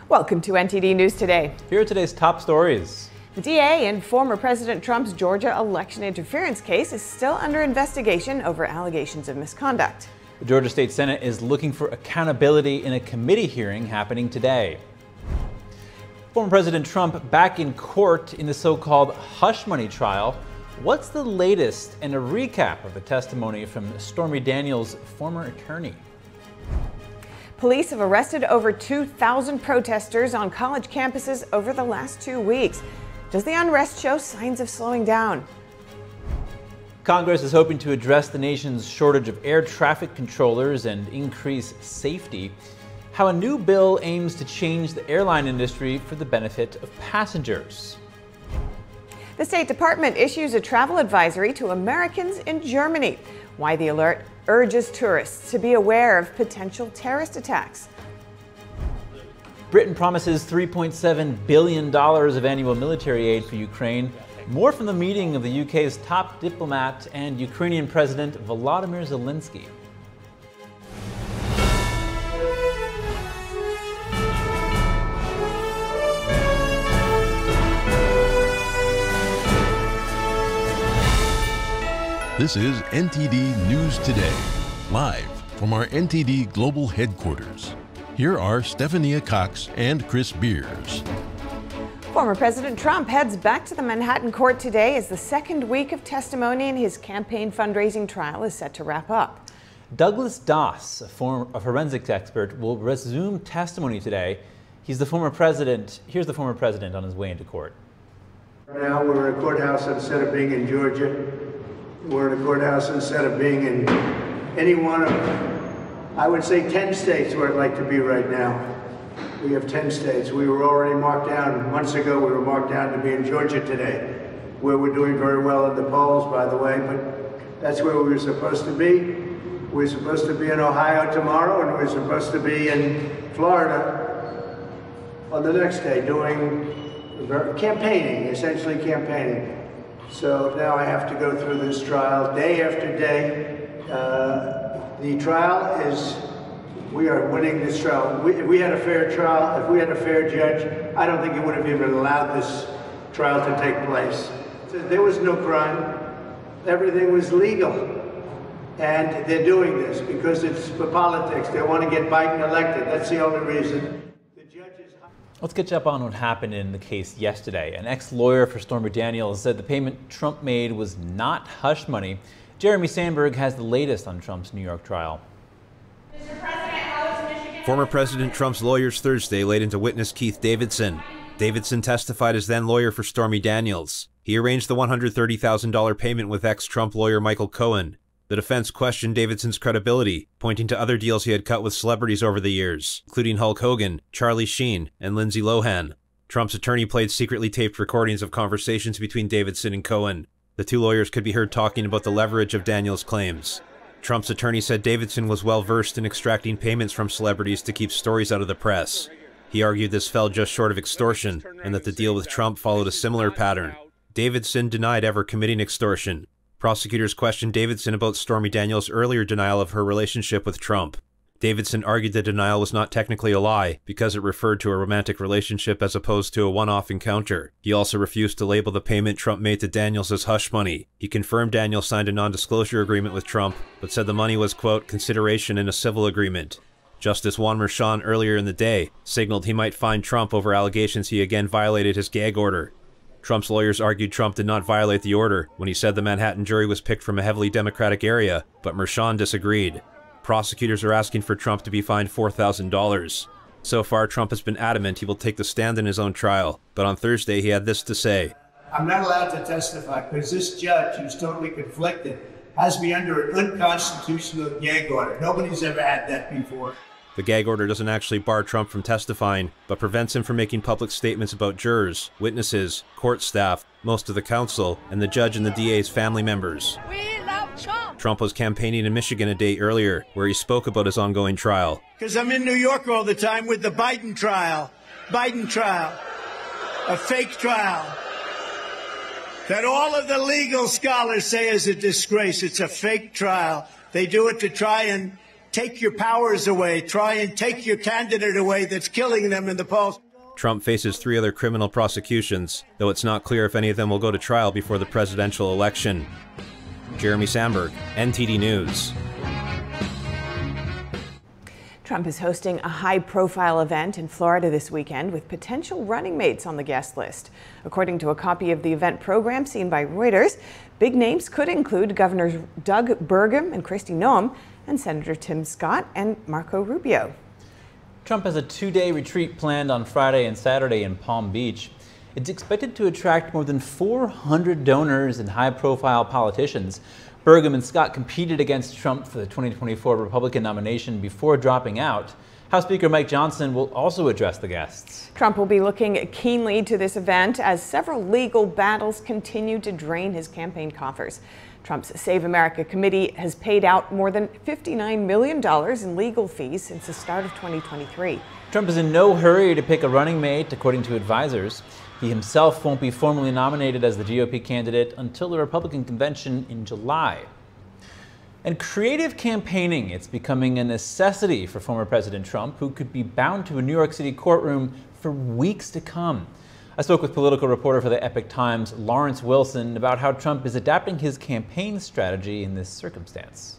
Welcome to NTD News Today. Here are today's top stories. The DA in former President Trump's Georgia election interference case is still under investigation over allegations of misconduct. The Georgia State Senate is looking for accountability in a committee hearing happening today. Former President Trump back in court in the so-called hush money trial. What's the latest and a recap of the testimony from Stormy Daniels' former attorney? Police have arrested over 2,000 protesters on college campuses over the last 2 weeks. Does the unrest show signs of slowing down? Congress is hoping to address the nation's shortage of air traffic controllers and increase safety. How a new bill aims to change the airline industry for the benefit of passengers. The State Department issues a travel advisory to Americans in Germany. Why the alert urges tourists to be aware of potential terrorist attacks. Britain promises $3.7 billion of annual military aid for Ukraine. More from the meeting of the UK's top diplomat and Ukrainian President Volodymyr Zelensky. This is NTD News Today, live from our NTD Global Headquarters. Here are Stephania Cox and Chris Beers. Former President Trump heads back to the Manhattan court today as the second week of testimony in his campaign fundraising trial is set to wrap up. Douglas Doss, a forensics expert, will resume testimony today. He's the former president. Here's the former president on his way into court. Now we're in a courthouse instead of being in Georgia. We're in a courthouse instead of being in any one of, I would say, 10 states where I'd like to be right now. We have 10 states. We were already marked down. Months ago, we were marked down to be in Georgia today, where we're doing very well in the polls, by the way, but that's where we were supposed to be. We're supposed to be in Ohio tomorrow, and we're supposed to be in Florida on the next day doing campaigning, essentially campaigning. So now I have to go through this trial day after day. The trial is, we are winning this trial. If we had a fair trial, if we had a fair judge, I don't think it would have even allowed this trial to take place. There was no crime. Everything was legal. And they're doing this because it's for politics. They want to get Biden elected. That's the only reason. Let's catch up on what happened in the case yesterday. An ex-lawyer for Stormy Daniels said the payment Trump made was not hush money. Jeremy Sandberg has the latest on Trump's New York trial. Former President Trump's lawyers Thursday laid into witness Keith Davidson. Davidson testified as then lawyer for Stormy Daniels. He arranged the $130,000 payment with ex-Trump lawyer Michael Cohen. The defense questioned Davidson's credibility, pointing to other deals he had cut with celebrities over the years, including Hulk Hogan, Charlie Sheen, and Lindsay Lohan. Trump's attorney played secretly taped recordings of conversations between Davidson and Cohen. The two lawyers could be heard talking about the leverage of Daniels' claims. Trump's attorney said Davidson was well-versed in extracting payments from celebrities to keep stories out of the press. He argued this fell just short of extortion, and that the deal with Trump followed a similar pattern. Davidson denied ever committing extortion. Prosecutors questioned Davidson about Stormy Daniels' earlier denial of her relationship with Trump. Davidson argued the denial was not technically a lie because it referred to a romantic relationship as opposed to a one-off encounter. He also refused to label the payment Trump made to Daniels as hush money. He confirmed Daniels signed a non-disclosure agreement with Trump, but said the money was, quote, consideration in a civil agreement. Justice Juan Merchan earlier in the day signaled he might fine Trump over allegations he again violated his gag order. Trump's lawyers argued Trump did not violate the order when he said the Manhattan jury was picked from a heavily Democratic area, but Merchan disagreed. Prosecutors are asking for Trump to be fined $4,000. So far, Trump has been adamant he will take the stand in his own trial, but on Thursday he had this to say. I'm not allowed to testify because this judge, who's totally conflicted, has me under an unconstitutional gag order. Nobody's ever had that before. The gag order doesn't actually bar Trump from testifying, but prevents him from making public statements about jurors, witnesses, court staff, most of the counsel, and the judge and the DA's family members. We love Trump! Trump was campaigning in Michigan a day earlier, where he spoke about his ongoing trial. Because I'm in New York all the time with the Biden trial. Biden trial. A fake trial. That all of the legal scholars say is a disgrace. It's a fake trial. They do it to try and take your powers away, try and take your candidate away that's killing them in the polls. Trump faces 3 other criminal prosecutions, though it's not clear if any of them will go to trial before the presidential election. Jeremy Sandberg, NTD News. Trump is hosting a high-profile event in Florida this weekend with potential running mates on the guest list. According to a copy of the event program seen by Reuters, big names could include Governors Doug Burgum and Kristi Noem and Senator Tim Scott and Marco Rubio. Trump has a 2-day retreat planned on Friday and Saturday in Palm Beach. It's expected to attract more than 400 donors and high-profile politicians. Burgum and Scott competed against Trump for the 2024 Republican nomination before dropping out. House Speaker Mike Johnson will also address the guests. Trump will be looking keenly to this event as several legal battles continue to drain his campaign coffers. Trump's Save America committee has paid out more than $59 million in legal fees since the start of 2023. Trump is in no hurry to pick a running mate, according to advisors. He himself won't be formally nominated as the GOP candidate until the Republican convention in July. And creative campaigning, it's becoming a necessity for former President Trump, who could be bound to a New York City courtroom for weeks to come. I spoke with political reporter for the Epoch Times, Lawrence Wilson, about how Trump is adapting his campaign strategy in this circumstance.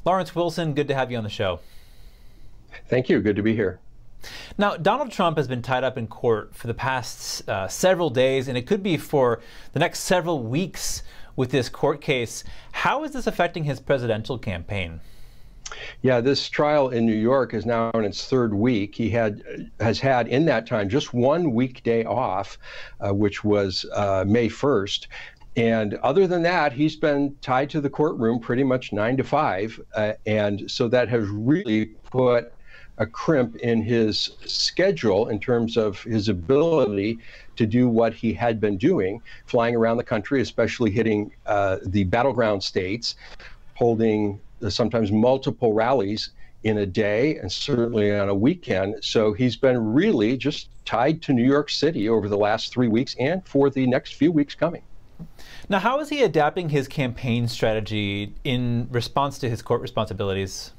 Lawrence Wilson, good to have you on the show. Thank you. Good to be here. Now, Donald Trump has been tied up in court for the past several days, and it could be for the next several weeks with this court case. How is this affecting his presidential campaign? Yeah, this trial in New York is now in its 3rd week. He has had in that time just 1 weekday off, which was May 1st. And other than that, he's been tied to the courtroom pretty much 9 to 5. And so that has really put a crimp in his schedule in terms of his ability to do what he had been doing, flying around the country, especially hitting the battleground states, holding sometimes multiple rallies in a day and certainly on a weekend. So he's been really just tied to New York City over the last 3 weeks and for the next few weeks coming. Now, how is he adapting his campaign strategy in response to his court responsibilities?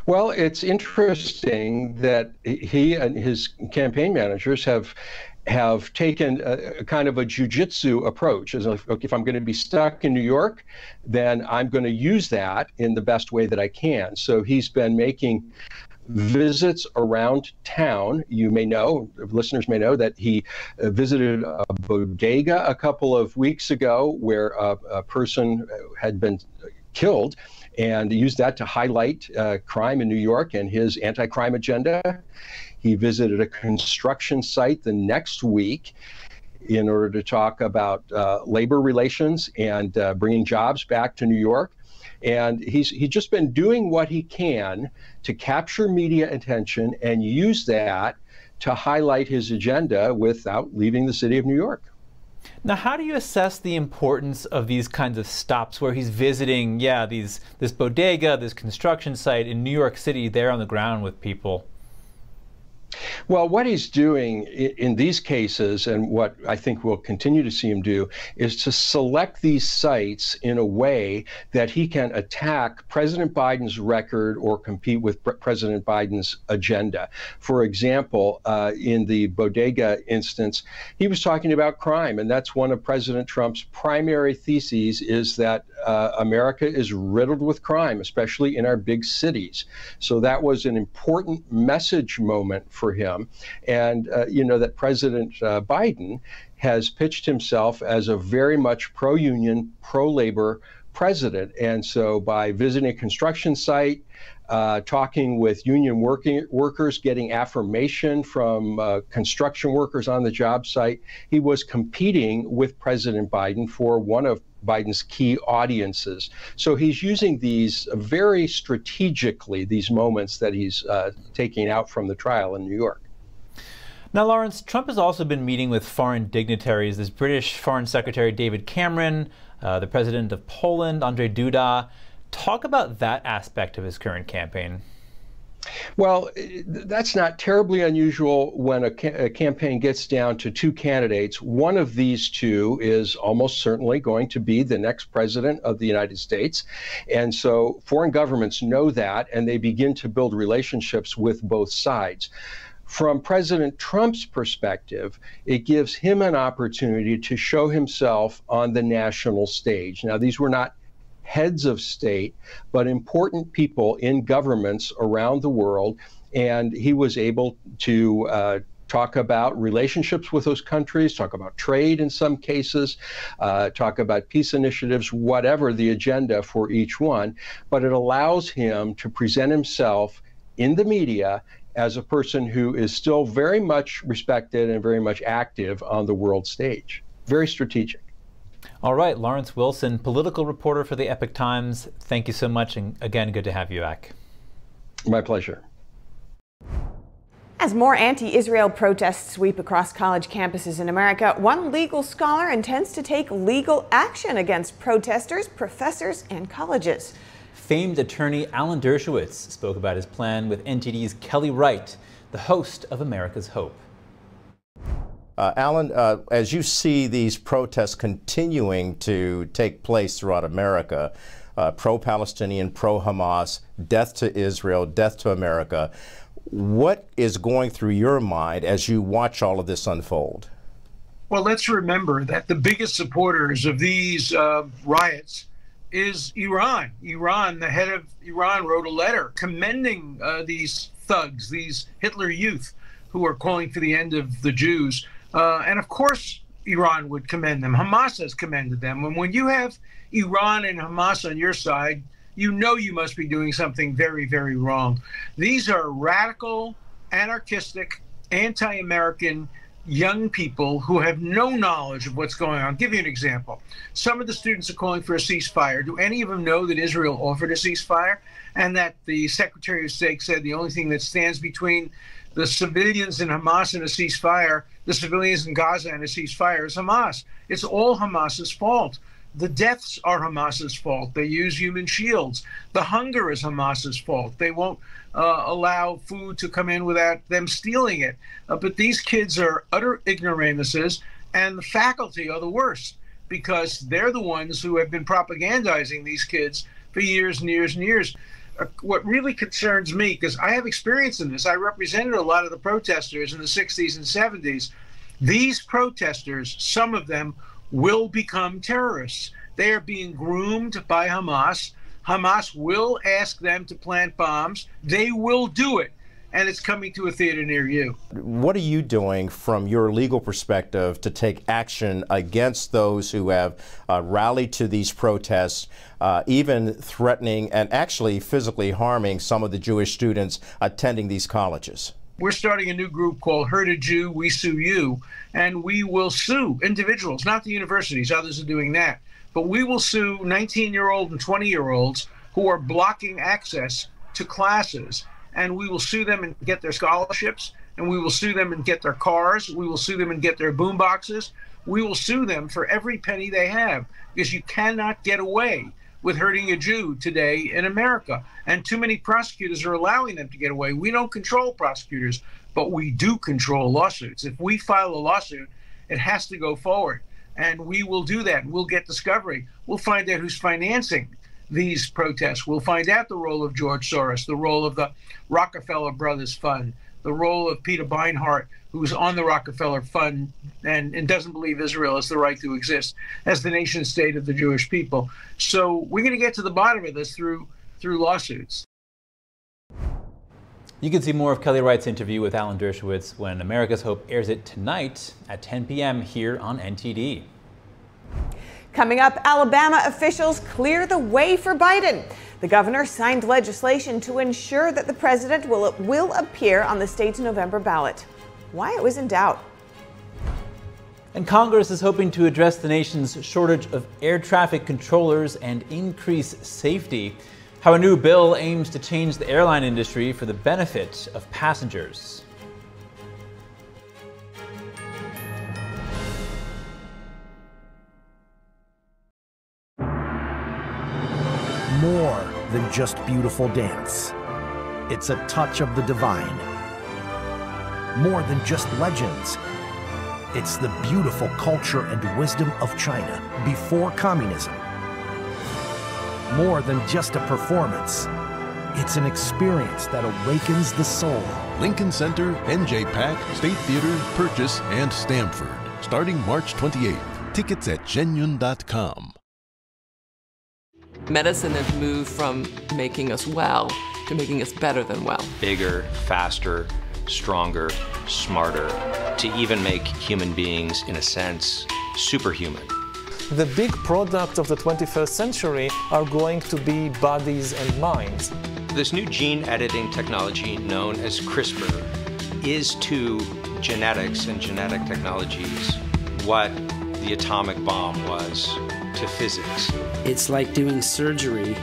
Well, it's interesting that he and his campaign managers have taken a kind of a jujitsu approach. As if I'm going to be stuck in New York, then I'm going to use that in the best way that I can. So he's been making visits around town. You may know, listeners may know, that he visited a bodega a couple of weeks ago where a person had been killed, and used that to highlight crime in New York and his anti-crime agenda. He visited a construction site the next week in order to talk about labor relations and bringing jobs back to New York. And he's just been doing what he can to capture media attention and use that to highlight his agenda without leaving the city of New York. Now, how do you assess the importance of these kinds of stops where he's visiting, this bodega, this construction site in New York City, there on the ground with people? Well, what he's doing in these cases, and what I think we'll continue to see him do, is to select these sites in a way that he can attack President Biden's record or compete with President Biden's agenda. For example, in the bodega instance, he was talking about crime, and that's one of President Trump's primary theses, is that America is riddled with crime, especially in our big cities. So that was an important message moment for him. And that President Biden has pitched himself as a very much pro-union, pro-labor president. And so by visiting a construction site, talking with union workers, getting affirmation from construction workers on the job site, he was competing with President Biden for one of Biden's key audiences. So he's using these very strategically, these moments that he's taking out from the trial in New York. Now, Lawrence, Trump has also been meeting with foreign dignitaries. There's British Foreign Secretary David Cameron, the president of Poland, Andrzej Duda. Talk about that aspect of his current campaign. Well, that's not terribly unusual when a campaign gets down to two candidates. One of these two is almost certainly going to be the next president of the United States. And so foreign governments know that, and they begin to build relationships with both sides. From President Trump's perspective, it gives him an opportunity to show himself on the national stage. Now, these were not heads of state, but important people in governments around the world. And he was able to talk about relationships with those countries, talk about trade in some cases, talk about peace initiatives, whatever the agenda for each one. But it allows him to present himself in the media as a person who is still very much respected and very much active on the world stage. Very strategic. All right, Lawrence Wilson, political reporter for the Epoch Times. Thank you so much, and again, good to have you back. My pleasure. As more anti-Israel protests sweep across college campuses in America, one legal scholar intends to take legal action against protesters, professors, and colleges. Famed attorney Alan Dershowitz spoke about his plan with NTD's Kelly Wright, the host of America's Hope. Alan, as you see these protests continuing to take place throughout America, pro-Palestinian, pro-Hamas, death to Israel, death to America, what is going through your mind as you watch all of this unfold? Well, let's remember that the biggest supporters of these riots is Iran. The head of Iran wrote a letter commending these thugs, these Hitler youth who are calling for the end of the Jews. And of course, Iran would commend them. Hamas has commended them. And when you have Iran and Hamas on your side, you know you must be doing something very, very wrong. These are radical, anarchistic, anti-American young people who have no knowledge of what's going on. I'll give you an example. Some of the students are calling for a ceasefire. Do any of them know that Israel offered a ceasefire and that the Secretary of State said the only thing that stands between the civilians in Hamas and a ceasefire, the civilians in Gaza and a ceasefire, is Hamas? It's all Hamas's fault. The deaths are Hamas's fault. They use human shields. The hunger is Hamas's fault. They won't allow food to come in without them stealing it. But these kids are utter ignoramuses, and the faculty are the worst because they're the ones who have been propagandizing these kids for years and years and years. What really concerns me, because I have experience in this, I represented a lot of the protesters in the 60s and 70s. These protesters, some of them, will become terrorists. They are being groomed by Hamas. Hamas will ask them to plant bombs. They will do it. And it's coming to a theater near you. What are you doing from your legal perspective to take action against those who have rallied to these protests, even threatening and actually physically harming some of the Jewish students attending these colleges? We're starting a new group called Hurt a Jew, We Sue You, and we will sue individuals, not the universities. Others are doing that. But we will sue 19-year-old and 20-year-olds who are blocking access to classes. And we will sue them and get their scholarships, and we will sue them and get their cars. We will sue them and get their boom boxes. We will sue them for every penny they have, because you cannot get away with hurting a Jew today in America. And too many prosecutors are allowing them to get away. We don't control prosecutors, but we do control lawsuits. If we file a lawsuit, it has to go forward. And we will do that. We'll get discovery. We'll find out who's financing these protests. We'll find out the role of George Soros, the role of the Rockefeller Brothers Fund, the role of Peter Beinart, who's on the Rockefeller Fund and doesn't believe Israel has the right to exist as the nation state of the Jewish people. So we're going to get to the bottom of this through lawsuits. You can see more of Kelly Wright's interview with Alan Dershowitz when America's Hope airs it tonight at 10 p.m. here on NTD. Coming up, Alabama officials clear the way for Biden. The governor signed legislation to ensure that the president will appear on the state's November ballot. Why it was in doubt. And Congress is hoping to address the nation's shortage of air traffic controllers and increase safety. How a new bill aims to change the airline industry for the benefit of passengers. More than just beautiful dance. It's a touch of the divine. More than just legends. It's the beautiful culture and wisdom of China before communism. More than just a performance. It's an experience that awakens the soul. Lincoln Center, NJ Pack, State Theater, Purchase, and Stamford. Starting March 28th. Tickets at shenyun.com. Medicine has moved from making us well to making us better than well. Bigger, faster, stronger, smarter, to even make human beings, in a sense, superhuman. The big product of the 21st century are going to be bodies and minds. This new gene editing technology known as CRISPR is to genetics and genetic technologies what the atomic bomb was to physics. It's like doing surgery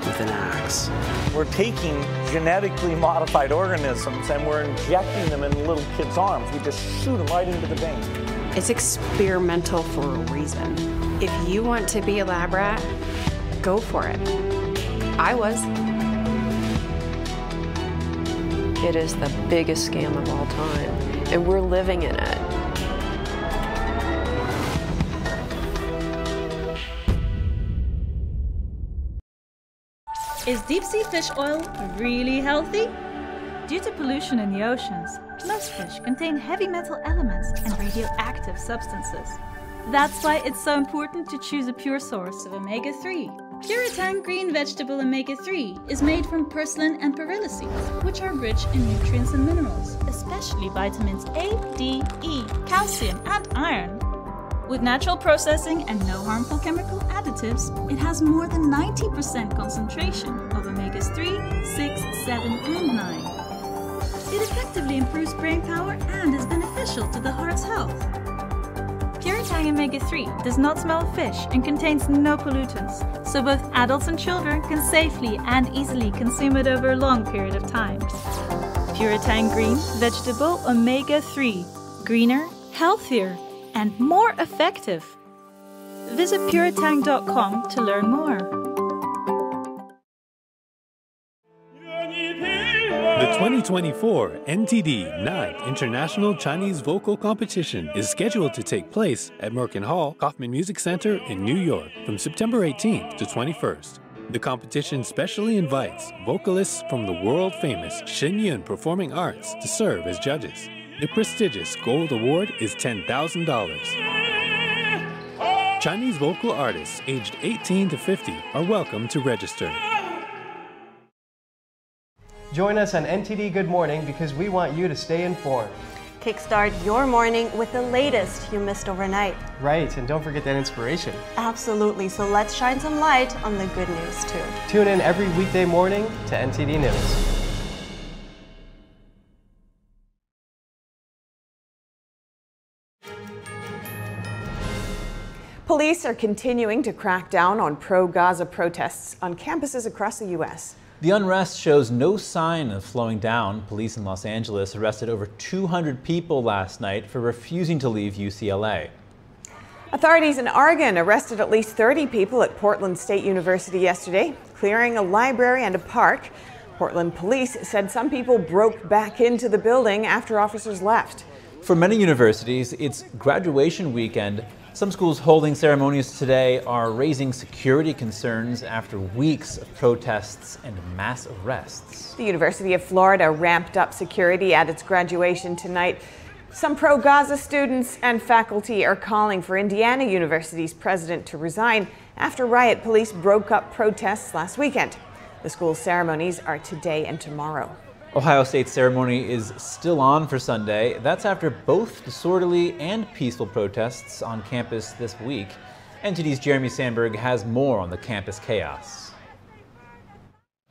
with an axe. We're taking genetically modified organisms and we're injecting them in little kids' arms. We just shoot them right into the vein. It's experimental for a reason. If you want to be a lab rat, go for it. I was. It is the biggest scam of all time, and we're living in it. Is deep-sea fish oil really healthy? Due to pollution in the oceans, most fish contain heavy metal elements and radioactive substances. That's why it's so important to choose a pure source of omega-3. Puritang green vegetable omega-3 is made from purslane and perilla seeds, which are rich in nutrients and minerals, especially vitamins A, D, E, calcium, and iron. With natural processing and no harmful chemical additives, it has more than 90% concentration of omegas 3, 6, 7, and 9. It effectively improves brain power and is beneficial to the heart's health. Puritang omega-3 does not smell of fish and contains no pollutants, so both adults and children can safely and easily consume it over a long period of time. Puritang green vegetable omega-3, greener, healthier, and more effective. Visit puritang.com to learn more. The 2024 NTD 9th International Chinese Vocal Competition is scheduled to take place at Merkin Hall, Kaufman Music Center in New York from September 18th to 21st. The competition specially invites vocalists from the world-famous Shen Yun Performing Arts to serve as judges. The prestigious Gold Award is $10,000. Chinese vocal artists aged 18 to 50 are welcome to register. Join us on NTD Good Morning because we want you to stay informed. Kickstart your morning with the latest you missed overnight. Right, and don't forget that inspiration. Absolutely, so let's shine some light on the good news too. Tune in every weekday morning to NTD News. Police are continuing to crack down on pro-Gaza protests on campuses across the U.S. The unrest shows no sign of slowing down. Police in Los Angeles arrested over 200 people last night for refusing to leave UCLA. Authorities in Oregon arrested at least 30 people at Portland State University yesterday, clearing a library and a park. Portland police said some people broke back into the building after officers left. For many universities, it's graduation weekend. Some schools holding ceremonies today are raising security concerns after weeks of protests and mass arrests. The University of Florida ramped up security at its graduation tonight. Some pro-Gaza students and faculty are calling for Indiana University's president to resign after riot police broke up protests last weekend. The school's ceremonies are today and tomorrow. Ohio State's ceremony is still on for Sunday. That's after both disorderly and peaceful protests on campus this week. NTD's Jeremy Sandberg has more on the campus chaos.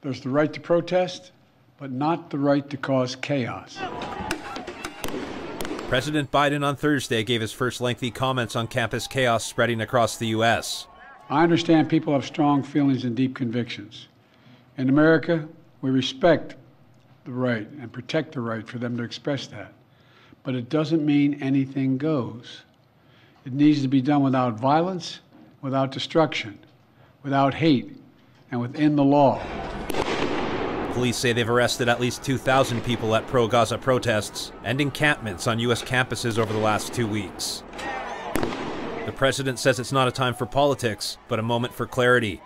There's the right to protest, but not the right to cause chaos. President Biden on Thursday gave his first lengthy comments on campus chaos spreading across the U.S. I understand people have strong feelings and deep convictions. In America, we respect the right and protect the right for them to express that. But it doesn't mean anything goes. It needs to be done without violence, without destruction, without hate, and within the law. Police say they've arrested at least 2,000 people at pro-Gaza protests and encampments on U.S. campuses over the last 2 weeks. The president says it's not a time for politics, but a moment for clarity.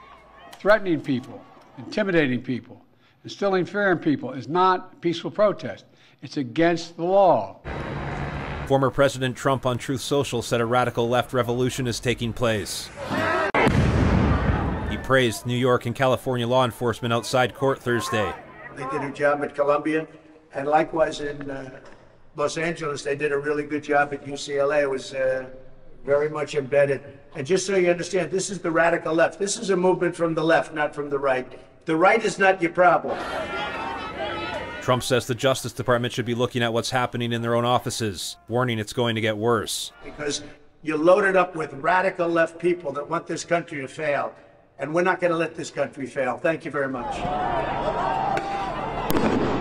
Threatening people, intimidating people, instilling fear in people is not peaceful protest. It's against the law. Former President Trump on Truth Social said a radical left revolution is taking place. He praised New York and California law enforcement outside court Thursday. They did a job at Columbia, and likewise in Los Angeles, they did a really good job at UCLA. It was very much embedded. And just so you understand, this is the radical left. This is a movement from the left, not from the right. The right is not your problem. Trump says the Justice Department should be looking at what's happening in their own offices, warning it's going to get worse. Because you're loaded up with radical left people that want this country to fail. And we're not going to let this country fail. Thank you very much.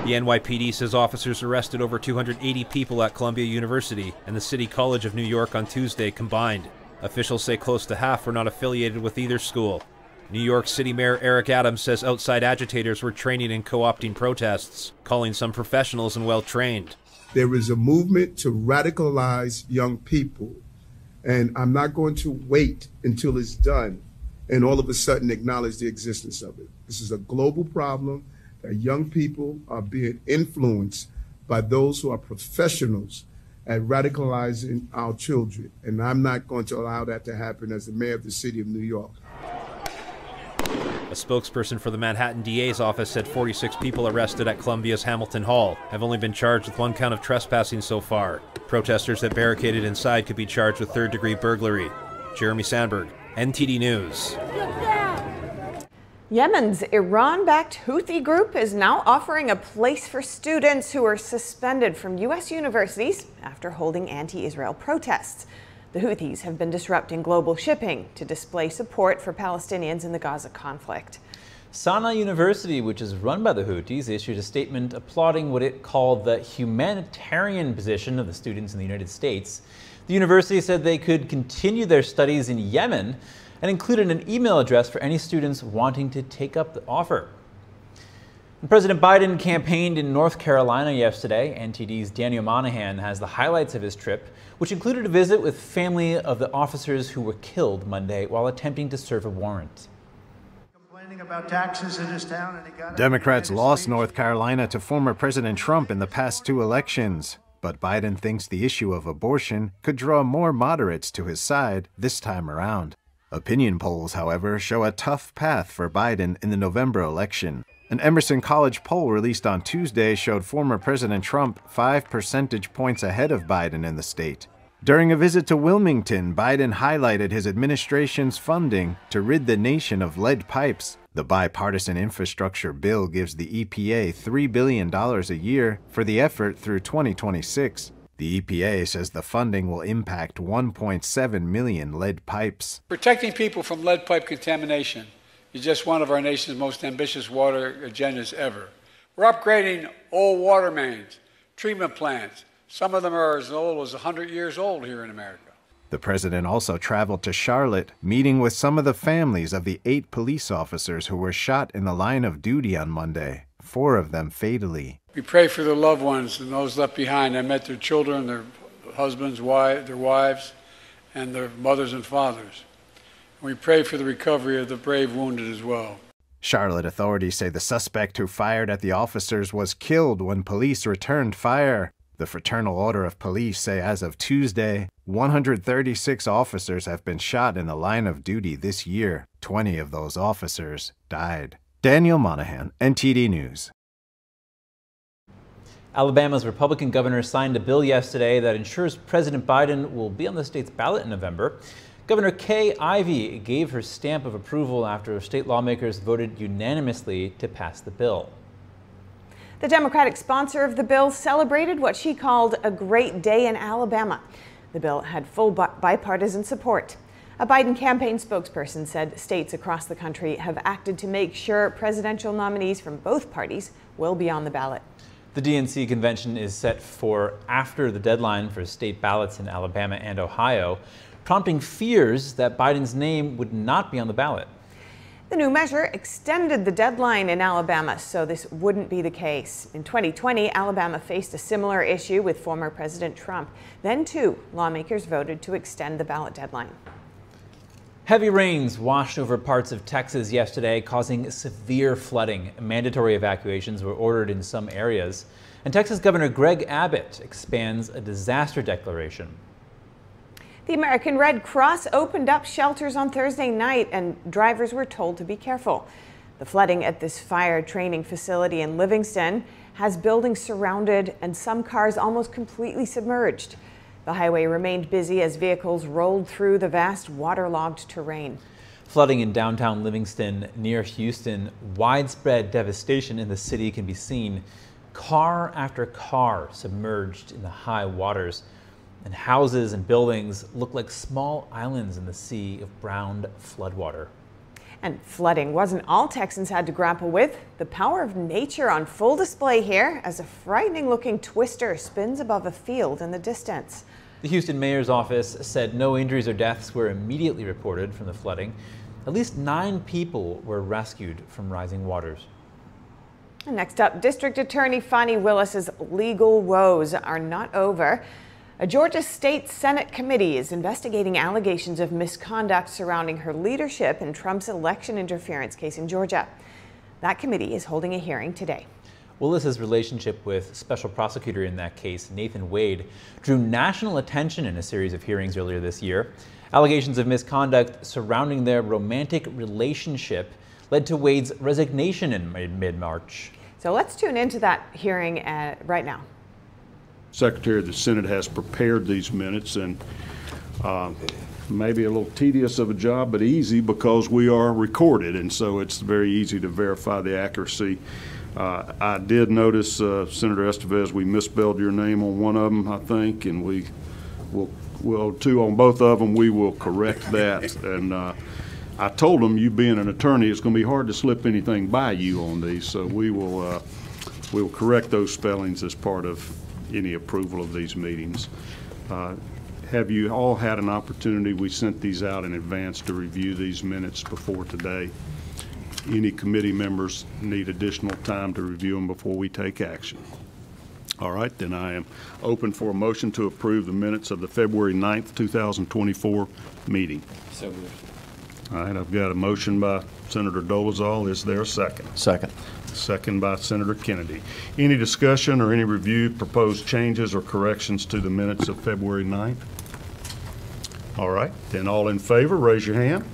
The NYPD says officers arrested over 280 people at Columbia University and the City College of New York on Tuesday combined. Officials say close to half were not affiliated with either school. New York City Mayor Eric Adams says outside agitators were training and co-opting protests, calling some professionals and well-trained. There is a movement to radicalize young people, and I'm not going to wait until it's done and all of a sudden acknowledge the existence of it. This is a global problem that young people are being influenced by those who are professionals at radicalizing our children, and I'm not going to allow that to happen as the mayor of the city of New York. A spokesperson for the Manhattan DA's office said 46 people arrested at Columbia's Hamilton Hall have only been charged with 1 count of trespassing so far. Protesters that barricaded inside could be charged with third-degree burglary. Jeremy Sandberg, NTD News. Yemen's Iran-backed Houthi group is now offering a place for students who are suspended from U.S. universities after holding anti-Israel protests. The Houthis have been disrupting global shipping to display support for Palestinians in the Gaza conflict. Sana University, which is run by the Houthis, issued a statement applauding what it called the humanitarian position of the students in the United States. The university said they could continue their studies in Yemen and included an email address for any students wanting to take up the offer. And President Biden campaigned in North Carolina yesterday. NTD's Daniel Monahan has the highlights of his trip, which included a visit with family of the officers who were killed Monday while attempting to serve a warrant. Complaining about taxes in his town, and he got Democrats lost North Carolina to former President Trump in the past 2 elections, but Biden thinks the issue of abortion could draw more moderates to his side this time around. Opinion polls, however, show a tough path for Biden in the November election. An Emerson College poll released on Tuesday showed former President Trump 5 percentage points ahead of Biden in the state. During a visit to Wilmington, Biden highlighted his administration's funding to rid the nation of lead pipes. The bipartisan infrastructure bill gives the EPA $3 billion a year for the effort through 2026. The EPA says the funding will impact 1.7 million lead pipes. Protecting people from lead pipe contamination is just one of our nation's most ambitious water agendas ever. We're upgrading old water mains, treatment plants. Some of them are as old as 100 years old here in America. The president also traveled to Charlotte, meeting with some of the families of the 8 police officers who were shot in the line of duty on Monday, 4 of them fatally. We pray for their loved ones and those left behind. I met their children, their husbands, their wives, and their mothers and fathers. We pray for the recovery of the brave wounded as well. Charlotte authorities say the suspect who fired at the officers was killed when police returned fire. The Fraternal Order of Police say as of Tuesday, 136 officers have been shot in the line of duty this year. 20 of those officers died. Daniel Monahan, NTD News. Alabama's Republican governor signed a bill yesterday that ensures President Biden will be on the state's ballot in November. Governor Kay Ivey gave her stamp of approval after state lawmakers voted unanimously to pass the bill. The Democratic sponsor of the bill celebrated what she called a great day in Alabama. The bill had full bipartisan support. A Biden campaign spokesperson said states across the country have acted to make sure presidential nominees from both parties will be on the ballot. The DNC convention is set for after the deadline for state ballots in Alabama and Ohio, prompting fears that Biden's name would not be on the ballot. The new measure extended the deadline in Alabama, so this wouldn't be the case. In 2020, Alabama faced a similar issue with former President Trump. Then, too, lawmakers voted to extend the ballot deadline. Heavy rains washed over parts of Texas yesterday, causing severe flooding. Mandatory evacuations were ordered in some areas. And Texas Governor Greg Abbott expands a disaster declaration. The American Red Cross opened up shelters on Thursday night, and drivers were told to be careful. The flooding at this fire training facility in Livingston has buildings surrounded and some cars almost completely submerged. The highway remained busy as vehicles rolled through the vast waterlogged terrain. Flooding in downtown Livingston near Houston, widespread devastation in the city can be seen. Car after car submerged in the high waters, and houses and buildings look like small islands in the sea of brown floodwater. And flooding wasn't all Texans had to grapple with. The power of nature on full display here as a frightening-looking twister spins above a field in the distance. The Houston mayor's office said no injuries or deaths were immediately reported from the flooding. At least 9 people were rescued from rising waters. And next up, District Attorney Fani Willis's legal woes are not over. A Georgia State Senate committee is investigating allegations of misconduct surrounding her leadership in Trump's election interference case in Georgia. That committee is holding a hearing today. Willis's relationship with special prosecutor in that case, Nathan Wade, drew national attention in a series of hearings earlier this year. Allegations of misconduct surrounding their romantic relationship led to Wade's resignation in mid-March. So let's tune into that hearing right now. Secretary of the Senate has prepared these minutes, and maybe a little tedious of a job, but easy because we are recorded, and so it's very easy to verify the accuracy. I did notice, Senator Testifies, we misspelled your name on one of them, I think, and we will too on both of them. We will correct that. And I told them, you being an attorney, it's going to be hard to slip anything by you on these, so we'll correct those spellings as part of any approval of these meetings. Have you all had an opportunity? We sent these out in advance to review these minutes before today. Any committee members need additional time to review them before we take action? All right, then I am open for a motion to approve the minutes of the February 9th, 2024 meeting. So moved. All right, I've got a motion by Senator Dolezal. Is there a second? Second. Second by Senator Kennedy. Any discussion or any review, proposed changes or corrections to the minutes of February 9th? All right, then all in favor, raise your hand.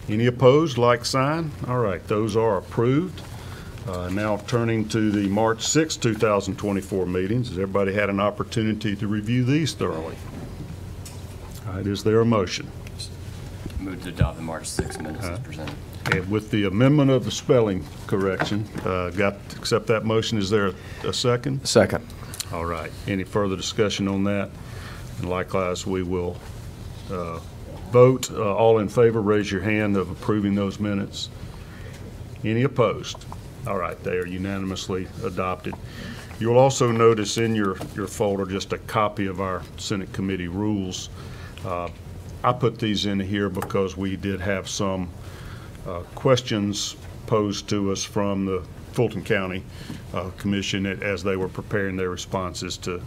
Any opposed, like sign? All right, those are approved. Now turning to the March 6, 2024 meetings. Has everybody had an opportunity to review these thoroughly? All right, is there a motion? Move to adopt the March 6 minutes as presented. And with the amendment of the spelling correction, accept that motion. Is there a second? Second. All right. Any further discussion on that? And likewise, we will vote. All in favor, raise your hand of approving those minutes. Any opposed? All right, they are unanimously adopted. You'll also notice in your folder just a copy of our Senate committee rules. I put these in here because we did have some questions posed to us from the Fulton County Commission as they were preparing their responses to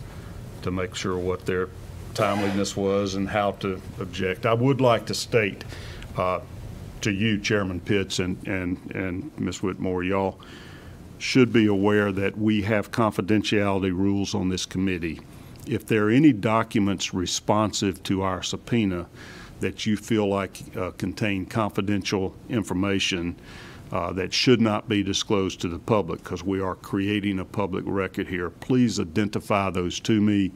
make sure what their timeliness was and how to object. I would like to state to you, Chairman Pitts and Ms. Whitmore, y'all should be aware that we have confidentiality rules on this committee. If there are any documents responsive to our subpoena that you feel like contain confidential information that should not be disclosed to the public, because we are creating a public record here, please identify those to me,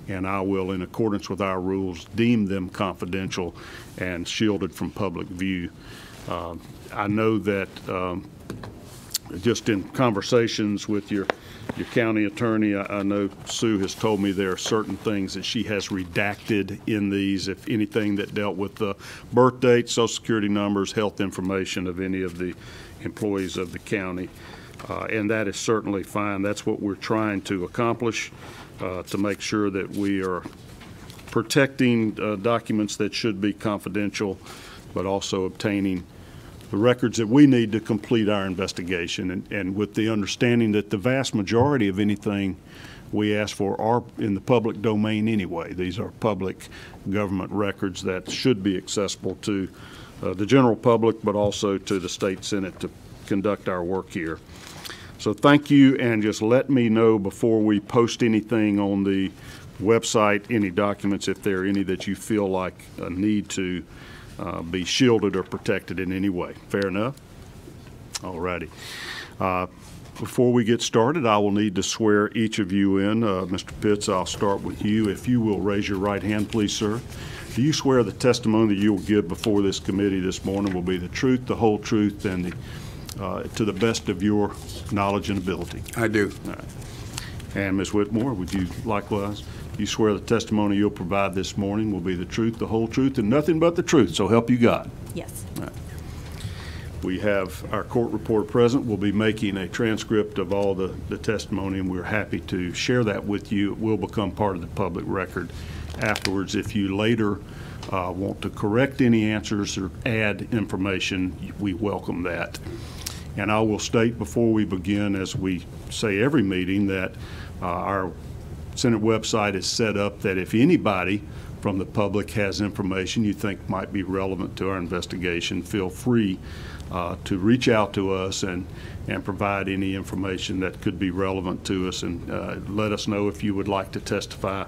and I will, in accordance with our rules, deem them confidential and shielded from public view. I know that just in conversations with your county attorney, I know Sue has told me there are certain things that she has redacted in these, if anything that dealt with the birth dates, social security numbers, health information of any of the employees of the county. And that is certainly fine. That's what we're trying to accomplish, to make sure that we are protecting documents that should be confidential, but also obtaining the records that we need to complete our investigation, and with the understanding that the vast majority of anything we ask for are in the public domain anyway. These are public government records that should be accessible to the general public, but also to the state Senate to conduct our work here. So thank you, and just let me know before we post anything on the website, any documents, if there are any that you feel like need to be shielded or protected in any way. Fair enough? All righty. Before we get started, I will need to swear each of you in. Mr. Pitts, I'll start with you. If you will raise your right hand, please, sir. Do you swear the testimony that you will give before this committee this morning will be the truth, the whole truth, and to the best of your knowledge and ability? I do. All right. And Ms. Whitmore, would you likewise? You swear the testimony you'll provide this morning will be the truth, the whole truth, and nothing but the truth, so help you God. Yes. All right. We have our court reporter present. We'll be making a transcript of all the testimony, and we're happy to share that with you. It will become part of the public record afterwards. If you later want to correct any answers or add information, we welcome that. And I will state before we begin, as we say every meeting, that our Senate website is set up that if anybody from the public has information you think might be relevant to our investigation, feel free to reach out to us and provide any information that could be relevant to us, and let us know if you would like to testify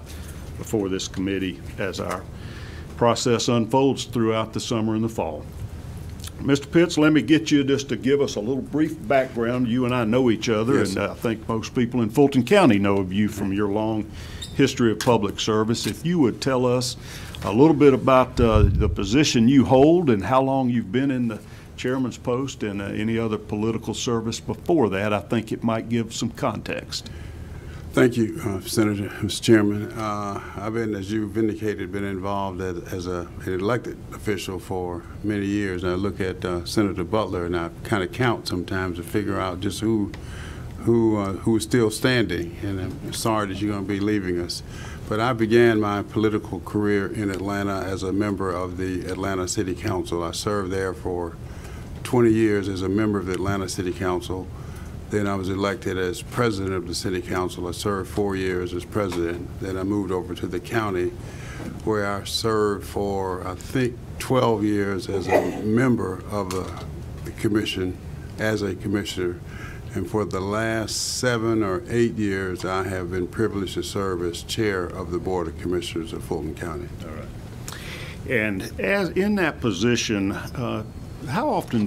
before this committee as our process unfolds throughout the summer and the fall. Mr. Pitts, let me get you just to give us a little brief background. You and I know each other, yes, and I think most people in Fulton County know of you from your long history of public service. If you would tell us a little bit about the position you hold and how long you've been in the chairman's post and any other political service before that, I think it might give some context. Thank you, Senator, Mr. Chairman. I've been, as you've indicated, been involved as an elected official for many years. I look at Senator Butler, and I kind of count sometimes to figure out just who is still standing. And I'm sorry that you're going to be leaving us. But I began my political career in Atlanta as a member of the Atlanta City Council. I served there for 20 years as a member of the Atlanta City Council. Then I was elected as president of the city council. I served 4 years as president. Then I moved over to the county, where I served for, I think, 12 years as a member of the commission, as a commissioner. And for the last 7 or 8 years, I have been privileged to serve as chair of the Board of Commissioners of Fulton County. All right. And as in that position, how often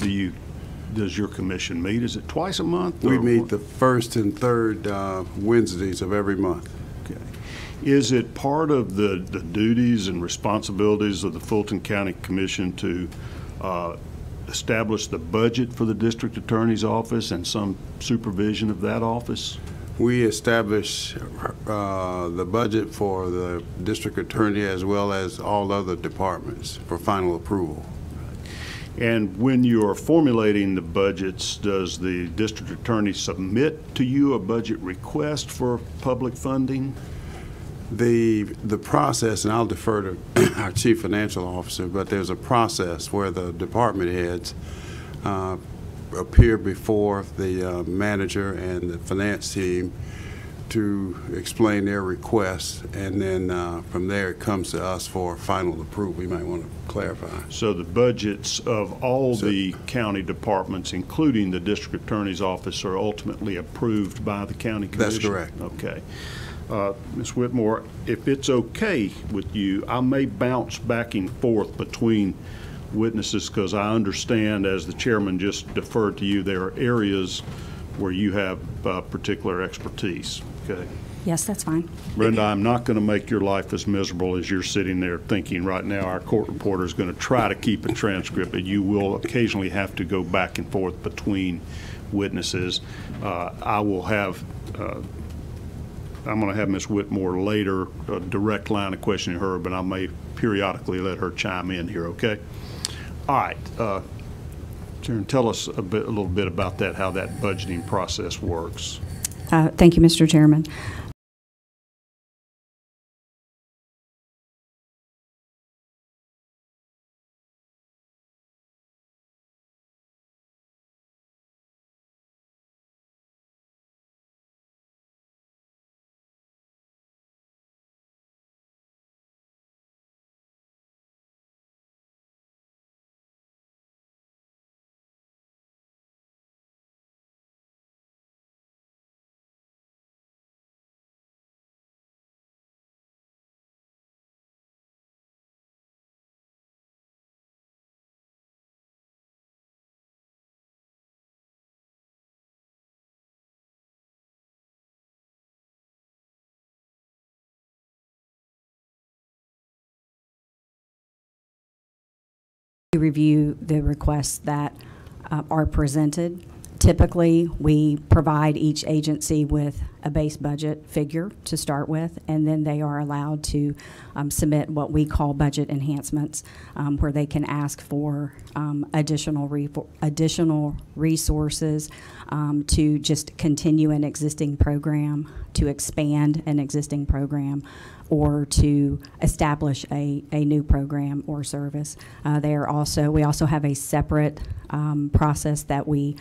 does your commission meet? Is it twice a month? We meet the first and third Wednesdays of every month. Okay. Is it part of the duties and responsibilities of the Fulton County Commission to establish the budget for the district attorney's office and some supervision of that office? We establish the budget for the district attorney as well as all other departments for final approval. And when you're formulating the budgets, does the district attorney submit to you a budget request for public funding? The process, and I'll defer to our chief financial officer, but there's a process where the department heads appear before the manager and the finance team to explain their requests, and then from there it comes to us for final approval. You might want to clarify. So the budgets of all the county departments, including the district attorney's office, are ultimately approved by the county commission? That's correct. Okay. Ms. Whitmore, if it's okay with you, I may bounce back and forth between witnesses because I understand, as the chairman just deferred to you, there are areas where you have particular expertise. Okay. Yes, that's fine. Brenda, I'm not going to make your life as miserable as you're sitting there thinking right now. Our court reporter is going to try to keep a transcript, but you will occasionally have to go back and forth between witnesses. I will have, I'm going to have Ms. Whitmore later, a direct line of questioning her, but I may periodically let her chime in here, okay? All right. Sharon, tell us a little bit about that, how that budgeting process works. Thank you, Mr. Chairman. review the requests that are presented. Typically, we provide each agency with a base budget figure to start with, and then they are allowed to submit what we call budget enhancements, where they can ask for additional resources to just continue an existing program, to expand an existing program, or to establish a new program or service. We also have a separate process that we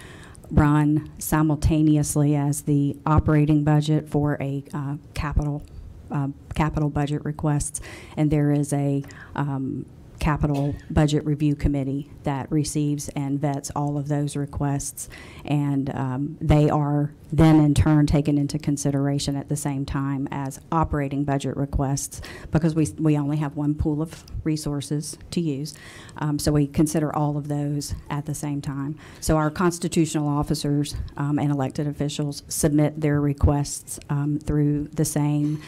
run simultaneously as the operating budget for a capital budget requests, and there is a capital budget review committee that receives and vets all of those requests, and they are then in turn taken into consideration at the same time as operating budget requests, because we only have one pool of resources to use, so we consider all of those at the same time. So our constitutional officers and elected officials submit their requests through the same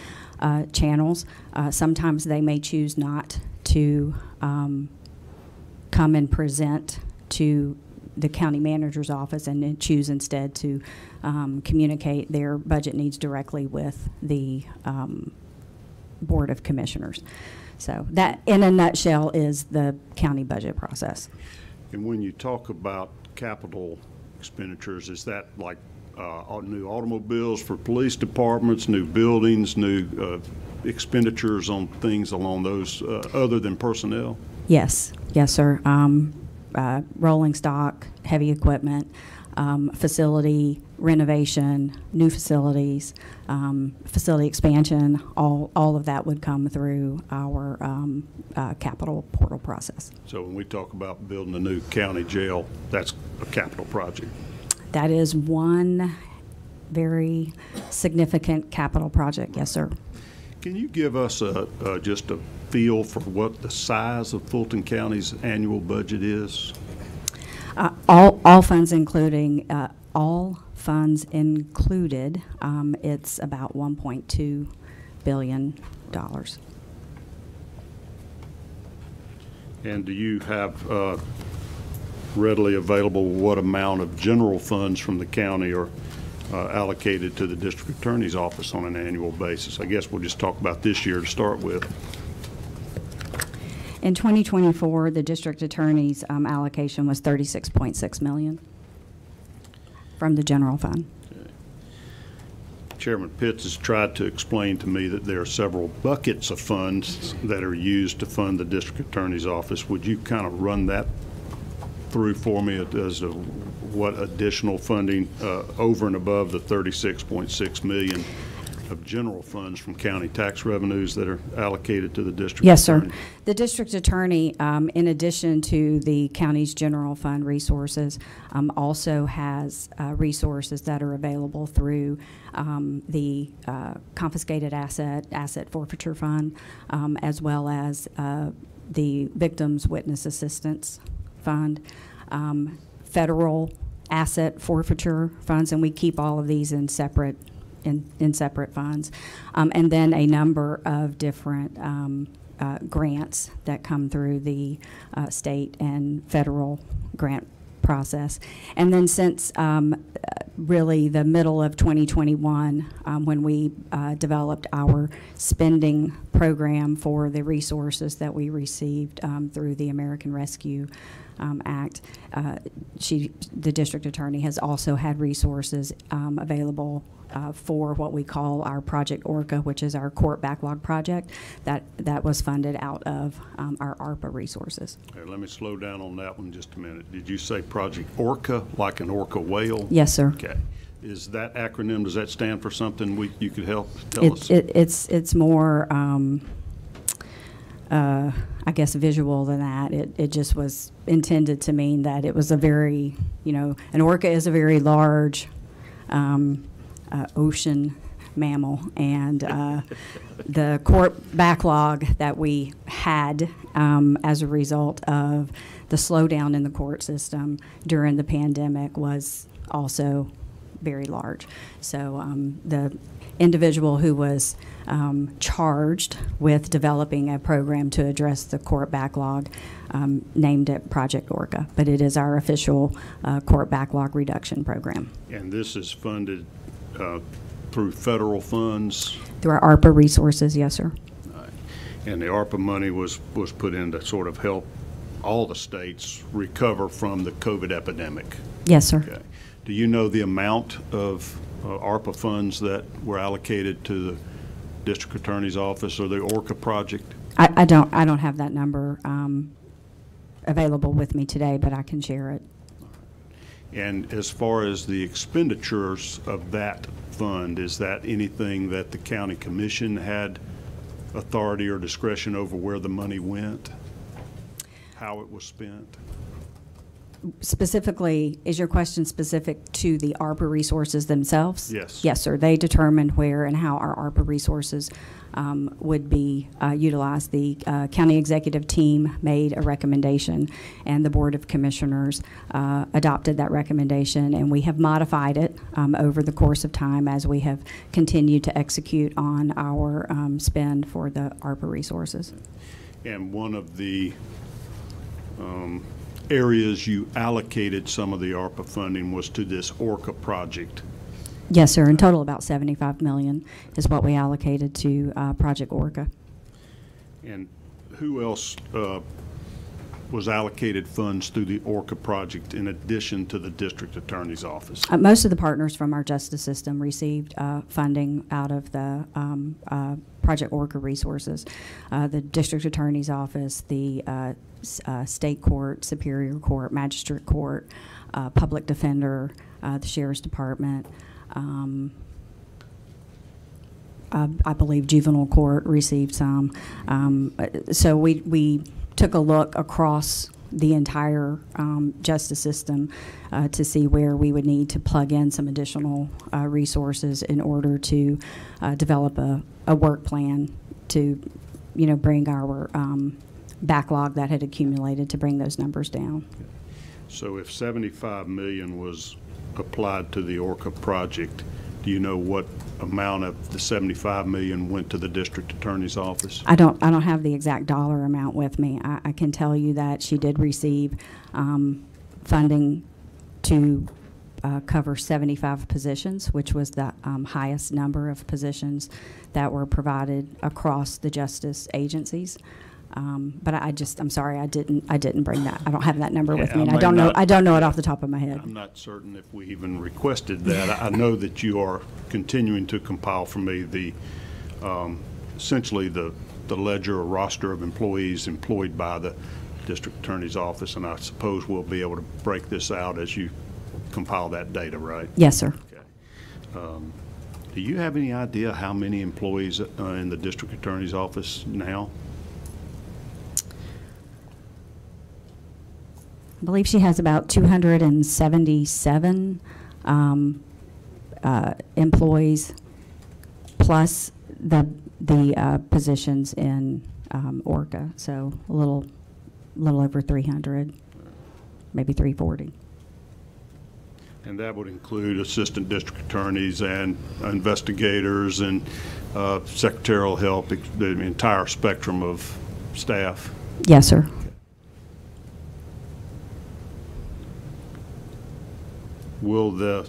channels. Sometimes they may choose not to come and present to the county manager's office, and then choose instead to communicate their budget needs directly with the Board of Commissioners. So that, in a nutshell, is the county budget process. And when you talk about capital expenditures, is that like new automobiles for police departments, new buildings, new expenditures on things along those other than personnel? Yes, sir. Rolling stock, heavy equipment, facility renovation, new facilities, facility expansion, all of that would come through our capital portal process. So when we talk about building a new county jail, that's a capital project? That is one very significant capital project, yes, sir. Can you give us just a feel for what the size of Fulton County's annual budget is? All funds included, it's about $1.2 billion. And do you have readily available what amount of general funds from the county are allocated to the district attorney's office on an annual basis? I guess we'll just talk about this year to start with. In 2024, the district attorney's allocation was $36.6 million from the general fund. Okay. Chairman Pitts has tried to explain to me that there are several buckets of funds that are used to fund the district attorney's office. Would you kind of run that through for me as to what additional funding over and above the $36.6 million of general funds from county tax revenues that are allocated to the district attorney? Yes, sir. The district attorney, in addition to the county's general fund resources, also has resources that are available through the confiscated asset forfeiture fund, as well as the victims witness assistance fund, federal asset forfeiture funds, and we keep all of these in separate funds, and then a number of different grants that come through the state and federal grant process. And then since really the middle of 2021, when we developed our spending program for the resources that we received through the American Rescue Act, the district attorney has also had resources available for what we call our Project Orca, which is our court backlog project that was funded out of our ARPA resources. Okay, let me slow down on that one just a minute. Did you say Project Orca, like an orca whale? Yes, sir. Okay. Is that acronym, does that stand for something you could help tell us? It's more, I guess, visual than that. It just was intended to mean that it was a very, an orca is a very large ocean mammal, and the court backlog that we had as a result of the slowdown in the court system during the pandemic was also very large. So the individual who was charged with developing a program to address the court backlog named it Project Orca, but it is our official court backlog reduction program. And this is funded through federal funds? Through our ARPA resources, yes, sir. Right. And the ARPA money was put in to sort of help all the states recover from the COVID epidemic? Yes, sir. Okay. Do you know the amount of ARPA funds that were allocated to the district attorney's office or the ORCA project? I don't have that number available with me today, but I can share it. And as far as the expenditures of that fund, is that anything that the county commission had authority or discretion over where the money went, how it was spent? Specifically, is your question specific to the ARPA resources themselves? Yes. Yes, sir. They determined where and how our ARPA resources would be utilized. The county executive team made a recommendation, and the Board of Commissioners adopted that recommendation, and we have modified it over the course of time as we have continued to execute on our spend for the ARPA resources. And one of the areas you allocated some of the ARPA funding was to this ORCA project. Yes, sir. In total, about $75 million is what we allocated to Project Orca. And who else was allocated funds through the ORCA project in addition to the district attorney's office? Most of the partners from our justice system received funding out of the Project Orca resources. The district attorney's office, the state court, superior court, magistrate court, public defender, the sheriff's department. I believe juvenile court received some. So we took a look across the entire justice system to see where we would need to plug in some additional resources in order to develop a work plan to, bring our backlog that had accumulated, to bring those numbers down. So if $75 million was applied to the ORCA project, do you know what amount of the $75 million went to the district attorney's office? I don't have the exact dollar amount with me. I can tell you that she did receive funding to cover 75 positions, which was the highest number of positions that were provided across the justice agencies. But I'm sorry, I didn't bring that. I don't have that number with me, and I don't know it off the top of my head. I'm not certain if we even requested that. I know that you are continuing to compile for me the essentially the ledger or roster of employees employed by the district attorney's office, and I suppose we'll be able to break this out as you compile that data, right? Yes, sir. Okay. Do you have any idea how many employees in the district attorney's office now? I believe she has about 277 employees, plus the positions in ORCA, so a little over 300, maybe 340. And that would include assistant district attorneys and investigators and secretarial help, the entire spectrum of staff? Yes, sir. Will the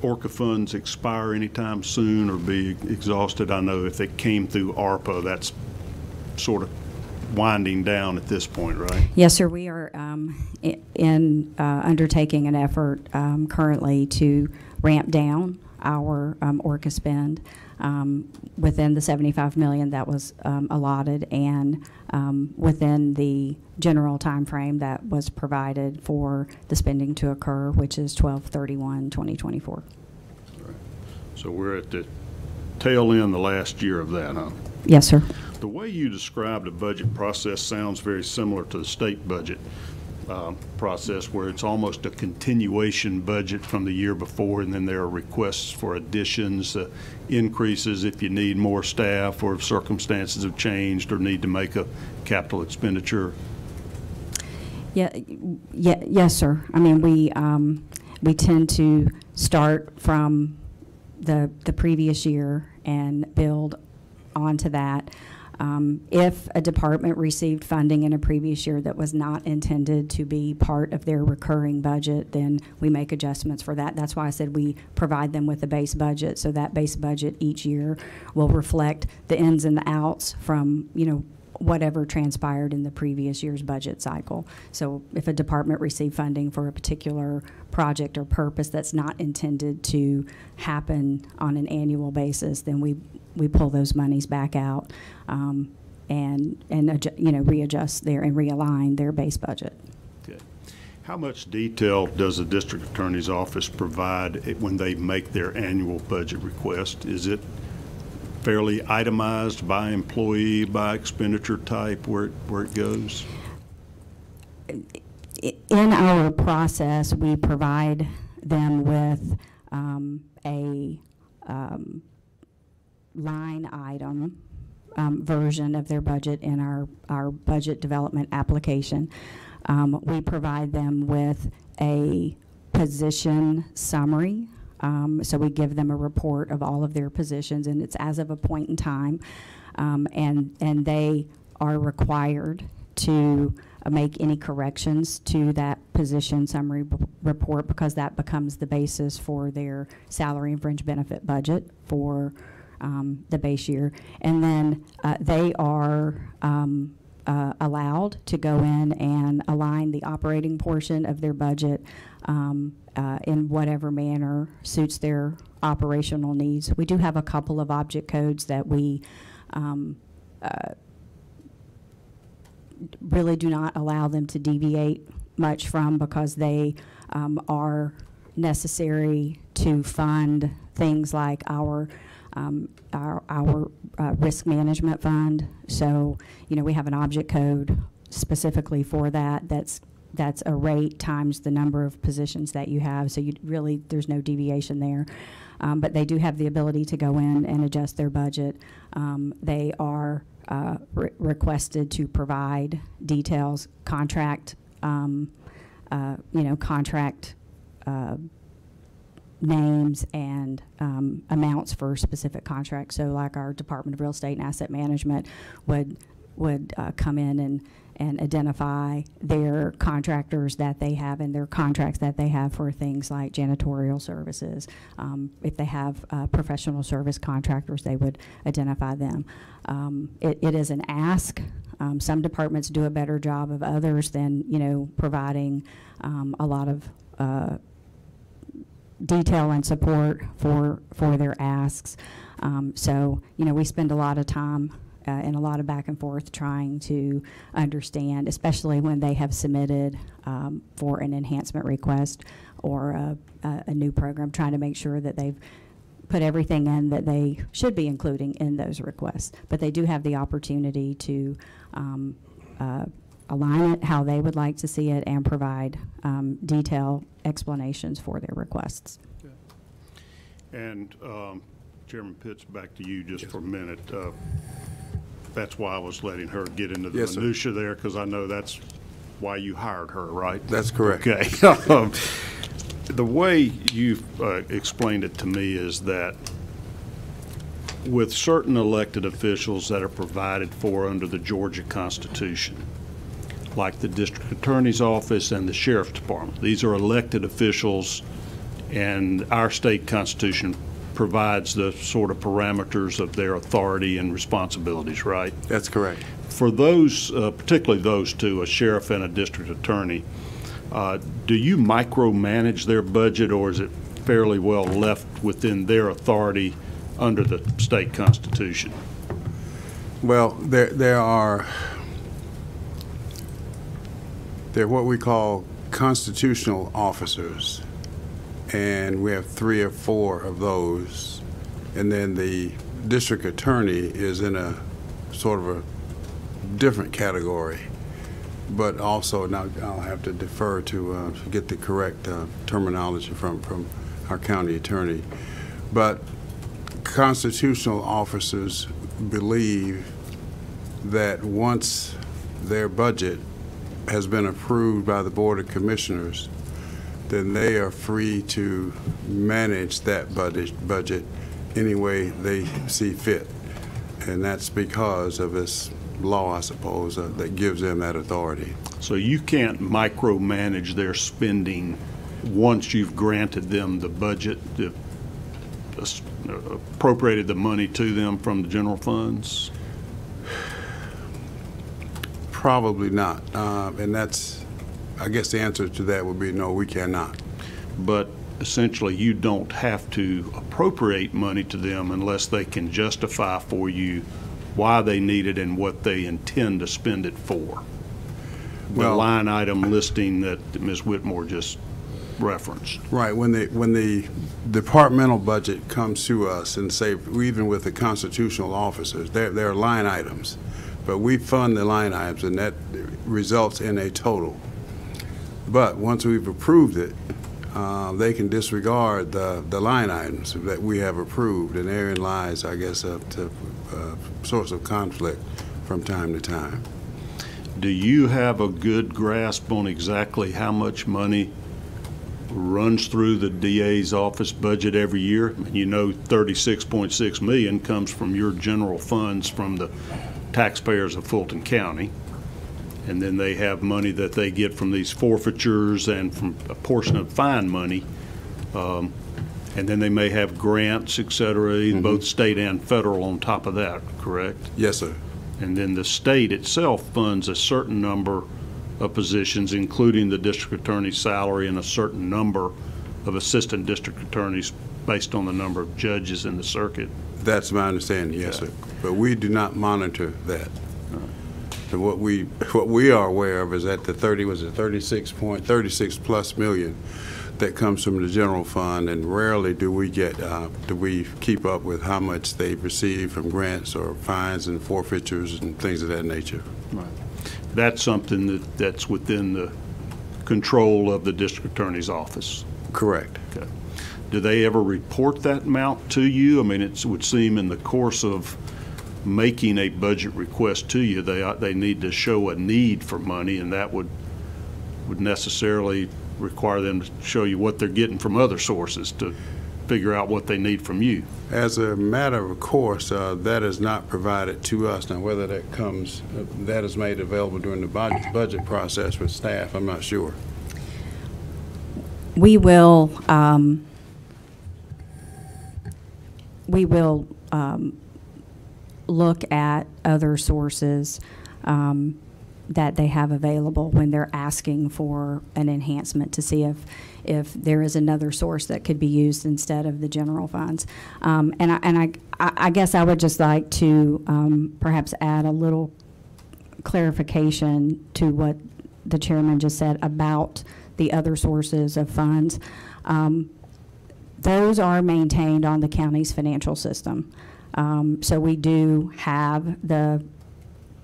ORCA funds expire anytime soon or be exhausted? I know if they came through ARPA, that's sort of winding down at this point, right? Yes, sir. We are undertaking an effort currently to ramp down our ORCA spend within the $75 million that was allotted, and within the general time frame that was provided for the spending to occur, which is 12/31/2024. Right. So we're at the tail end, the last year of that, huh? Yes, sir. The way you described the budget process sounds very similar to the state budget process, where it's almost a continuation budget from the year before, and then there are requests for additions, increases if you need more staff or if circumstances have changed or need to make a capital expenditure. Yes, sir. I mean, we tend to start from the previous year and build onto that. If a department received funding in a previous year that was not intended to be part of their recurring budget, then we make adjustments for that. That's why I said we provide them with a base budget, so that base budget each year will reflect the ins and the outs from, you know, whatever transpired in the previous year's budget cycle. So if a department received funding for a particular project or purpose that's not intended to happen on an annual basis, then we pull those monies back out and you know, readjust their and realign their base budget. Okay. How much detail does the district attorney's office provide when they make their annual budget request? Is it fairly itemized by employee, by expenditure type, where it goes? In our process, we provide them with a line item version of their budget in our budget development application. We provide them with a position summary. So we give them a report of all of their positions, and it's as of a point in time, and they are required to make any corrections to that position summary report, because that becomes the basis for their salary and fringe benefit budget for the base year. And then they are allowed to go in and align the operating portion of their budget in whatever manner suits their operational needs. We do have a couple of object codes that we really do not allow them to deviate much from, because they are necessary to fund things like our risk management fund. So, you know, we have an object code specifically for that. That's a rate times the number of positions that you have. So there's no deviation there. But they do have the ability to go in and adjust their budget. They are requested to provide details, contract names and amounts for specific contracts. So like our Department of Real Estate and Asset Management would come in and identify their contractors that they have and their contracts that they have for things like janitorial services. If they have professional service contractors, they would identify them. It is an ask. Some departments do a better job of others than, you know, providing a lot of detail and support for their asks. So, you know, we spend a lot of time and a lot of back and forth trying to understand, especially when they have submitted for an enhancement request or a new program, trying to make sure that they've put everything in that they should be including in those requests. But they do have the opportunity to align it how they would like to see it and provide detailed explanations for their requests. Okay. And Chairman Pitts, back to you just for a minute. That's why I was letting her get into the minutia there, because I know that's why you hired her, right? That's correct. Okay. The way you've explained it to me is that with certain elected officials that are provided for under the Georgia Constitution, like the district attorney's office and the sheriff's department, these are elected officials, and our state constitution provides the sort of parameters of their authority and responsibilities, right? That's correct. For those, particularly those two, a sheriff and a district attorney, do you micromanage their budget, or is it fairly well left within their authority under the state constitution? Well, they're what we call constitutional officers, and we have 3 or 4 of those, and then the district attorney is in a sort of a different category, but also now I'll have to defer to get the correct terminology from our county attorney. But constitutional officers believe that once their budget has been approved by the Board of Commissioners, then they are free to manage that budget any way they see fit. And that's because of this law, I suppose, that gives them that authority. So you can't micromanage their spending once you've granted them the budget, appropriated the money to them from the general funds? Probably not. And that's, I guess the answer to that would be no, we cannot. But essentially you don't have to appropriate money to them unless they can justify for you why they need it and what they intend to spend it for. The line item listing that Ms. Whitmore just referenced. Right. When the departmental budget comes to us, and say even with the constitutional officers, there are line items, but we fund the line items, and that results in a total. But once we've approved it, they can disregard the line items that we have approved, and therein lies, I guess, a source of conflict from time to time. Do you have a good grasp on exactly how much money runs through the DA's office budget every year? You know, $36.6 million comes from your general funds from the taxpayers of Fulton County. And then they have money that they get from these forfeitures and from a portion of fine money. And then they may have grants, et cetera, both state and federal on top of that, correct? Yes, sir. And then the state itself funds a certain number of positions, including the district attorney's salary and a certain number of assistant district attorneys based on the number of judges in the circuit. That's my understanding, yes, sir. But we do not monitor that. So what we are aware of is that the 36 plus million that comes from the general fund, and rarely do we keep up with how much they've received from grants or fines and forfeitures and things of that nature. Right. That's something that's within the control of the district attorney's office. Correct. Okay. Do they ever report that amount to you? I mean, it would seem in the course of making a budget request to you, they need to show a need for money, and that would necessarily require them to show you what they're getting from other sources to figure out what they need from you. As a matter of course, that is not provided to us. Now, whether that comes, that is made available during the budget process with staff, I'm not sure. We will look at other sources that they have available when they're asking for an enhancement to see if there is another source that could be used instead of the general funds. And I guess I would just like to perhaps add a little clarification to what the chairman just said about the other sources of funds. Those are maintained on the county's financial system. So we do have the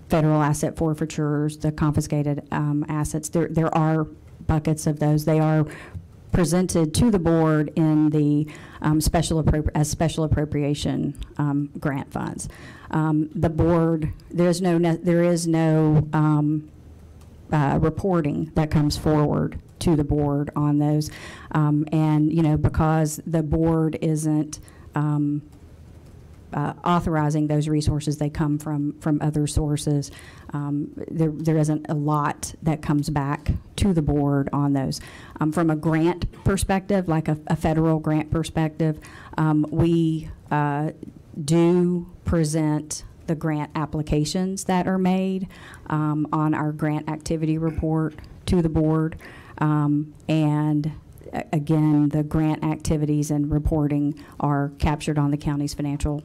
federal asset forfeitures, the confiscated assets. There are buckets of those. They are presented to the board in the special appropriation grant funds. The board, there is no reporting that comes forward to the board on those, and you know, because the board isn't authorizing those resources, they come from other sources. There isn't a lot that comes back to the board on those. From a grant perspective, like a federal grant perspective, we do present the grant applications that are made on our grant activity report to the board. And again, the grant activities and reporting are captured on the county's financial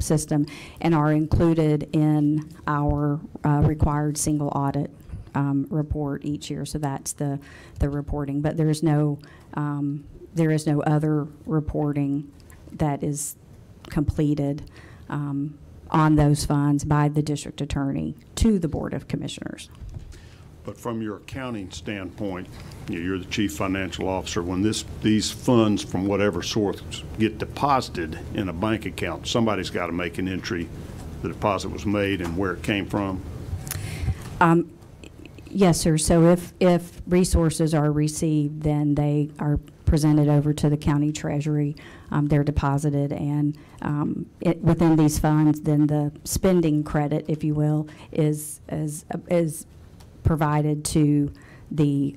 system and are included in our required single audit report each year. So that's the reporting, but there is no other reporting that is completed on those funds by the district attorney to the Board of Commissioners. But from your accounting standpoint, you're the chief financial officer. When these funds from whatever source get deposited in a bank account, somebody's got to make an entry. The deposit was made and where it came from. Yes, sir. So if resources are received, then they are presented over to the county treasury. They're deposited, and within these funds, then the spending credit, if you will, is provided to the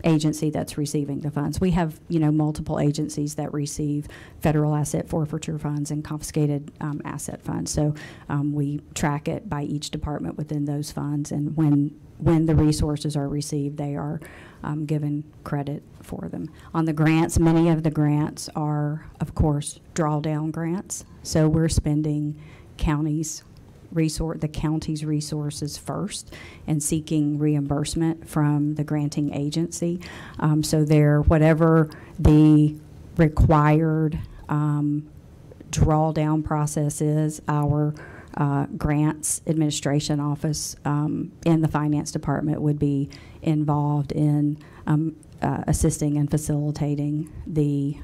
agency that's receiving the funds. We have, multiple agencies that receive federal asset forfeiture funds and confiscated asset funds. So we track it by each department within those funds, and when the resources are received, they are given credit for them. On the grants, many of the grants are, of course, drawdown grants. So we're spending the county's resources first and seeking reimbursement from the granting agency. So whatever the required drawdown process is, our grants administration office in the finance department would be involved in assisting and facilitating the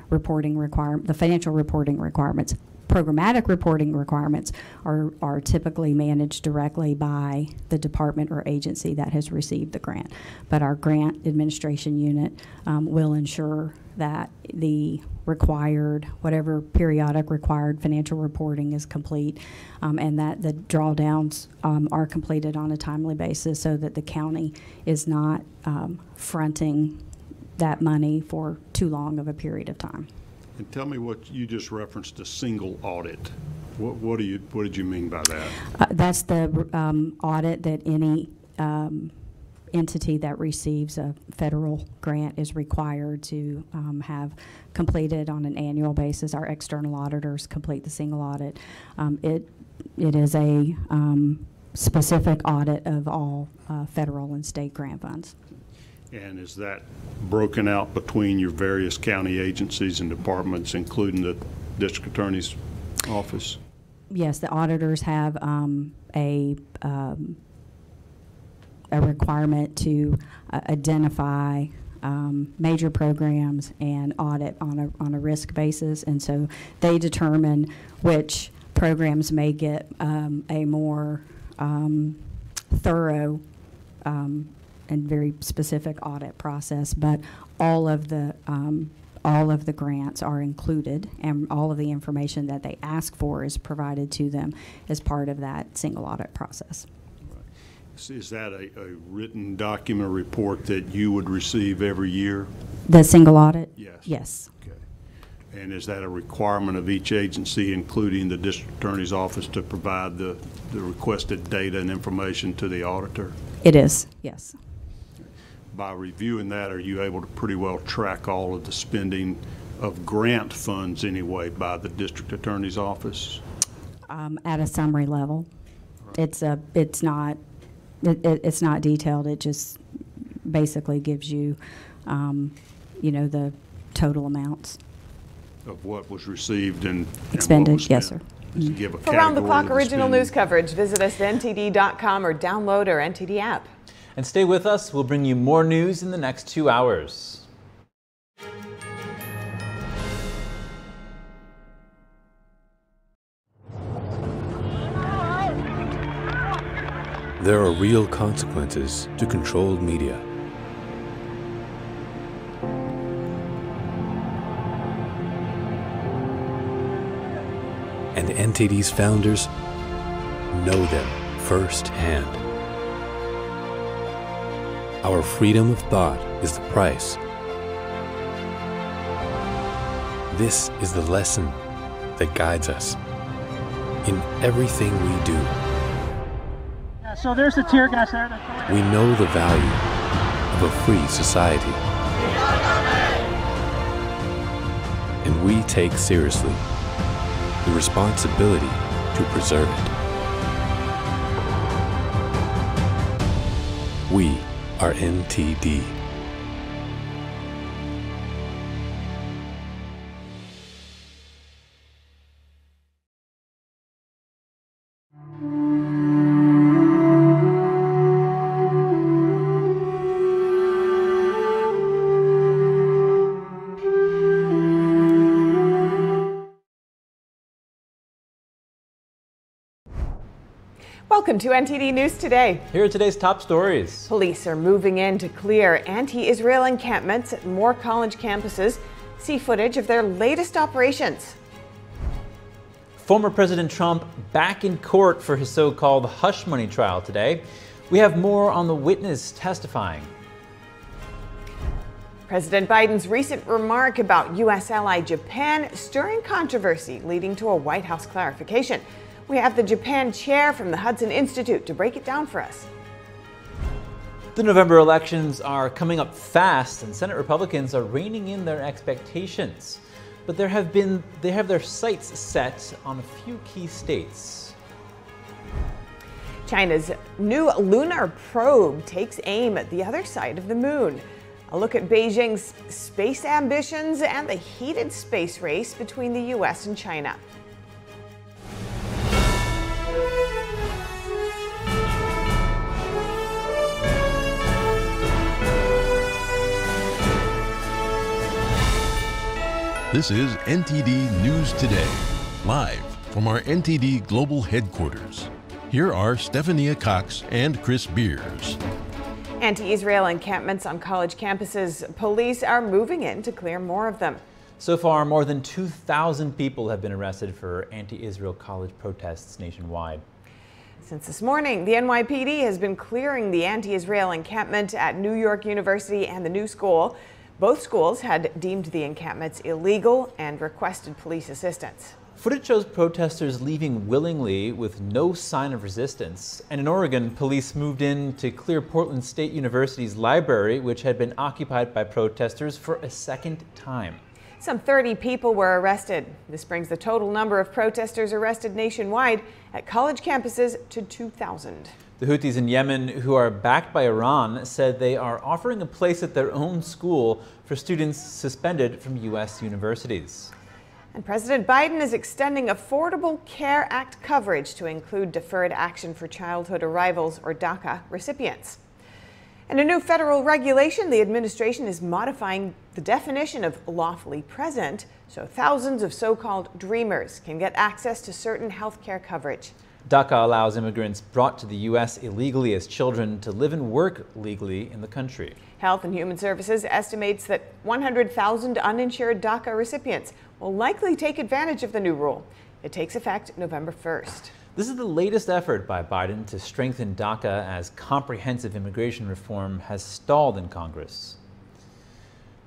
the financial reporting requirements. Programmatic reporting requirements are typically managed directly by the department or agency that has received the grant. But our grant administration unit will ensure that the whatever periodic required financial reporting is complete, and that the drawdowns are completed on a timely basis so that the county is not fronting that money for too long of a period of time. And tell me what you just referenced, a single audit. What did you mean by that? That's the audit that any entity that receives a federal grant is required to have completed on an annual basis. Our external auditors complete the single audit. It is a specific audit of all federal and state grant funds. And is that broken out between your various county agencies and departments, including the district attorney's office? Yes, the auditors have a requirement to identify major programs and audit on a risk basis, and so they determine which programs may get a more thorough and very specific audit process, but all of the grants are included, and all of the information that they ask for is provided to them as part of that single audit process. Right. Is that a written document report that you would receive every year? The single audit? Yes. Yes. Okay. And is that a requirement of each agency, including the district attorney's office, to provide the requested data and information to the auditor? It is, yes. By reviewing that, are you able to pretty well track all of the spending of grant funds anyway by the district attorney's office? At a summary level. Right. It's not detailed. It just basically gives you, the total amounts of what was received and expended. What was spent. Yes, sir. Give a For round-the-clock original spending. news coverage, visit us at ntd.com or download our NTD app. And stay with us. We'll bring you more news in the next 2 hours. There are real consequences to controlled media. And NTD's founders know them firsthand. Our freedom of thought is the price. This is the lesson that guides us in everything we do. Yeah, so there's the tear gas there. We know the value of a free society. And we take seriously the responsibility to preserve it. We are NTD. Welcome to NTD News Today. Here are today's top stories. Police are moving in to clear anti-Israel encampments at more college campuses. See footage of their latest operations. Former President Trump back in court for his so-called hush money trial today. We have more on the witness testifying. President Biden's recent remark about U.S. ally Japan stirring controversy, leading to a White House clarification. We have the Japan chair from the Hudson Institute to break it down for us. The November elections are coming up fast, and Senate Republicans are reining in their expectations. But they have their sights set on a few key states. China's new lunar probe takes aim at the other side of the moon. A look at Beijing's space ambitions and the heated space race between the U.S. and China. This is NTD News Today, live from our NTD Global Headquarters. Here are Stephania Cox and Chris Beers. Anti-Israel encampments on college campuses. Police are moving in to clear more of them. So far, more than 2,000 people have been arrested for anti-Israel college protests nationwide. Since this morning, the NYPD has been clearing the anti-Israel encampment at New York University and the New School. Both schools had deemed the encampments illegal and requested police assistance. Footage shows protesters leaving willingly with no sign of resistance. And in Oregon, police moved in to clear Portland State University's library, which had been occupied by protesters for a second time. Some 30 people were arrested. This brings the total number of protesters arrested nationwide at college campuses to 2,000. The Houthis in Yemen, who are backed by Iran, said they are offering a place at their own school for students suspended from U.S. universities. And President Biden is extending Affordable Care Act coverage to include Deferred Action for Childhood Arrivals, or Daca, recipients. In a new federal regulation, the administration is modifying the definition of lawfully present, so thousands of so-called dreamers can get access to certain health care coverage. Daca allows immigrants brought to the U.S. illegally as children to live and work legally in the country. Health and Human Services estimates that 100,000 uninsured Daca recipients will likely take advantage of the new rule. It takes effect November 1st. This is the latest effort by Biden to strengthen Daca as comprehensive immigration reform has stalled in Congress.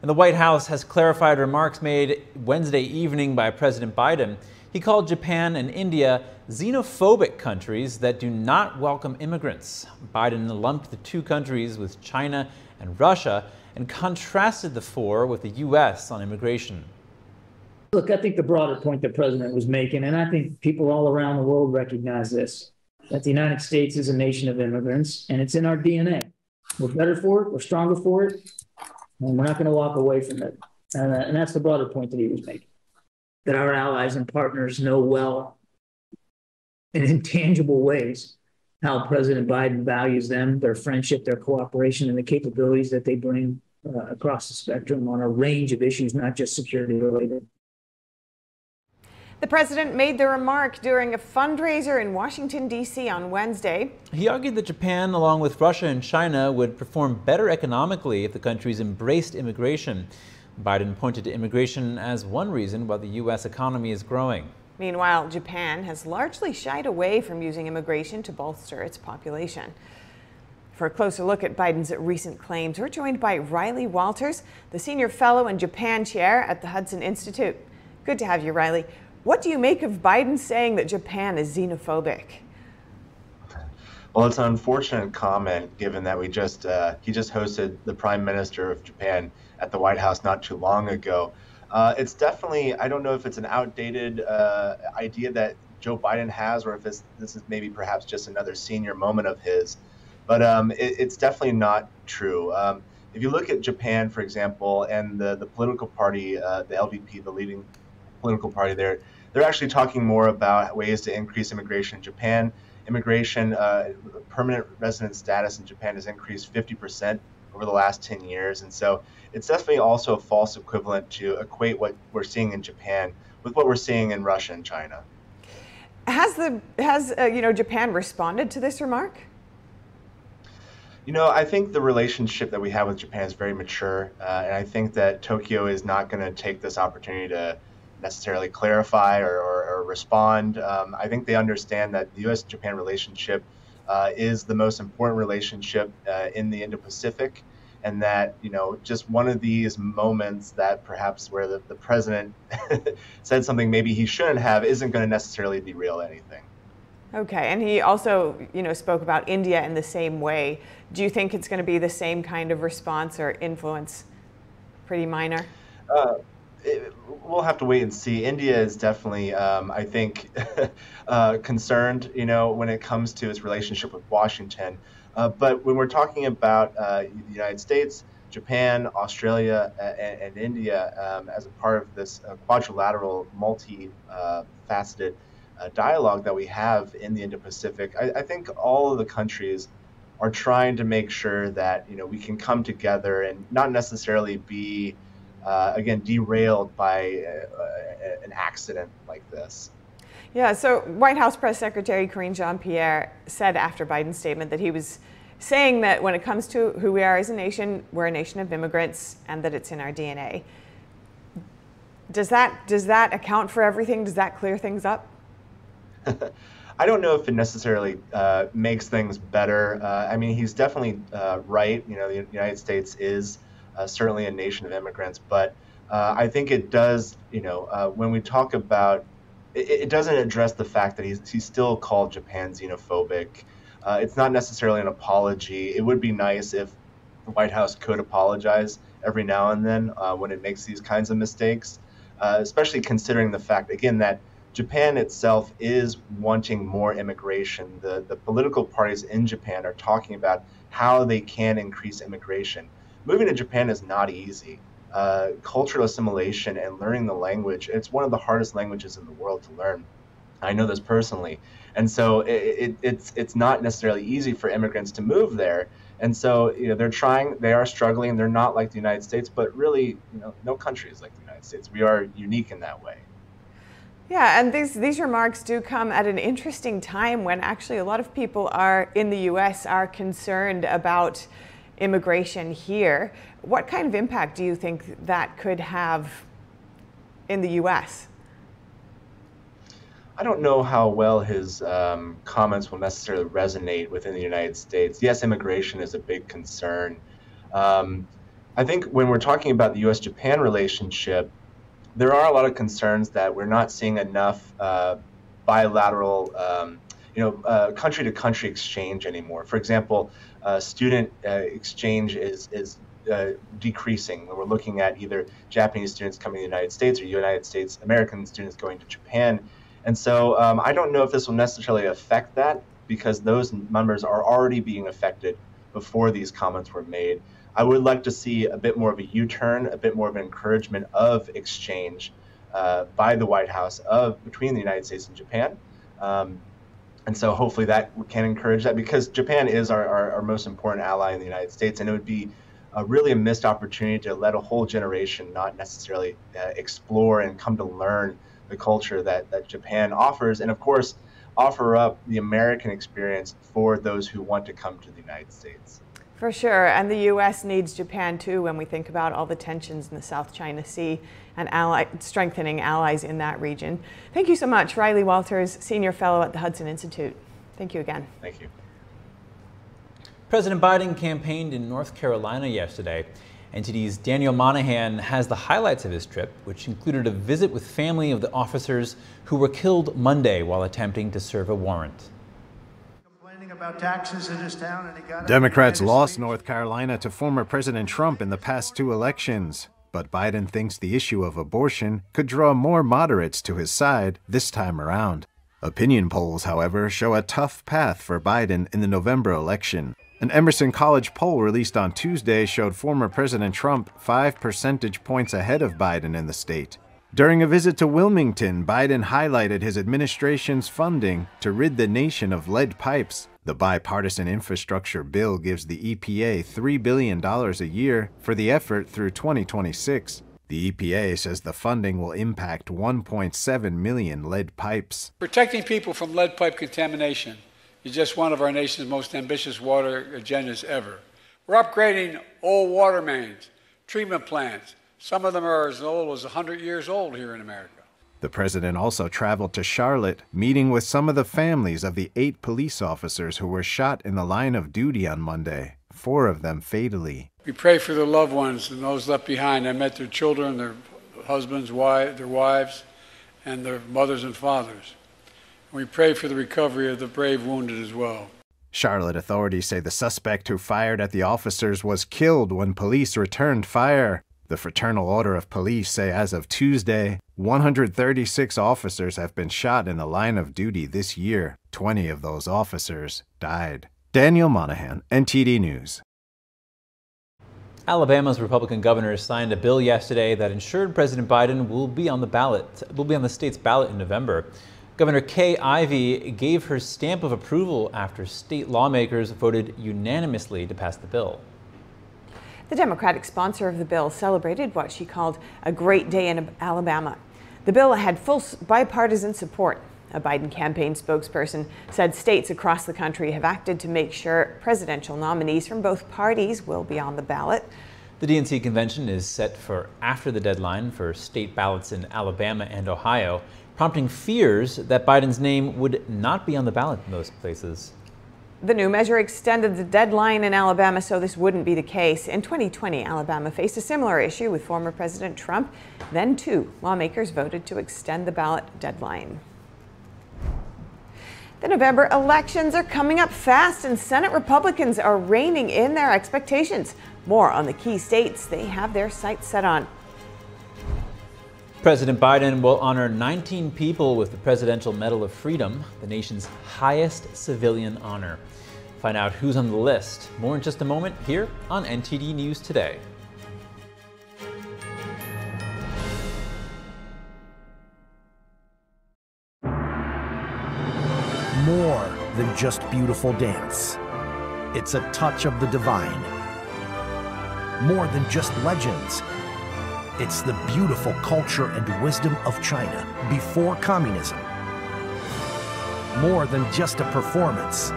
And the White House has clarified remarks made Wednesday evening by President Biden. He called Japan and India xenophobic countries that do not welcome immigrants. Biden lumped the two countries with China and Russia and contrasted the four with the U.S. on immigration. Look, I think the broader point the president was making, and I think people all around the world recognize this, that the United States is a nation of immigrants, and it's in our DNA. We're better for it, we're stronger for it, and we're not going to walk away from it. And that's the broader point that he was making, that our allies and partners know well, in intangible ways, how President Biden values them, their friendship, their cooperation, and the capabilities that they bring across the spectrum on a range of issues, not just security related. The president made the remark during a fundraiser in Washington, D.C. on Wednesday. He argued that Japan, along with Russia and China, would perform better economically if the countries embraced immigration. Biden pointed to immigration as one reason why the U.S. economy is growing. Meanwhile, Japan has largely shied away from using immigration to bolster its population. For a closer look at Biden's recent claims, we're joined by Riley Walters, the senior fellow and Japan chair at the Hudson Institute. Good to have you, Riley. What do you make of Biden saying that Japan is xenophobic? Well, it's an unfortunate comment given that he just hosted the Prime Minister of Japan at the White House not too long ago. It's definitely, I don't know if it's an outdated idea that Joe Biden has, or if this is maybe perhaps just another senior moment of his, but it's definitely not true. If you look at Japan, for example, and the political party, the LVP, the leading political party there, they're actually talking more about ways to increase immigration in Japan. Immigration, permanent resident status in Japan has increased 50% over the last 10 years. And so it's definitely also a false equivalent to equate what we're seeing in Japan with what we're seeing in Russia and China. Has Japan responded to this remark? I think the relationship that we have with Japan is very mature, and I think that Tokyo is not going to take this opportunity to necessarily clarify or respond. I think they understand that the U.S.-Japan relationship is the most important relationship in the Indo-Pacific, and that, just one of these moments that perhaps where the president said something maybe he shouldn't have isn't going to necessarily derail anything. Okay, and he also, spoke about India in the same way. Do you think it's going to be the same kind of response or influence? Pretty minor? We'll have to wait and see. India is definitely, I think, concerned, when it comes to its relationship with Washington. But when we're talking about the United States, Japan, Australia, and India as a part of this quadrilateral, multi-faceted dialogue that we have in the Indo-Pacific, I think all of the countries are trying to make sure that we can come together and not necessarily be again derailed by an accident like this. Yeah, so White House Press Secretary Karine Jean-Pierre said after Biden's statement that he was saying that when it comes to who we are as a nation, we're a nation of immigrants and that it's in our DNA. Does that account for everything? Does that clear things up? I don't know if it necessarily makes things better. I mean, he's definitely right. The United States is certainly a nation of immigrants, but I think it does, when we talk about, it doesn't address the fact that he's still called Japan xenophobic. It's not necessarily an apology. It would be nice if the White House could apologize every now and then when it makes these kinds of mistakes, especially considering the fact, again, that Japan itself is wanting more immigration. The political parties in Japan are talking about how they can increase immigration. Moving to Japan is not easy. Cultural assimilation and learning the language, it's one of the hardest languages in the world to learn. I know this personally. And so it's not necessarily easy for immigrants to move there. And so they're trying, they are struggling. They're not like the United States, but really, no country is like the United States. We are unique in that way. Yeah, and these remarks do come at an interesting time when actually a lot of people in the U.S. are concerned about immigration here. What kind of impact do you think that could have in the U.S.? I don't know how well his comments will necessarily resonate within the United States. Yes, immigration is a big concern. I think when we're talking about the U.S.-Japan relationship, there are a lot of concerns that we're not seeing enough bilateral, country-to-country exchange anymore. For example, student exchange is decreasing. We're looking at either Japanese students coming to the United States or United States American students going to Japan. And so I don't know if this will necessarily affect that because those numbers are already being affected before these comments were made. I would like to see a bit more of a U-turn, a bit more of an encouragement of exchange by the White House between the United States and Japan. And so hopefully that can encourage that because Japan is our most important ally in the United States, and it would be really a missed opportunity to let a whole generation not necessarily explore and come to learn the culture that Japan offers, and of course offer up the American experience for those who want to come to the United States. For sure, and the U.S. needs Japan too when we think about all the tensions in the South China Sea and strengthening allies in that region. Thank you so much, Riley Walters, Senior Fellow at the Hudson Institute. Thank you again. Thank you. President Biden campaigned in North Carolina yesterday. NTD's Daniel Monahan has the highlights of his trip, which included a visit with family of the officers who were killed Monday while attempting to serve a warrant. About taxes in his town, and he got Democrats lost North Carolina to former President Trump in the past 2 elections, but Biden thinks the issue of abortion could draw more moderates to his side this time around. Opinion polls, however, show a tough path for Biden in the November election. An Emerson College poll released on Tuesday showed former President Trump 5 percentage points ahead of Biden in the state. During a visit to Wilmington, Biden highlighted his administration's funding to rid the nation of lead pipes. The bipartisan infrastructure bill gives the EPA $3 billion a year for the effort through 2026. The EPA says the funding will impact 1.7 million lead pipes. Protecting people from lead pipe contamination is just one of our nation's most ambitious water agendas ever. We're upgrading old water mains, treatment plants. Some of them are as old as 100 years old here in America. The president also traveled to Charlotte, meeting with some of the families of the 8 police officers who were shot in the line of duty on Monday, 4 of them fatally. We pray for their loved ones and those left behind. I met their children, their husbands, their wives, and their mothers and fathers. We pray for the recovery of the brave wounded as well. Charlotte authorities say the suspect who fired at the officers was killed when police returned fire. The Fraternal Order of Police say as of Tuesday, 136 officers have been shot in the line of duty this year. 20 of those officers died. Daniel Monahan, NTD News. Alabama's Republican governor signed a bill yesterday that ensured President Biden will be on the state's ballot in November. Governor Kay Ivey gave her stamp of approval after state lawmakers voted unanimously to pass the bill. The Democratic sponsor of the bill celebrated what she called a great day in Alabama. The bill had full bipartisan support. A Biden campaign spokesperson said states across the country have acted to make sure presidential nominees from both parties will be on the ballot. The DNC convention is set for after the deadline for state ballots in Alabama and Ohio, prompting fears that Biden's name would not be on the ballot in those places. The new measure extended the deadline in Alabama so this wouldn't be the case. In 2020, Alabama faced a similar issue with former President Trump. Then, too, lawmakers voted to extend the ballot deadline. The November elections are coming up fast, and Senate Republicans are reining in their expectations. More on the key states they have their sights set on. President Biden will honor 19 people with the Presidential Medal of Freedom, the nation's highest civilian honor. Find out who's on the list. More in just a moment here on NTD News Today. More than just beautiful dance. It's a touch of the divine. More than just legends. It's the beautiful culture and wisdom of China before communism. More than just a performance.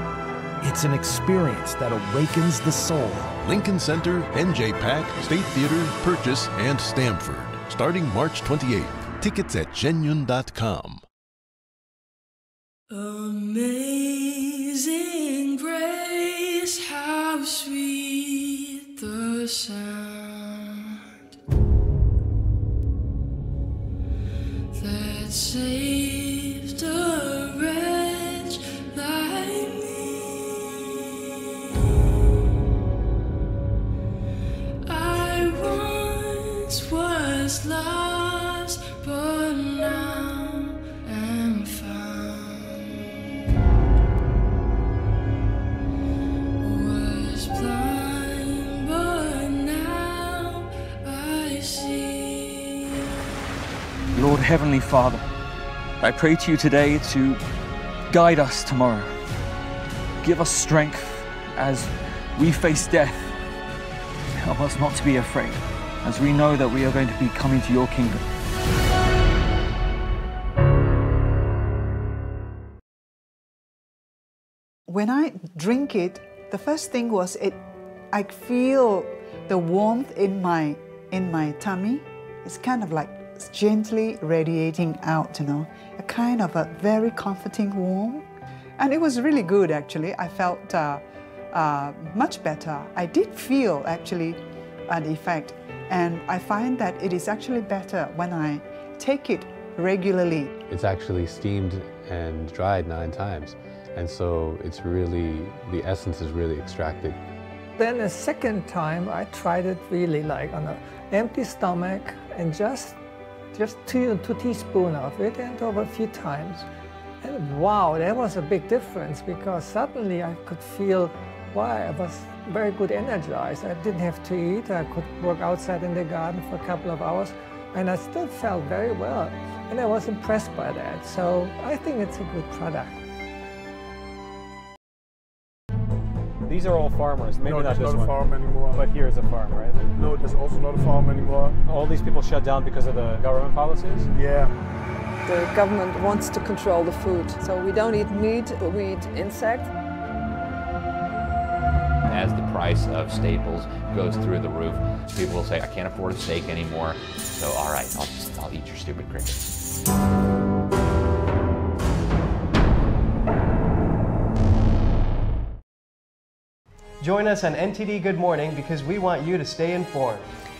It's an experience that awakens the soul. Lincoln Center, NJ-PAC, State Theater, Purchase, and Stamford. Starting March 28th. Tickets at shenyun.com. Amazing grace, how sweet the sound that saved a wretch like me. I once was lost, but now am found. Was blind, but now I see. Lord Heavenly Father, I pray to you today to guide us tomorrow. Give us strength as we face death. Help us not to be afraid, as we know that we are going to be coming to your kingdom. When I drink it, the first thing was I feel the warmth in my tummy. It's kind of like gently radiating out, a kind of a very comforting warmth. And it was really good, actually. I felt much better. I did feel, actually, an effect. And I find that it is actually better when I take it regularly. It's actually steamed and dried 9 times. And so it's really, the essence is really extracted. Then the second time, I tried it really like on an empty stomach and just 2 teaspoons of it, and over a few times. And wow, that was a big difference, because suddenly I could feel, wow, I was very good energized. I didn't have to eat. I could work outside in the garden for a couple of hours, and I still felt very well. And I was impressed by that. So I think it's a good product. These are all farmers. Maybe no, not this not one. a farm anymore. But here is a farm, right? No, there's also not a farm anymore. All these people shut down because of the government policies? Yeah. The government wants to control the food. So we don't eat meat, but we eat insect. As the price of staples goes through the roof, people will say, I can't afford a steak anymore. So, all right, I'll eat your stupid crickets. Join us on NTD Good Morning because we want you to stay informed.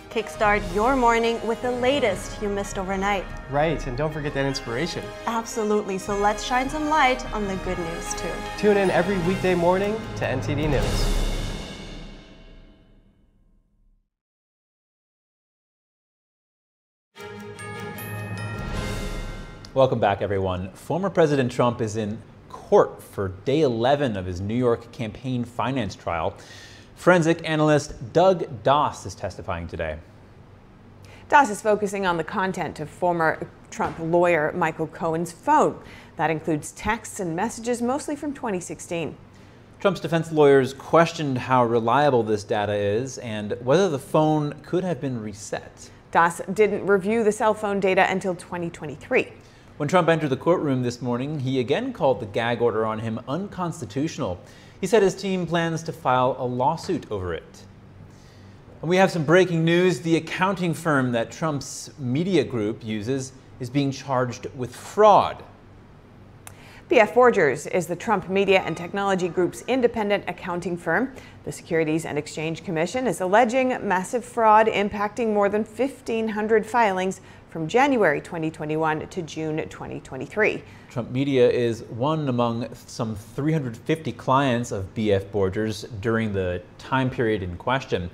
Kickstart your morning with the latest you missed overnight. Right, and don't forget that inspiration. Absolutely, so let's shine some light on the good news too. Tune in every weekday morning to NTD News. Welcome back, everyone. Former President Trump is in court for day 11 of his New York campaign finance trial. Forensic analyst Doug Doss is testifying today. Doss is focusing on the content of former Trump lawyer Michael Cohen's phone. That includes texts and messages, mostly from 2016. Trump's defense lawyers questioned how reliable this data is and whether the phone could have been reset. Doss didn't review the cell phone data until 2023. When Trump entered the courtroom this morning, he again called the gag order on him unconstitutional. He said his team plans to file a lawsuit over it. And we have some breaking news. The accounting firm that Trump's media group uses is being charged with fraud. BF Borgers is the Trump Media and Technology Group's independent accounting firm. The Securities and Exchange Commission is alleging massive fraud impacting more than 1,500 filings from January 2021 to June 2023. Trump Media is one among some 350 clients of BF Borgers during the time period in question.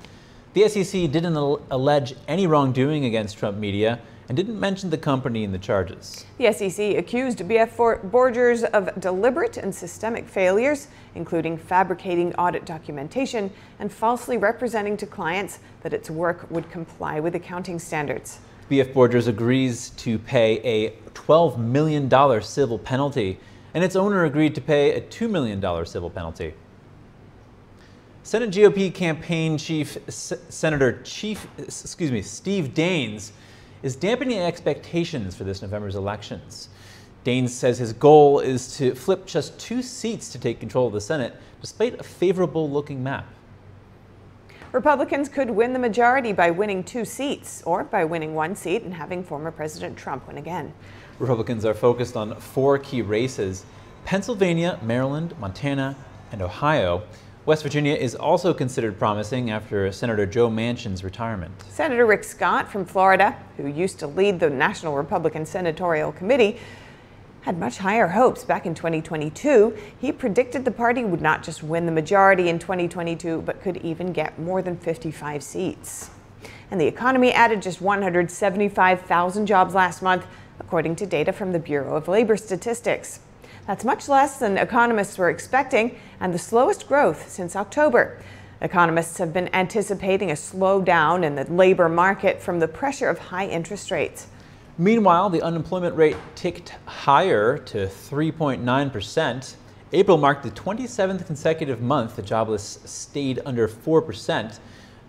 The SEC didn't allege any wrongdoing against Trump Media and didn't mention the company in the charges. The SEC accused BF Borgers of deliberate and systemic failures, including fabricating audit documentation and falsely representing to clients that its work would comply with accounting standards. BF Borgers agrees to pay a $12 million civil penalty, and its owner agreed to pay a $2 million civil penalty. Senate GOP campaign chief, Steve Daines, is dampening expectations for this November's elections. Daines says his goal is to flip just 2 seats to take control of the Senate, despite a favorable-looking map. Republicans could win the majority by winning 2 seats, or by winning 1 seat and having former President Trump win again. Republicans are focused on 4 key races: Pennsylvania, Maryland, Montana, and Ohio. West Virginia is also considered promising after Senator Joe Manchin's retirement. Senator Rick Scott from Florida, who used to lead the National Republican Senatorial Committee, had much higher hopes back in 2022. He predicted the party would not just win the majority in 2022, but could even get more than 55 seats. And the economy added just 175,000 jobs last month, according to data from the Bureau of Labor Statistics. That's much less than economists were expecting, and the slowest growth since October. Economists have been anticipating a slowdown in the labor market from the pressure of high interest rates. Meanwhile, the unemployment rate ticked higher to 3.9%. April marked the 27th consecutive month the jobless stayed under 4%,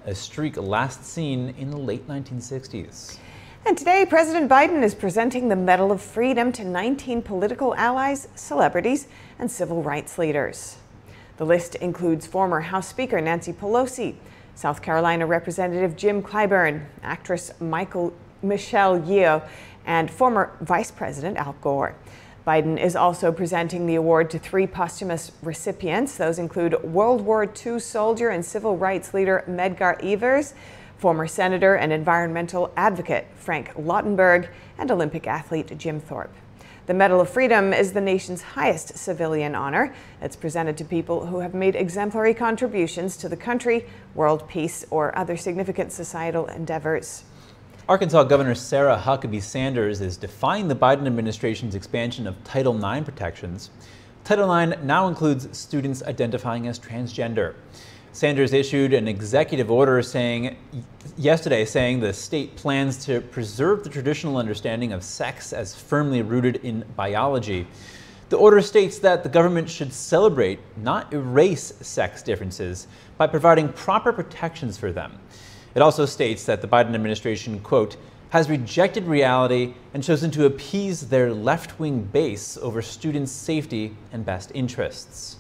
a streak last seen in the late 1960s. And today, President Biden is presenting the Medal of Freedom to 19 political allies, celebrities, and civil rights leaders. The list includes former House Speaker Nancy Pelosi, South Carolina Representative Jim Clyburn, actress Michelle Yeoh, and former Vice President Al Gore. Biden is also presenting the award to 3 posthumous recipients. Those include World War II soldier and civil rights leader Medgar Evers, former senator and environmental advocate Frank Lautenberg, and Olympic athlete Jim Thorpe. The Medal of Freedom is the nation's highest civilian honor. It's presented to people who have made exemplary contributions to the country, world peace, or other significant societal endeavors. Arkansas Governor Sarah Huckabee Sanders is defying the Biden administration's expansion of Title IX protections. Title IX now includes students identifying as transgender. Sanders issued an executive order yesterday saying the state plans to preserve the traditional understanding of sex as firmly rooted in biology. The order states that the government should celebrate, not erase, sex differences by providing proper protections for them. It also states that the Biden administration, quote, has rejected reality and chosen to appease their left-wing base over students' safety and best interests.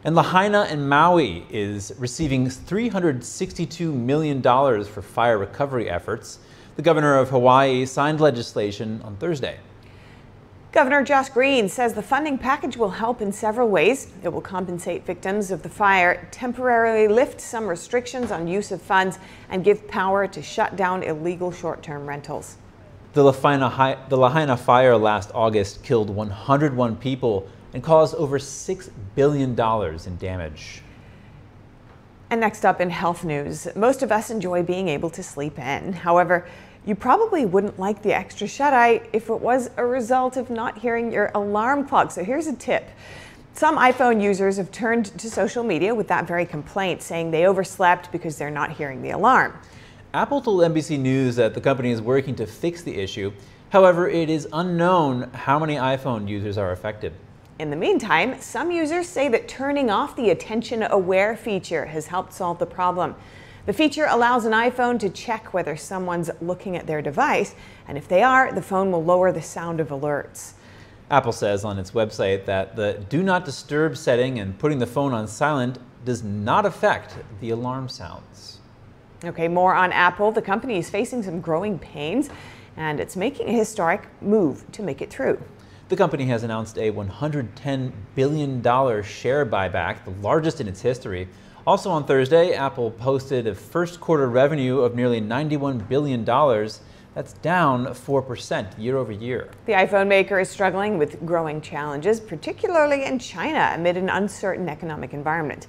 And Lahaina and Maui is receiving $362 million for fire recovery efforts. The governor of Hawaii signed legislation on Thursday. Governor Josh Green says the funding package will help in several ways. It will compensate victims of the fire, temporarily lift some restrictions on use of funds, and give power to shut down illegal short-term rentals. The Lahaina fire last August killed 101 people and caused over $6 billion in damage. And next up in health news, most of us enjoy being able to sleep in. However, you probably wouldn't like the extra shut-eye if it was a result of not hearing your alarm clock. So here's a tip. Some iPhone users have turned to social media with that very complaint, saying they overslept because they're not hearing the alarm. Apple told NBC News that the company is working to fix the issue. However, it is unknown how many iPhone users are affected. In the meantime, some users say that turning off the Attention Aware feature has helped solve the problem. The feature allows an iPhone to check whether someone's looking at their device, and if they are, the phone will lower the sound of alerts. Apple says on its website that the Do Not Disturb setting and putting the phone on silent does not affect the alarm sounds. Okay, more on Apple. The company is facing some growing pains, and it's making a historic move to make it through. The company has announced a $110 billion share buyback, the largest in its history. Also on Thursday, Apple posted a first quarter revenue of nearly $91 billion. That's down 4% year over year. The iPhone maker is struggling with growing challenges, particularly in China, amid an uncertain economic environment.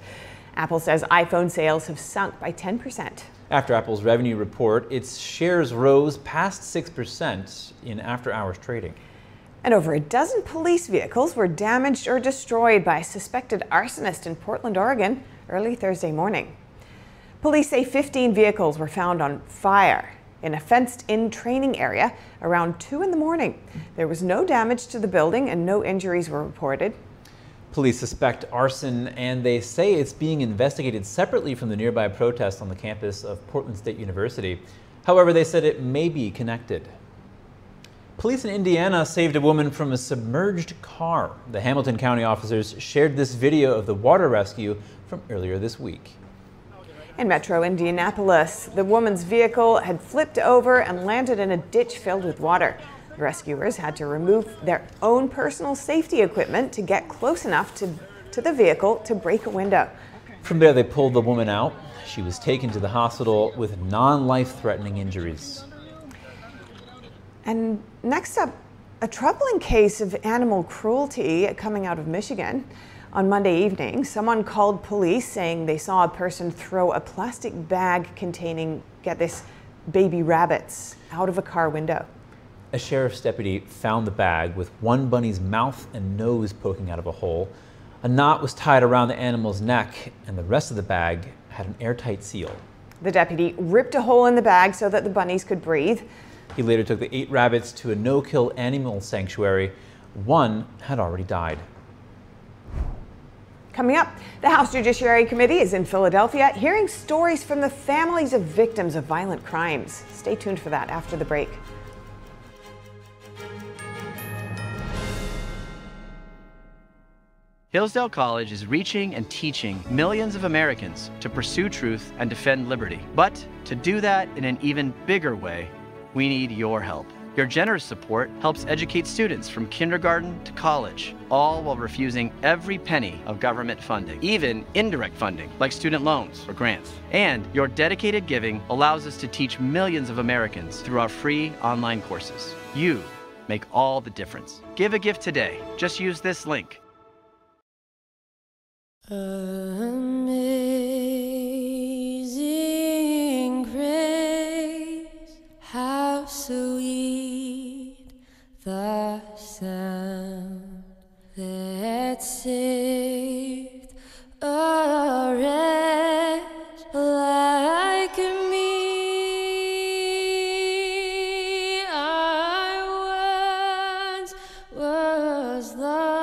Apple says iPhone sales have sunk by 10%. After Apple's revenue report, its shares rose past 6% in after-hours trading. And over a dozen police vehicles were damaged or destroyed by a suspected arsonist in Portland, Oregon, early Thursday morning. Police say 15 vehicles were found on fire in a fenced-in training area around 2 in the morning. There was no damage to the building and no injuries were reported. Police suspect arson, and they say it's being investigated separately from the nearby protest on the campus of Portland State University. However, they said it may be connected. Police in Indiana saved a woman from a submerged car. The Hamilton County officers shared this video of the water rescue from earlier this week. In Metro Indianapolis, the woman's vehicle had flipped over and landed in a ditch filled with water. The rescuers had to remove their own personal safety equipment to get close enough to the vehicle to break a window. From there, they pulled the woman out. She was taken to the hospital with non-life-threatening injuries. And next up, a troubling case of animal cruelty coming out of Michigan. On Monday evening, someone called police saying they saw a person throw a plastic bag containing, get this, baby rabbits out of a car window. A sheriff's deputy found the bag with one bunny's mouth and nose poking out of a hole. A knot was tied around the animal's neck, and the rest of the bag had an airtight seal. The deputy ripped a hole in the bag so that the bunnies could breathe. He later took the 8 rabbits to a no-kill animal sanctuary. One had already died. Coming up, the House Judiciary Committee is in Philadelphia hearing stories from the families of victims of violent crimes. Stay tuned for that after the break. Hillsdale College is reaching and teaching millions of Americans to pursue truth and defend liberty. But to do that in an even bigger way, we need your help. Your generous support helps educate students from kindergarten to college, all while refusing every penny of government funding, even indirect funding like student loans or grants. And your dedicated giving allows us to teach millions of Americans through our free online courses. You make all the difference. Give a gift today. Just use this link. Amazing grace, how sweet the sound that saved a wretch like me. I once was lost.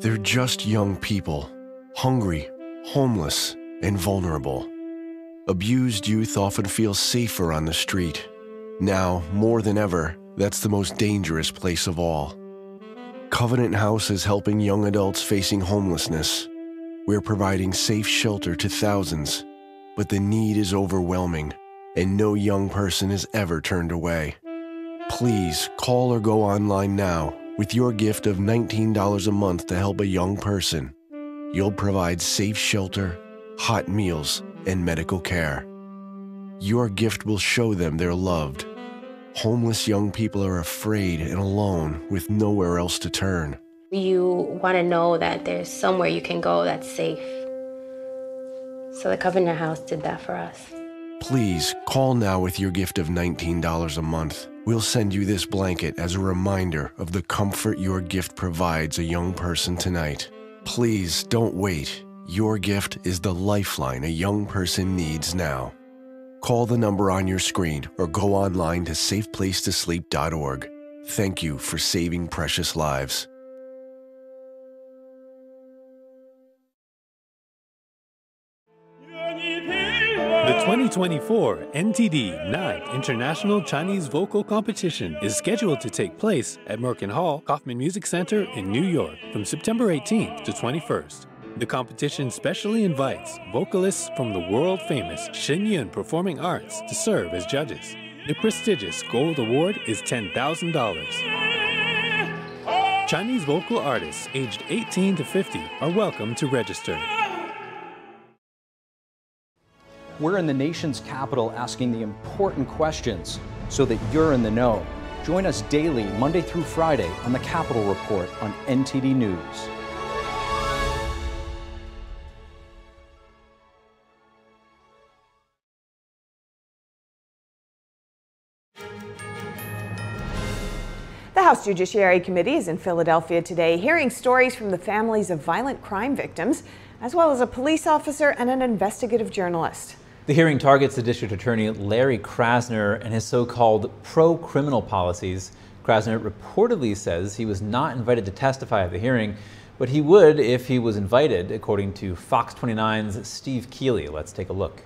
They're just young people, hungry, homeless, and vulnerable. Abused youth often feel safer on the street. Now, more than ever, that's the most dangerous place of all. Covenant House is helping young adults facing homelessness. We're providing safe shelter to thousands, but the need is overwhelming, and no young person is ever turned away. Please call or go online now with your gift of $19 a month to help a young person. You'll provide safe shelter, hot meals, and medical care. Your gift will show them they're loved. Homeless young people are afraid and alone with nowhere else to turn. You want to know that there's somewhere you can go that's safe. So the Covenant House did that for us. Please call now with your gift of $19 a month. We'll send you this blanket as a reminder of the comfort your gift provides a young person tonight. Please don't wait. Your gift is the lifeline a young person needs now. Call the number on your screen or go online to safeplacetosleep.org. Thank you for saving precious lives. The 2024 NTD 9th International Chinese Vocal Competition is scheduled to take place at Merkin Hall, Kaufman Music Center in New York from September 18th to 21st. The competition specially invites vocalists from the world-famous Shen Yun Performing Arts to serve as judges. The prestigious Gold Award is $10,000. Chinese vocal artists aged 18 to 50 are welcome to register. We're in the nation's capital asking the important questions so that you're in the know. Join us daily, Monday through Friday, on the Capitol Report on NTD News. The House Judiciary Committee is in Philadelphia today, hearing stories from the families of violent crime victims, as well as a police officer and an investigative journalist. The hearing targets the District Attorney Larry Krasner and his so-called pro-criminal policies. Krasner reportedly says he was not invited to testify at the hearing, but he would if he was invited, according to Fox 29's Steve Keeley. Let's take a look.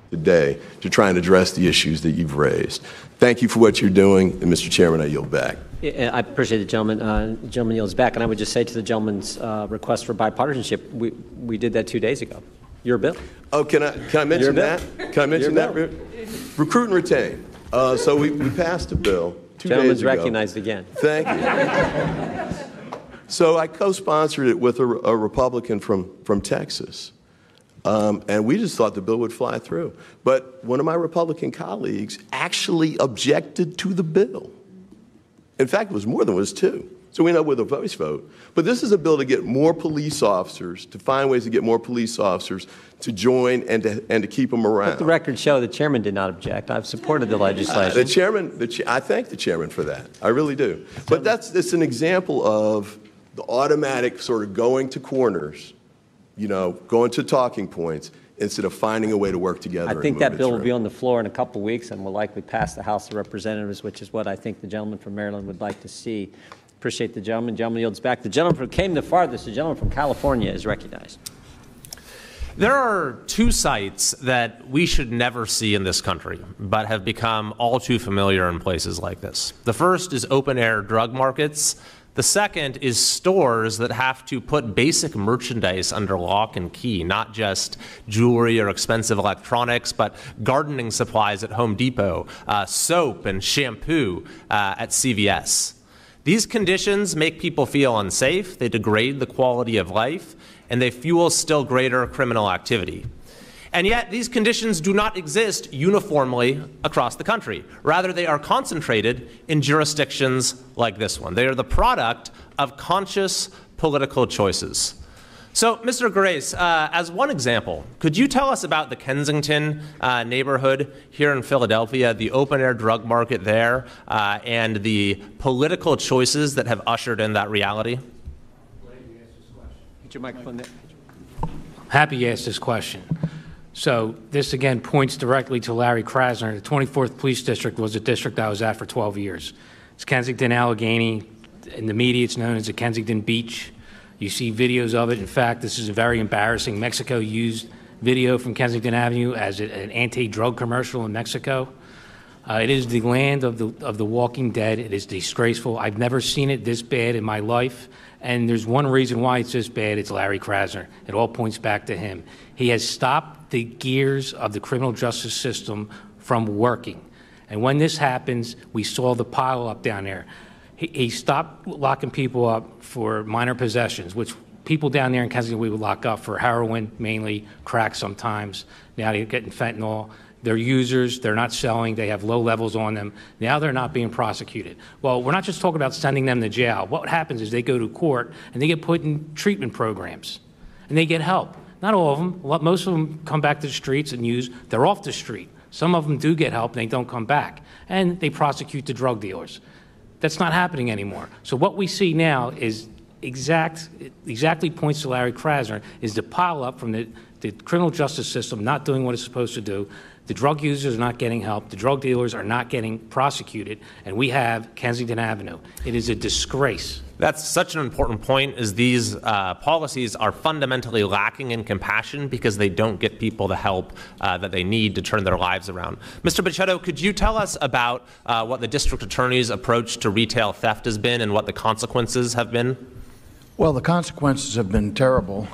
Today to try and address the issues that you've raised. Thank you for what you're doing, and Mr. Chairman, I yield back. I appreciate the gentleman. The gentleman yields back, and I would just say to the gentleman's request for bipartisanship, we did that 2 days ago. Your bill. Oh, can I mention that? Can I mention that? Recruit and retain. So we passed a bill 2 days ago. Gentleman's recognized again. Thank you. So I co-sponsored it with a Republican from Texas. And we just thought the bill would fly through. But one of my Republican colleagues actually objected to the bill. In fact, it was more than it was two. So we know with a voice vote. But this is a bill to get more police officers, to find ways to get more police officers to join and to keep them around. Let the record show the chairman did not object. I've supported the legislation. I thank the chairman for that. I really do. But it's an example of the automatic sort of going to corners, going to talking points, instead of finding a way to work together. I think that bill will be on the floor in a couple of weeks and will likely pass the House of Representatives, which is what I think the gentleman from Maryland would like to see. Appreciate the gentleman. Gentleman yields back. The gentleman who came the farthest, the gentleman from California, is recognized. There are two sites that we should never see in this country, but have become all too familiar in places like this. The first is open-air drug markets. The second is stores that have to put basic merchandise under lock and key, not just jewelry or expensive electronics, but gardening supplies at Home Depot, soap and shampoo at CVS. These conditions make people feel unsafe, they degrade the quality of life, and they fuel still greater criminal activity. And yet, these conditions do not exist uniformly across the country. Rather, they are concentrated in jurisdictions like this one. They are the product of conscious political choices. So, Mr. Grace, as one example, could you tell us about the Kensington neighborhood here in Philadelphia, the open-air drug market there, and the political choices that have ushered in that reality? Get your microphone there. Happy you asked this question. So this again points directly to Larry Krasner. The 24th Police District was a district I was at for 12 years. It's Kensington, Allegheny. In the media, it's known as the Kensington Beach. You see videos of it. In fact, this is a very embarrassing. Mexico used video from Kensington Avenue as an anti-drug commercial in Mexico. It is the land of the Walking Dead. It is disgraceful. I've never seen it this bad in my life. And there's one reason why it's this bad. It's Larry Krasner. It all points back to him. He has stopped the gears of the criminal justice system from working. And when this happens, we saw the pile up down there. He stopped locking people up for minor possessions, which people down there in Kensington we would lock up for heroin, mainly crack sometimes. Now they're getting fentanyl. They're users. They're not selling. They have low levels on them. Now they're not being prosecuted. Well, we're not just talking about sending them to jail. What happens is they go to court and they get put in treatment programs, and they get help. Not all of them. Most of them come back to the streets and use. They're off the street. Some of them do get help, and they don't come back. And they prosecute the drug dealers. That's not happening anymore. So what we see now is exactly points to Larry Krasner, is the pile up from the criminal justice system not doing what it's supposed to do. The drug users are not getting help. The drug dealers are not getting prosecuted. And we have Kensington Avenue. It is a disgrace. That's such an important point, is these policies are fundamentally lacking in compassion because they don't get people the help that they need to turn their lives around. Mr. Bicchetto, could you tell us about what the district attorney's approach to retail theft has been and what the consequences have been? Well, the consequences have been terrible.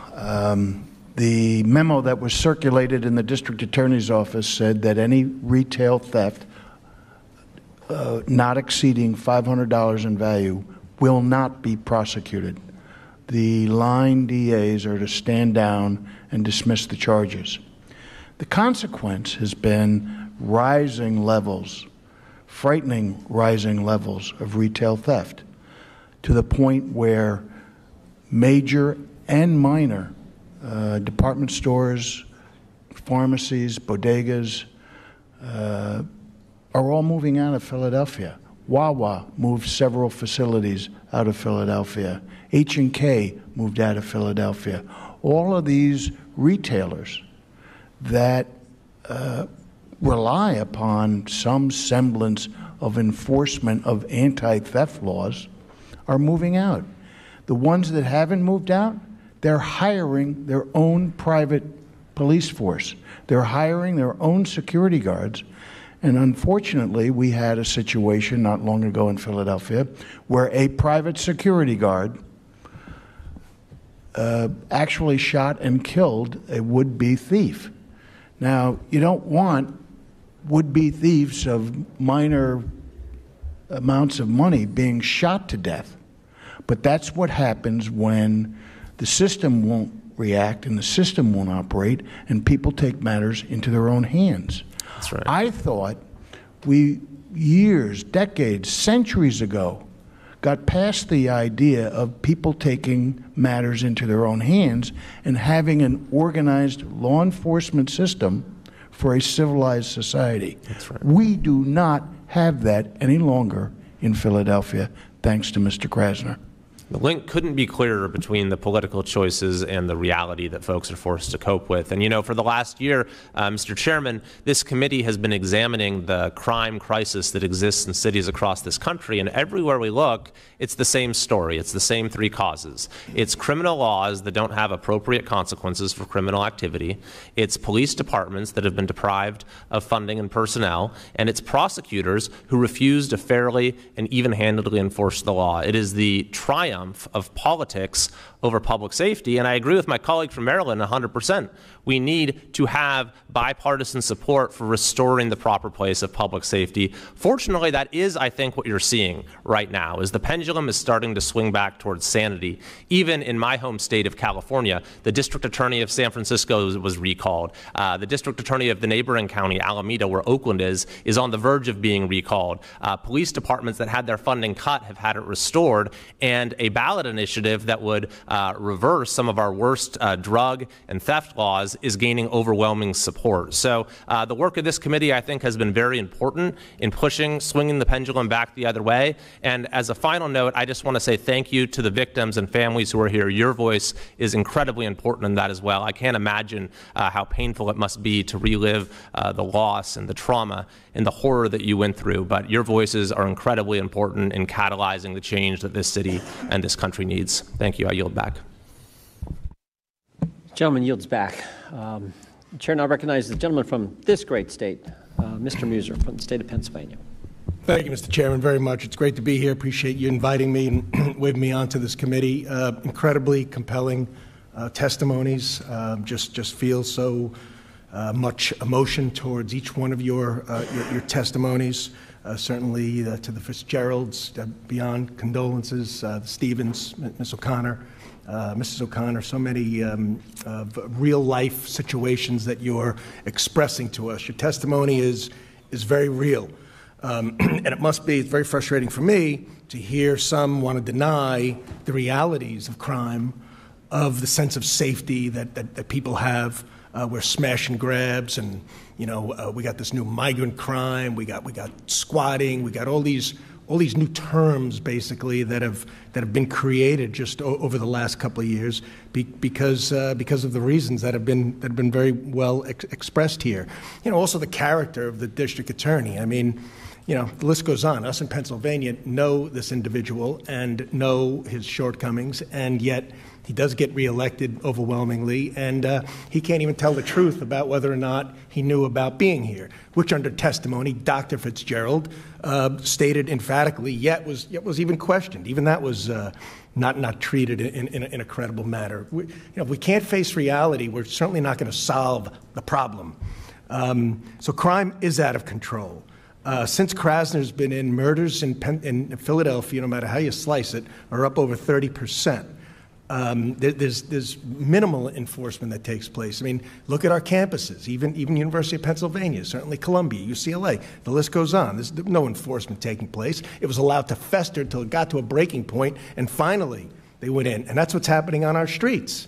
The memo that was circulated in the district attorney's office said that any retail theft not exceeding $500 in value will not be prosecuted. The line DAs are to stand down and dismiss the charges. The consequence has been rising levels, frightening rising levels of retail theft, to the point where major and minor department stores, pharmacies, bodegas are all moving out of Philadelphia. Wawa moved several facilities out of Philadelphia. H&K moved out of Philadelphia. All of these retailers that rely upon some semblance of enforcement of anti-theft laws are moving out. The ones that haven't moved out, they're hiring their own private police force. They're hiring their own security guards. And unfortunately, we had a situation not long ago in Philadelphia where a private security guard actually shot and killed a would-be thief. Now, you don't want would-be thieves of minor amounts of money being shot to death. But that's what happens when the system won't react and the system won't operate and people take matters into their own hands. That's right. I thought we, years, decades, centuries ago, got past the idea of people taking matters into their own hands and having an organized law enforcement system for a civilized society. That's right. We do not have that any longer in Philadelphia, thanks to Mr. Krasner. The link couldn't be clearer between the political choices and the reality that folks are forced to cope with. And, you know, for the last year, Mr. Chairman, this committee has been examining the crime crisis that exists in cities across this country. And everywhere we look, it's the same story. It's the same three causes. It's criminal laws that don't have appropriate consequences for criminal activity. It's police departments that have been deprived of funding and personnel. And it's prosecutors who refuse to fairly and even-handedly enforce the law. It is the triumph of politics over public safety, and I agree with my colleague from Maryland 100%. We need to have bipartisan support for restoring the proper place of public safety. Fortunately, that is, I think, what you're seeing right now, is the pendulum is starting to swing back towards sanity. Even in my home state of California, the district attorney of San Francisco was recalled. The district attorney of the neighboring county, Alameda, where Oakland is on the verge of being recalled. Police departments that had their funding cut have had it restored, and a ballot initiative that would reverse some of our worst drug and theft laws is gaining overwhelming support. So the work of this committee, I think, has been very important in swinging the pendulum back the other way. And as a final note, I just want to say thank you to the victims and families who are here. Your voice is incredibly important in that as well. I can't imagine how painful it must be to relive the loss and the trauma and the horror that you went through, but your voices are incredibly important in catalyzing the change that this city and this country needs. Thank you. I yield back. Gentleman yields back. Chair now recognizes the gentleman from this great state, Mr. Muser from the state of Pennsylvania. Thank you, Mr. Chairman, very much. It's great to be here. Appreciate you inviting me and waving me onto this committee. Incredibly compelling testimonies. Just feel so much emotion towards each one of your testimonies. Certainly to the Fitzgeralds, beyond condolences, the Stevens, Ms. O'Connor, Mrs. O'Connor, so many real-life situations that you're expressing to us. Your testimony is very real. And it must be very frustrating for me to hear some want to deny the realities of crime, of the sense of safety that people have. We're smash and grabs, and we got this new migrant crime. We got squatting. We got all these new terms basically that have been created just over the last couple of years because of the reasons that have been very well expressed here. Also the character of the district attorney. I mean, the list goes on. Us in Pennsylvania know this individual and know his shortcomings, and yet he does get reelected overwhelmingly, and he can't even tell the truth about whether or not he knew about being here, which under testimony, Dr. Fitzgerald stated emphatically, yet was even questioned. Even that was not treated in a credible manner. If we can't face reality, we're certainly not going to solve the problem. So crime is out of control. Since Krasner's been in, murders in Philadelphia, no matter how you slice it, are up over 30%. There's minimal enforcement that takes place. I mean, look at our campuses, even University of Pennsylvania, certainly Columbia, UCLA. The list goes on. There's no enforcement taking place. It was allowed to fester until it got to a breaking point, and finally they went in. And that's what's happening on our streets.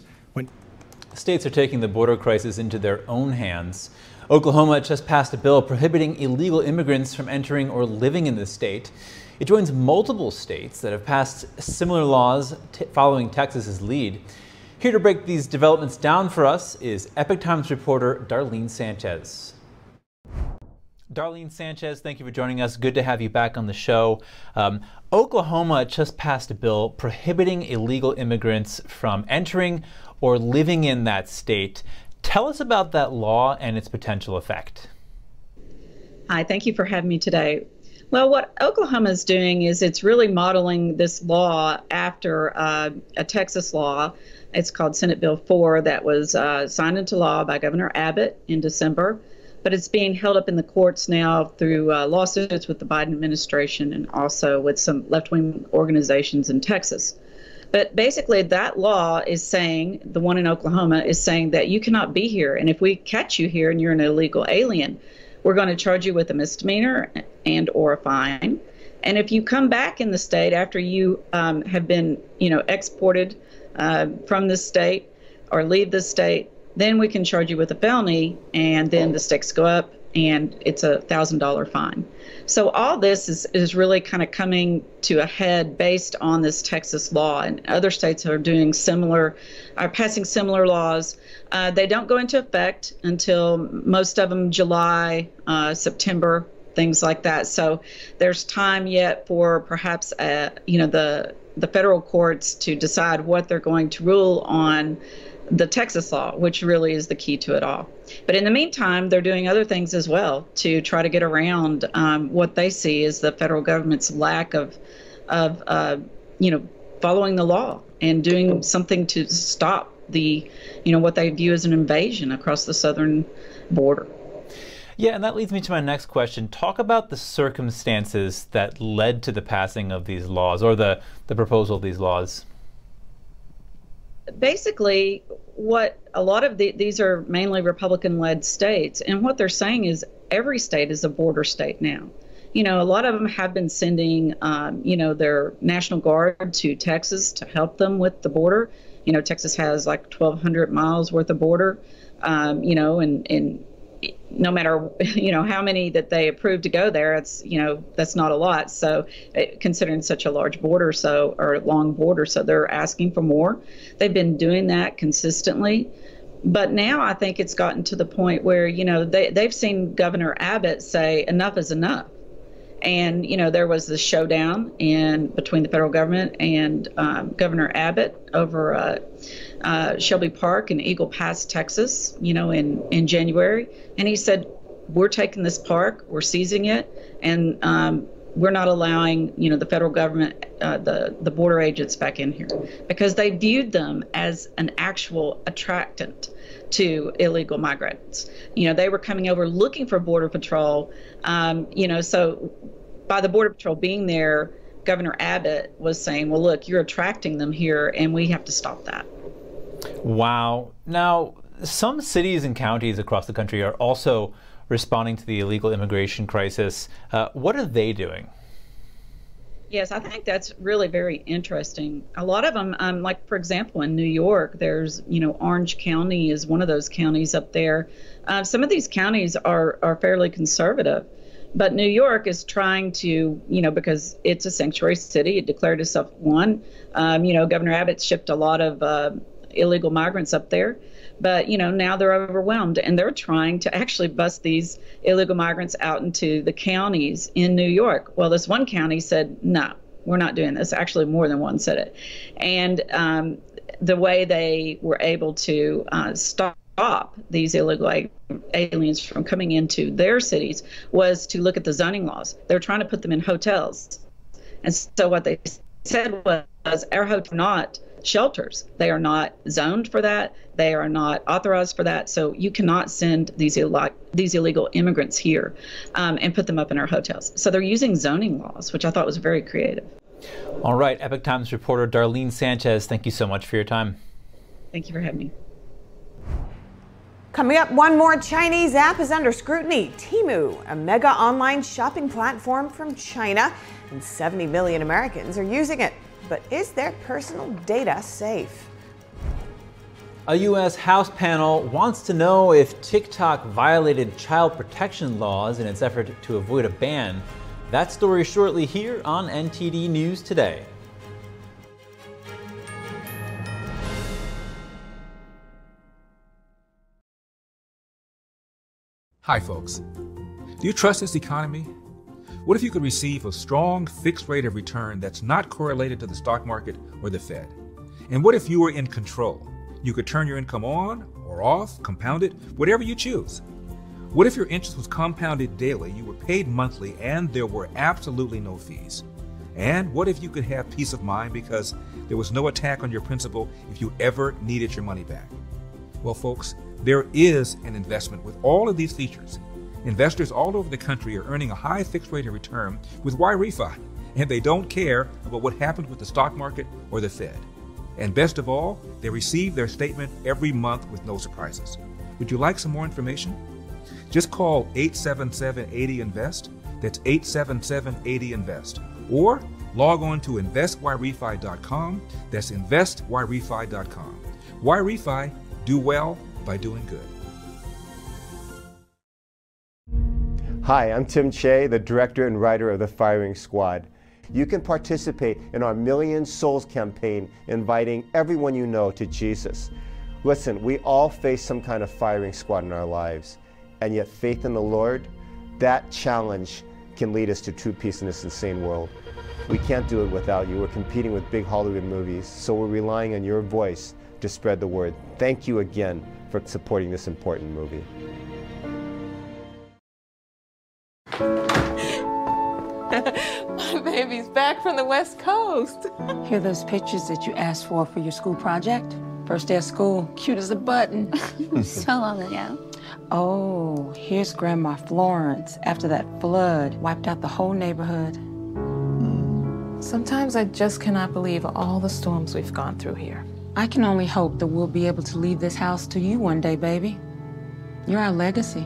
States are taking the border crisis into their own hands. Oklahoma just passed a bill prohibiting illegal immigrants from entering or living in the state. It joins multiple states that have passed similar laws following Texas's lead. Here to break these developments down for us is Epoch Times reporter Darlene Sanchez. Darlene Sanchez, thank you for joining us. Good to have you back on the show. Oklahoma just passed a bill prohibiting illegal immigrants from entering or living in that state. Tell us about that law and its potential effect. Hi, thank you for having me today. Well, what Oklahoma is doing is it's really modeling this law after a Texas law. It's called Senate Bill 4 that was signed into law by Governor Abbott in December, but it's being held up in the courts now through lawsuits with the Biden administration and also with some left-wing organizations in Texas. But basically that law is saying, the one in Oklahoma is saying that you cannot be here, and if we catch you here and you're an illegal alien, we're going to charge you with a misdemeanor and or a fine. And if you come back in the state after you have been, exported from the state or leave the state, then we can charge you with a felony, and then the stakes go up and it's a $1,000 fine. So all this is really kind of coming to a head based on this Texas law, and other states are passing similar laws. They don't go into effect until most of them July, September, things like that. So there's time yet for perhaps the federal courts to decide what they're going to rule on the Texas law, which really is the key to it all. But in the meantime, they're doing other things as well to try to get around what they see as the federal government's lack of following the law and doing something to stop the, what they view as an invasion across the southern border. Yeah, and that leads me to my next question. Talk about the circumstances that led to the passing of these laws, or the proposal of these laws. Basically, what a lot of these are mainly Republican-led states, and what they're saying is every state is a border state now. A lot of them have been sending, their National Guard to Texas to help them with the border. Texas has like 1,200 miles worth of border, and no matter, how many that they approve to go there, it's, that's not a lot. So considering such a large border, or long border, so they're asking for more. They've been doing that consistently. But now I think it's gotten to the point where, they've seen Governor Abbott say enough is enough. And, there was this showdown between the federal government and Governor Abbott over Shelby Park in Eagle Pass, Texas, in January. And he said, we're taking this park, we're seizing it, and we're not allowing, the federal government, the border agents back in here, because they viewed them as an actual attractant to illegal migrants. They were coming over looking for Border Patrol, so by the Border Patrol being there, Governor Abbott was saying, well, look, you're attracting them here, and we have to stop that. Wow. Now, some cities and counties across the country are also responding to the illegal immigration crisis. What are they doing? Yes, I think that's really very interesting. A lot of them, like, for example, in New York, there's, Orange County is one of those counties up there. Some of these counties are fairly conservative, but New York is trying to, because it's a sanctuary city, it declared itself one. Governor Abbott shipped a lot of illegal migrants up there. But, now they're overwhelmed, and they're trying to actually bust these illegal migrants out into the counties in New York. Well, this one county said, no, we're not doing this. Actually, more than one said it. And the way they were able to stop these illegal aliens from coming into their cities was to look at the zoning laws. They're trying to put them in hotels. And so what they said was, our hotels are not shelters. They are not zoned for that. They are not authorized for that. So you cannot send these illegal immigrants here and put them up in our hotels. So they're using zoning laws, which I thought was very creative. All right, Epoch Times reporter Darlene Sanchez, thank you so much for your time. Thank you for having me. Coming up, one more Chinese app is under scrutiny. Temu, a mega online shopping platform from China, and 70 million Americans are using it. But is their personal data safe? A U.S. House panel wants to know if TikTok violated child protection laws in its effort to avoid a ban. That story shortly here on NTD News Today. Hi, folks. Do you trust this economy? What if you could receive a strong fixed rate of return that's not correlated to the stock market or the Fed? And what if you were in control? You could turn your income on or off, compound it, whatever you choose. What if your interest was compounded daily, you were paid monthly, and there were absolutely no fees? And what if you could have peace of mind because there was no attack on your principal if you ever needed your money back? Well, folks, there is an investment with all of these features. Investors all over the country are earning a high fixed rate of return with YRefi, and they don't care about what happened with the stock market or the Fed. And best of all, they receive their statement every month with no surprises. Would you like some more information? Just call 877-80-INVEST. That's 877-80-INVEST. Or log on to investyrrefi.com. That's investyrrefi.com. YRefi, do well by doing good. Hi, I'm Tim Che, the director and writer of The Firing Squad. You can participate in our Million Souls campaign, inviting everyone you know to Jesus. Listen, we all face some kind of firing squad in our lives, and yet faith in the Lord, that challenge can lead us to true peace in this insane world. We can't do it without you. We're competing with big Hollywood movies, so we're relying on your voice to spread the word. Thank you again for supporting this important movie. My baby's back from the West Coast. Here are those pictures that you asked for your school project? First day of school, cute as a button. So long ago. Oh, here's Grandma Florence after that flood wiped out the whole neighborhood. Sometimes I just cannot believe all the storms we've gone through here. I can only hope that we'll be able to leave this house to you one day, baby. You're our legacy.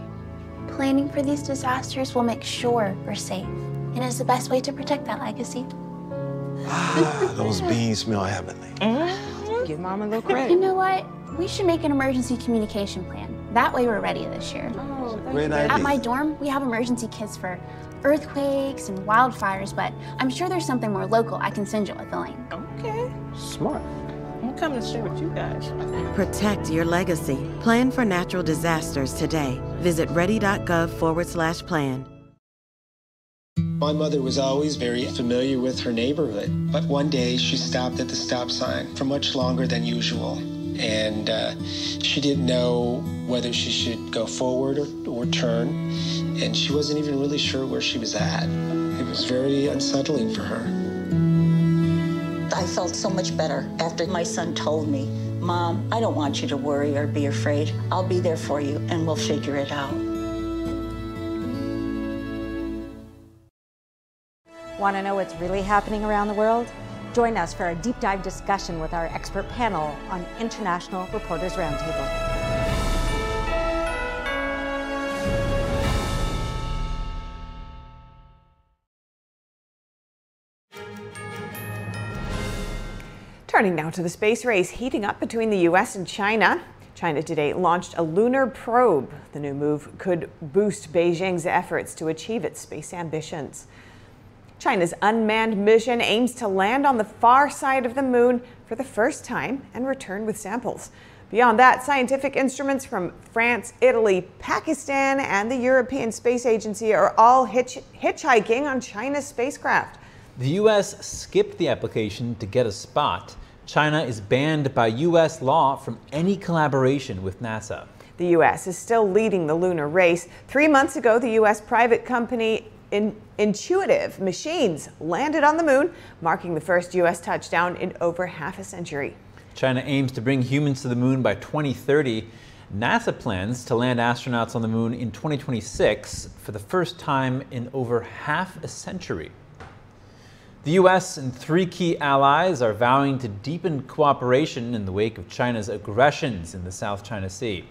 Planning for these disasters will make sure we're safe, and is the best way to protect that legacy. Those beans smell heavenly. Give Mom a little credit. You know what? We should make an emergency communication plan. That way we're ready this year. Oh, great idea. At my dorm, we have emergency kits for earthquakes and wildfires, but I'm sure there's something more local I can send you with the link. Okay. Smart. I'm coming to share with you guys. Protect your legacy. Plan for natural disasters today. Visit ready.gov/plan. My mother was always very familiar with her neighborhood, but one day she stopped at the stop sign for much longer than usual. And she didn't know whether she should go forward or turn, and she wasn't even really sure where she was at. It was very unsettling for her. I felt so much better after my son told me, "Mom, I don't want you to worry or be afraid. I'll be there for you, and we'll figure it out." Want to know what's really happening around the world? Join us for a deep dive discussion with our expert panel on International Reporters Roundtable. Turning now to the space race heating up between the U.S. and China. China today launched a lunar probe. The new move could boost Beijing's efforts to achieve its space ambitions. China's unmanned mission aims to land on the far side of the moon for the first time and return with samples. Beyond that, scientific instruments from France, Italy, Pakistan, and the European Space Agency are all hitchhiking on China's spacecraft. The U.S. skipped the application to get a spot. China is banned by U.S. law from any collaboration with NASA. The U.S. is still leading the lunar race. 3 months ago, the U.S. private company Intuitive Machines landed on the moon, marking the first U.S. touchdown in over half a century. China aims to bring humans to the moon by 2030. NASA plans to land astronauts on the moon in 2026 for the first time in over half a century. The U.S. and 3 key allies are vowing to deepen cooperation in the wake of China's aggressions in the South China Sea.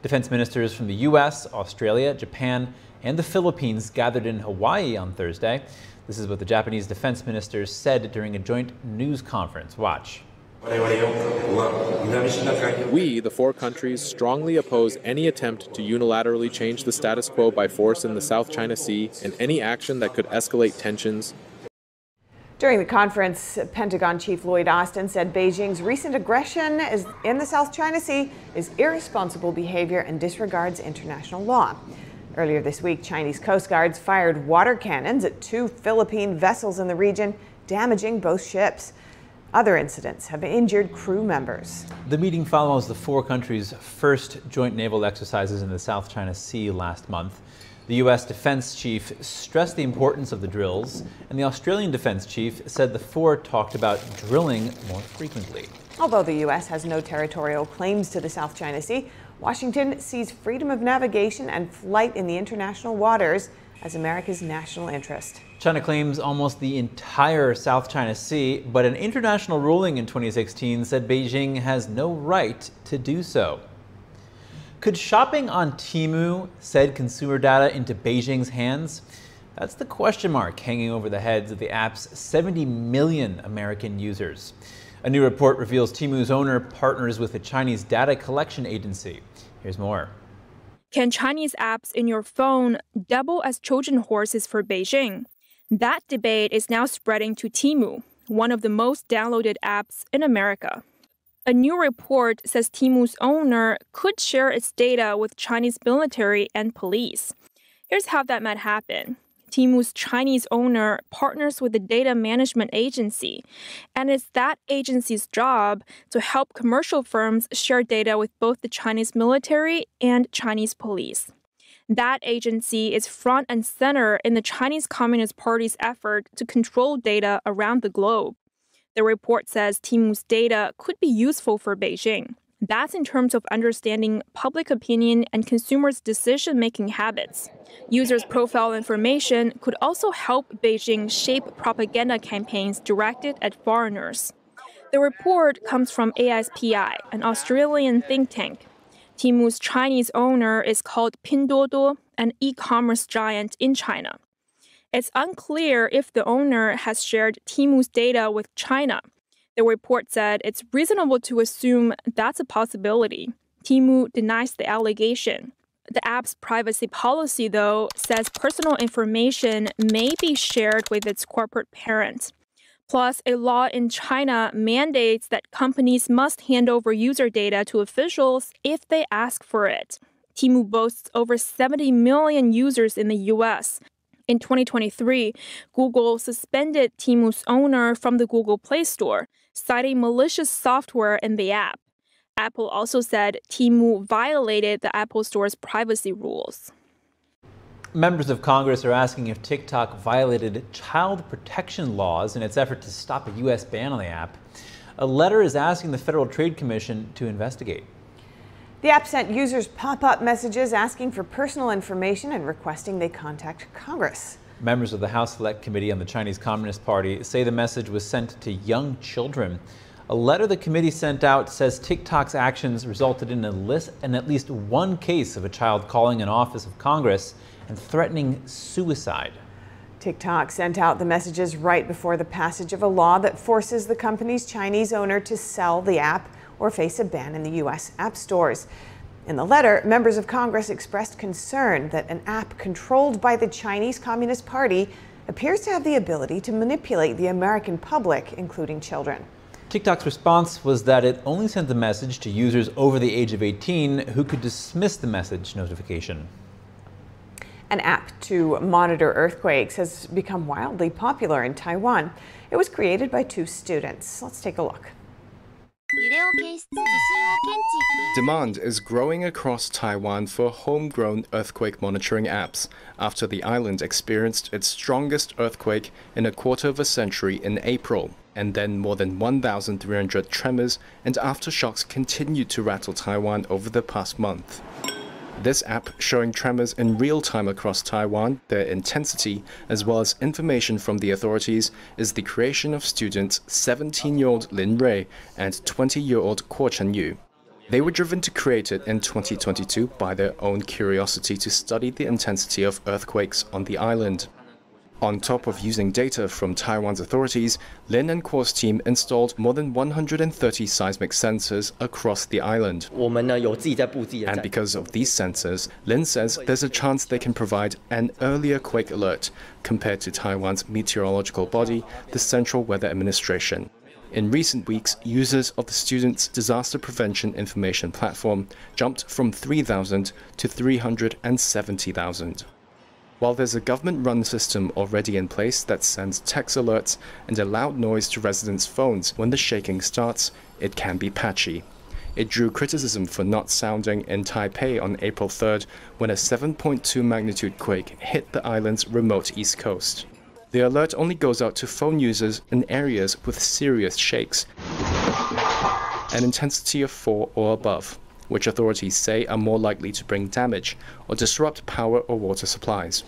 Defense ministers from the U.S., Australia, Japan, and the Philippines gathered in Hawaii on Thursday. This is what the Japanese defense ministers said during a joint news conference. Watch. We, the 4 countries, strongly oppose any attempt to unilaterally change the status quo by force in the South China Sea and any action that could escalate tensions. During the conference, Pentagon Chief Lloyd Austin said Beijing's recent aggression in the South China Sea is irresponsible behavior and disregards international law. Earlier this week, Chinese Coast Guards fired water cannons at 2 Philippine vessels in the region, damaging both ships. Other incidents have injured crew members. The meeting follows the 4 countries' first joint naval exercises in the South China Sea last month. The U.S. Defense Chief stressed the importance of the drills, and the Australian Defense Chief said the 4 talked about drilling more frequently. Although the U.S. has no territorial claims to the South China Sea, Washington sees freedom of navigation and flight in the international waters as America's national interest. China claims almost the entire South China Sea, but an international ruling in 2016 said Beijing has no right to do so. Could shopping on Temu send consumer data into Beijing's hands? That's the question mark hanging over the heads of the app's 70 million American users. A new report reveals Temu's owner partners with a Chinese data collection agency. Here's more. Can Chinese apps in your phone double as Trojan horses for Beijing? That debate is now spreading to Temu, one of the most downloaded apps in America. A new report says Temu's owner could share its data with Chinese military and police. Here's how that might happen. Temu's Chinese owner partners with the data management agency, and it's that agency's job to help commercial firms share data with both the Chinese military and Chinese police. That agency is front and center in the Chinese Communist Party's effort to control data around the globe. The report says Temu's data could be useful for Beijing. That's in terms of understanding public opinion and consumers' decision-making habits. Users' profile information could also help Beijing shape propaganda campaigns directed at foreigners. The report comes from ASPI, an Australian think tank. Temu's Chinese owner is called Pinduoduo, an e-commerce giant in China. It's unclear if the owner has shared Temu's data with China. The report said it's reasonable to assume that's a possibility. Temu denies the allegation. The app's privacy policy, though, says personal information may be shared with its corporate parent. Plus, a law in China mandates that companies must hand over user data to officials if they ask for it. Temu boasts over 70 million users in the U.S. In 2023, Google suspended Temu's owner from the Google Play Store, citing malicious software in the app. Apple also said Temu violated the Apple Store's privacy rules. Members of Congress are asking if TikTok violated child protection laws in its effort to stop a U.S. ban on the app. A letter is asking the Federal Trade Commission to investigate. The app sent users pop-up messages asking for personal information and requesting they contact Congress. Members of the House Select Committee on the Chinese Communist Party say the message was sent to young children. A letter the committee sent out says TikTok's actions resulted in at least one case of a child calling an office of Congress and threatening suicide. TikTok sent out the messages right before the passage of a law that forces the company's Chinese owner to sell the app or face a ban in the U.S. app stores. In the letter, members of Congress expressed concern that an app controlled by the Chinese Communist Party appears to have the ability to manipulate the American public, including children. TikTok's response was that it only sent the message to users over the age of 18 who could dismiss the message notification. An app to monitor earthquakes has become wildly popular in Taiwan. It was created by 2 students. Let's take a look. Demand is growing across Taiwan for homegrown earthquake monitoring apps after the island experienced its strongest earthquake in a quarter of a century in April, and then more than 1,300 tremors and aftershocks continued to rattle Taiwan over the past month. This app, showing tremors in real time across Taiwan, their intensity, as well as information from the authorities, is the creation of students 17-year-old Lin Rui and 20-year-old Kuo Chenyu. They were driven to create it in 2022 by their own curiosity to study the intensity of earthquakes on the island. On top of using data from Taiwan's authorities, Lin and Kuo's team installed more than 130 seismic sensors across the island. And because of these sensors, Lin says there's a chance they can provide an earlier quake alert compared to Taiwan's meteorological body, the Central Weather Administration. In recent weeks, users of the students' disaster prevention information platform jumped from 3,000 to 370,000. While there's a government-run system already in place that sends text alerts and a loud noise to residents' phones when the shaking starts, it can be patchy. It drew criticism for not sounding in Taipei on April 3rd when a 7.2 magnitude quake hit the island's remote east coast. The alert only goes out to phone users in areas with serious shakes, an intensity of 4 or above, which authorities say are more likely to bring damage or disrupt power or water supplies.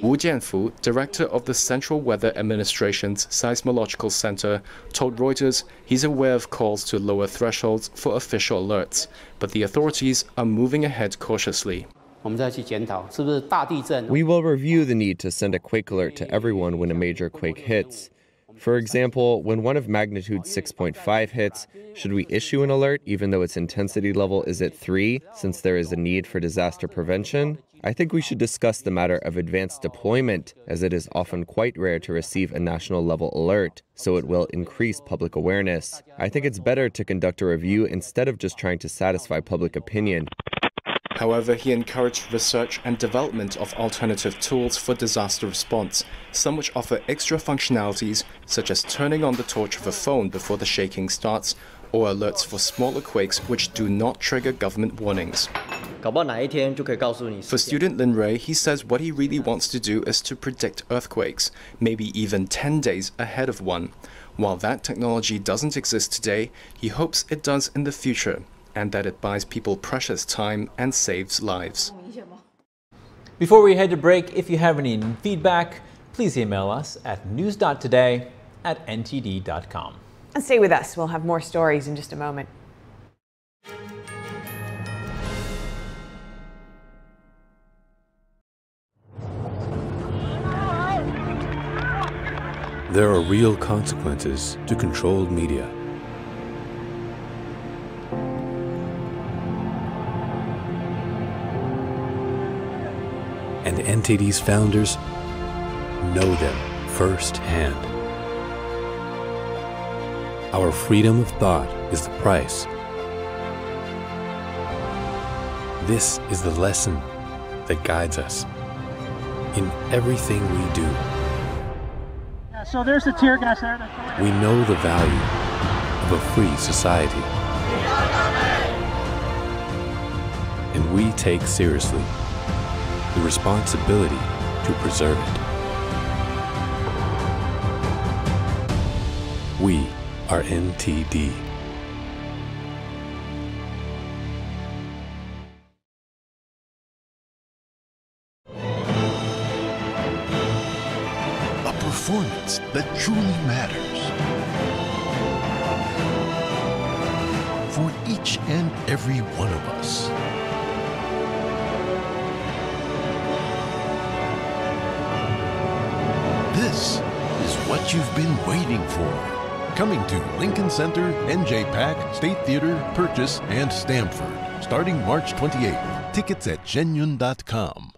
Wu Jianfu, director of the Central Weather Administration's Seismological Center, told Reuters he's aware of calls to lower thresholds for official alerts, but the authorities are moving ahead cautiously. We will review the need to send a quake alert to everyone when a major quake hits. For example, when one of magnitude 6.5 hits, should we issue an alert even though its intensity level is at 3, since there is a need for disaster prevention? I think we should discuss the matter of advanced deployment, as it is often quite rare to receive a national level alert, so it will increase public awareness. I think it's better to conduct a review instead of just trying to satisfy public opinion. However, he encouraged research and development of alternative tools for disaster response, some which offer extra functionalities, such as turning on the torch of a phone before the shaking starts, or alerts for smaller quakes which do not trigger government warnings. For student Lin Rui, he says what he really wants to do is to predict earthquakes, maybe even 10 days ahead of one. While that technology doesn't exist today, he hopes it does in the future, and that it buys people precious time and saves lives. Before we head to break, if you have any feedback, please email us at news.today@ntd.com. And stay with us. We'll have more stories in just a moment. There are real consequences to controlled media. And NTD's founders know them firsthand. Our freedom of thought is the price. This is the lesson that guides us. in everything we do. Yeah, so there's the tear gas there. We know the value of a free society. And we take seriously the responsibility to preserve it. We are NTD. A performance that truly matters. For each and every one of us. This is what you've been waiting for. Coming to Lincoln Center, NJ Pack, State Theater, Purchase, and Stamford. Starting March 28th. Tickets at shenyun.com.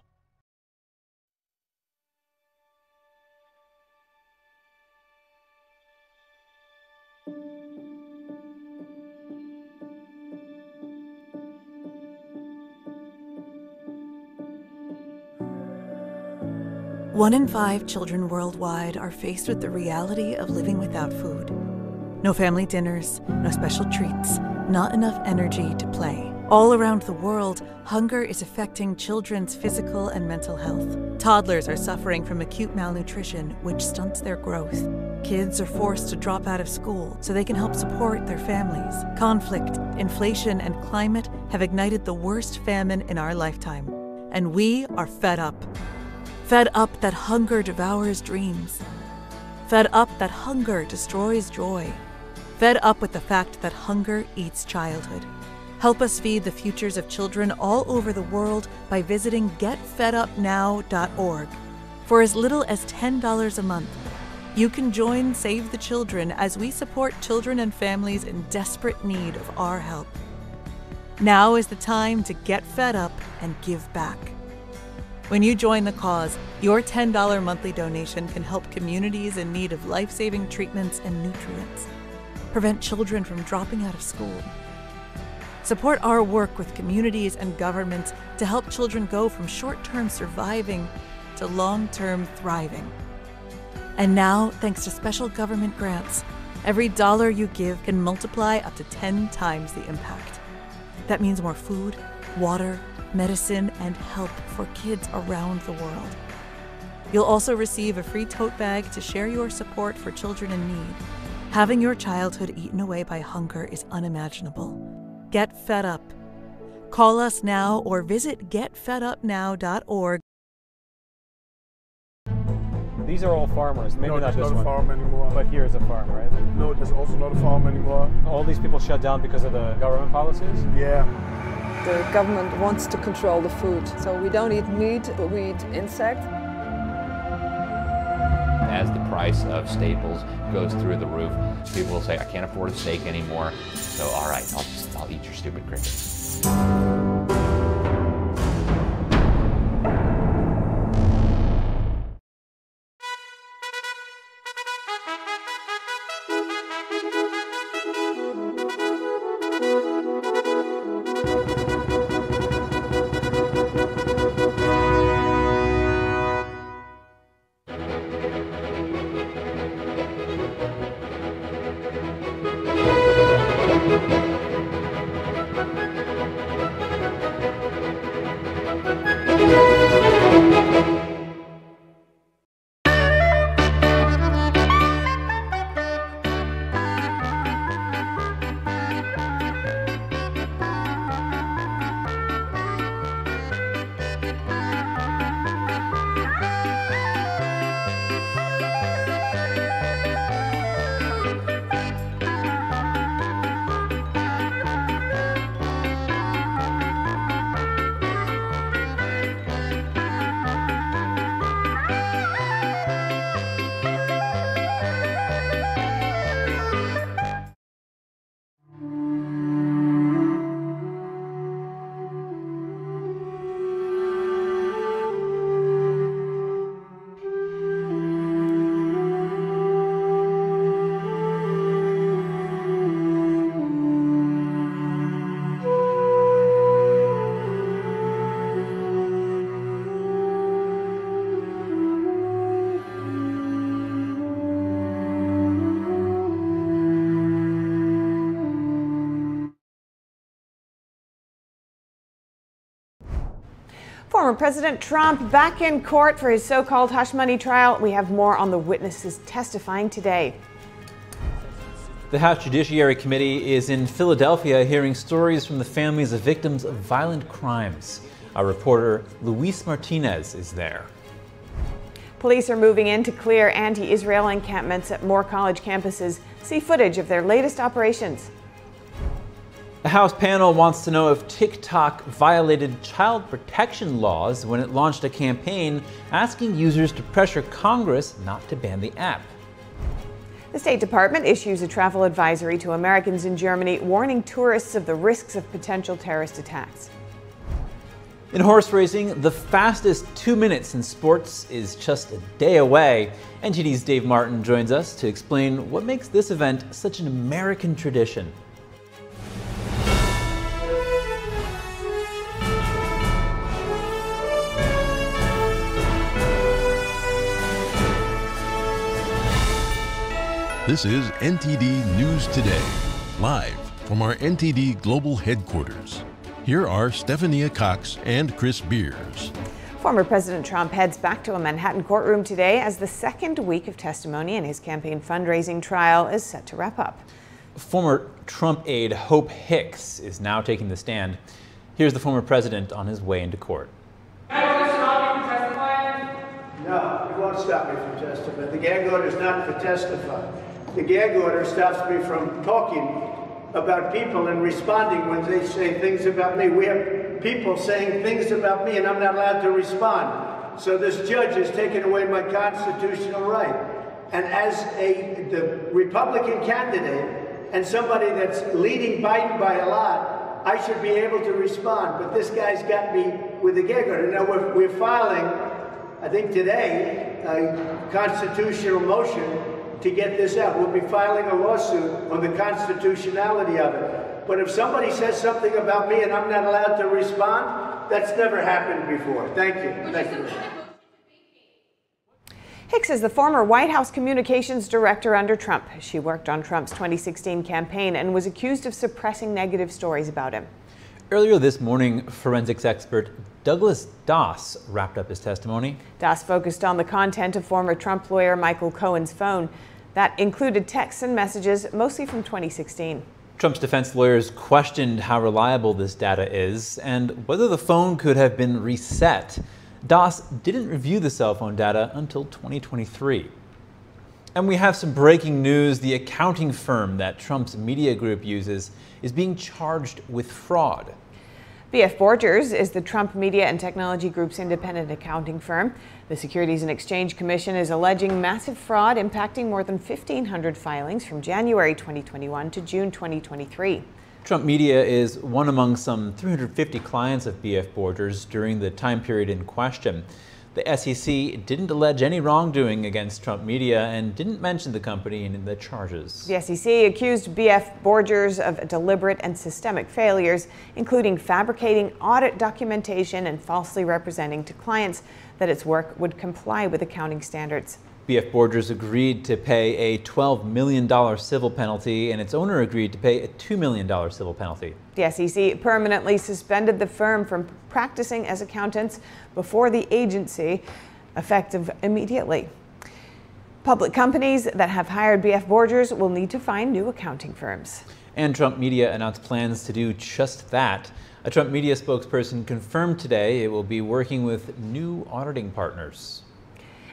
One in 5 children worldwide are faced with the reality of living without food. No family dinners, no special treats, not enough energy to play. All around the world, hunger is affecting children's physical and mental health. Toddlers are suffering from acute malnutrition, which stunts their growth. Kids are forced to drop out of school so they can help support their families. Conflict, inflation, and climate have ignited the worst famine in our lifetime. And we are fed up. Fed up that hunger devours dreams. Fed up that hunger destroys joy. Fed up with the fact that hunger eats childhood. Help us feed the futures of children all over the world by visiting getfedupnow.org. For as little as $10 a month, you can join Save the Children as we support children and families in desperate need of our help. Now is the time to get fed up and give back. When you join the cause, your $10 monthly donation can help communities in need of life-saving treatments and nutrients, prevent children from dropping out of school, support our work with communities and governments to help children go from short-term surviving to long-term thriving. And now, thanks to special government grants, every dollar you give can multiply up to 10 times the impact. That means more food, water, medicine, and help for kids around the world. You'll also receive a free tote bag to share your support for children in need. Having your childhood eaten away by hunger is unimaginable. Get fed up. Call us now or visit getfedupnow.org. These are all farmers. Maybe no, not this not one. A farm anymore. But here is a farm, right? No, there's also not a farm anymore. All these people shut down because of the government policies? Yeah. The government wants to control the food. So we don't eat meat, but we eat insects. As the price of staples goes through the roof, people will say, I can't afford a steak anymore. So, all right, I'll eat your stupid crickets. Former President Trump back in court for his so-called hush money trial. We have more on the witnesses testifying today. The House Judiciary Committee is in Philadelphia hearing stories from the families of victims of violent crimes. Our reporter Luis Martinez is there. Police are moving in to clear anti-Israel encampments at more college campuses. See footage of their latest operations. The House panel wants to know if TikTok violated child protection laws when it launched a campaign asking users to pressure Congress not to ban the app. The State Department issues a travel advisory to Americans in Germany, warning tourists of the risks of potential terrorist attacks. In horse racing, the fastest 2 minutes in sports is just a day away. NTD's Dave Martin joins us to explain what makes this event such an American tradition. This is NTD News Today, live from our NTD Global Headquarters. Here are Stephania Cox and Chris Beers. Former President Trump heads back to a Manhattan courtroom today as the second week of testimony in his campaign fundraising trial is set to wrap up. Former Trump aide Hope Hicks is now taking the stand. Here's the former president on his way into court. No, it won't stop me from testifying. The gag order is not for testifying. The gag order stops me from talking about people and responding when they say things about me. We have people saying things about me and I'm not allowed to respond. So this judge has taken away my constitutional right. And as the Republican candidate and somebody that's leading Biden by a lot, I should be able to respond. But this guy's got me with a gag order. Now we're filing, I think today, a constitutional motion to get this out. We'll be filing a lawsuit on the constitutionality of it. But if somebody says something about me and I'm not allowed to respond, that's never happened before. Thank you. Thank you. Hicks is the former White House communications director under Trump. She worked on Trump's 2016 campaign and was accused of suppressing negative stories about him. Earlier this morning, forensics expert Douglas Doss wrapped up his testimony. Doss focused on the content of former Trump lawyer Michael Cohen's phone. That included texts and messages, mostly from 2016. Trump's defense lawyers questioned how reliable this data is and whether the phone could have been reset. Doss didn't review the cell phone data until 2023. And we have some breaking news. The accounting firm that Trump's media group uses is being charged with fraud. BF Borgers is the Trump Media and Technology Group's independent accounting firm. The Securities and Exchange Commission is alleging massive fraud impacting more than 1,500 filings from January 2021 to June 2023. Trump Media is one among some 350 clients of BF Borgers during the time period in question. The SEC didn't allege any wrongdoing against Trump Media and didn't mention the company in the charges. The SEC accused BF Borgers of deliberate and systemic failures, including fabricating audit documentation and falsely representing to clients that its work would comply with accounting standards. BF Borgers agreed to pay a $12 million civil penalty, and its owner agreed to pay a $2 million civil penalty. The SEC permanently suspended the firm from practicing as accountants before the agency, effective immediately. Public companies that have hired BF Borgers will need to find new accounting firms. And Trump Media announced plans to do just that. A Trump Media spokesperson confirmed today it will be working with new auditing partners.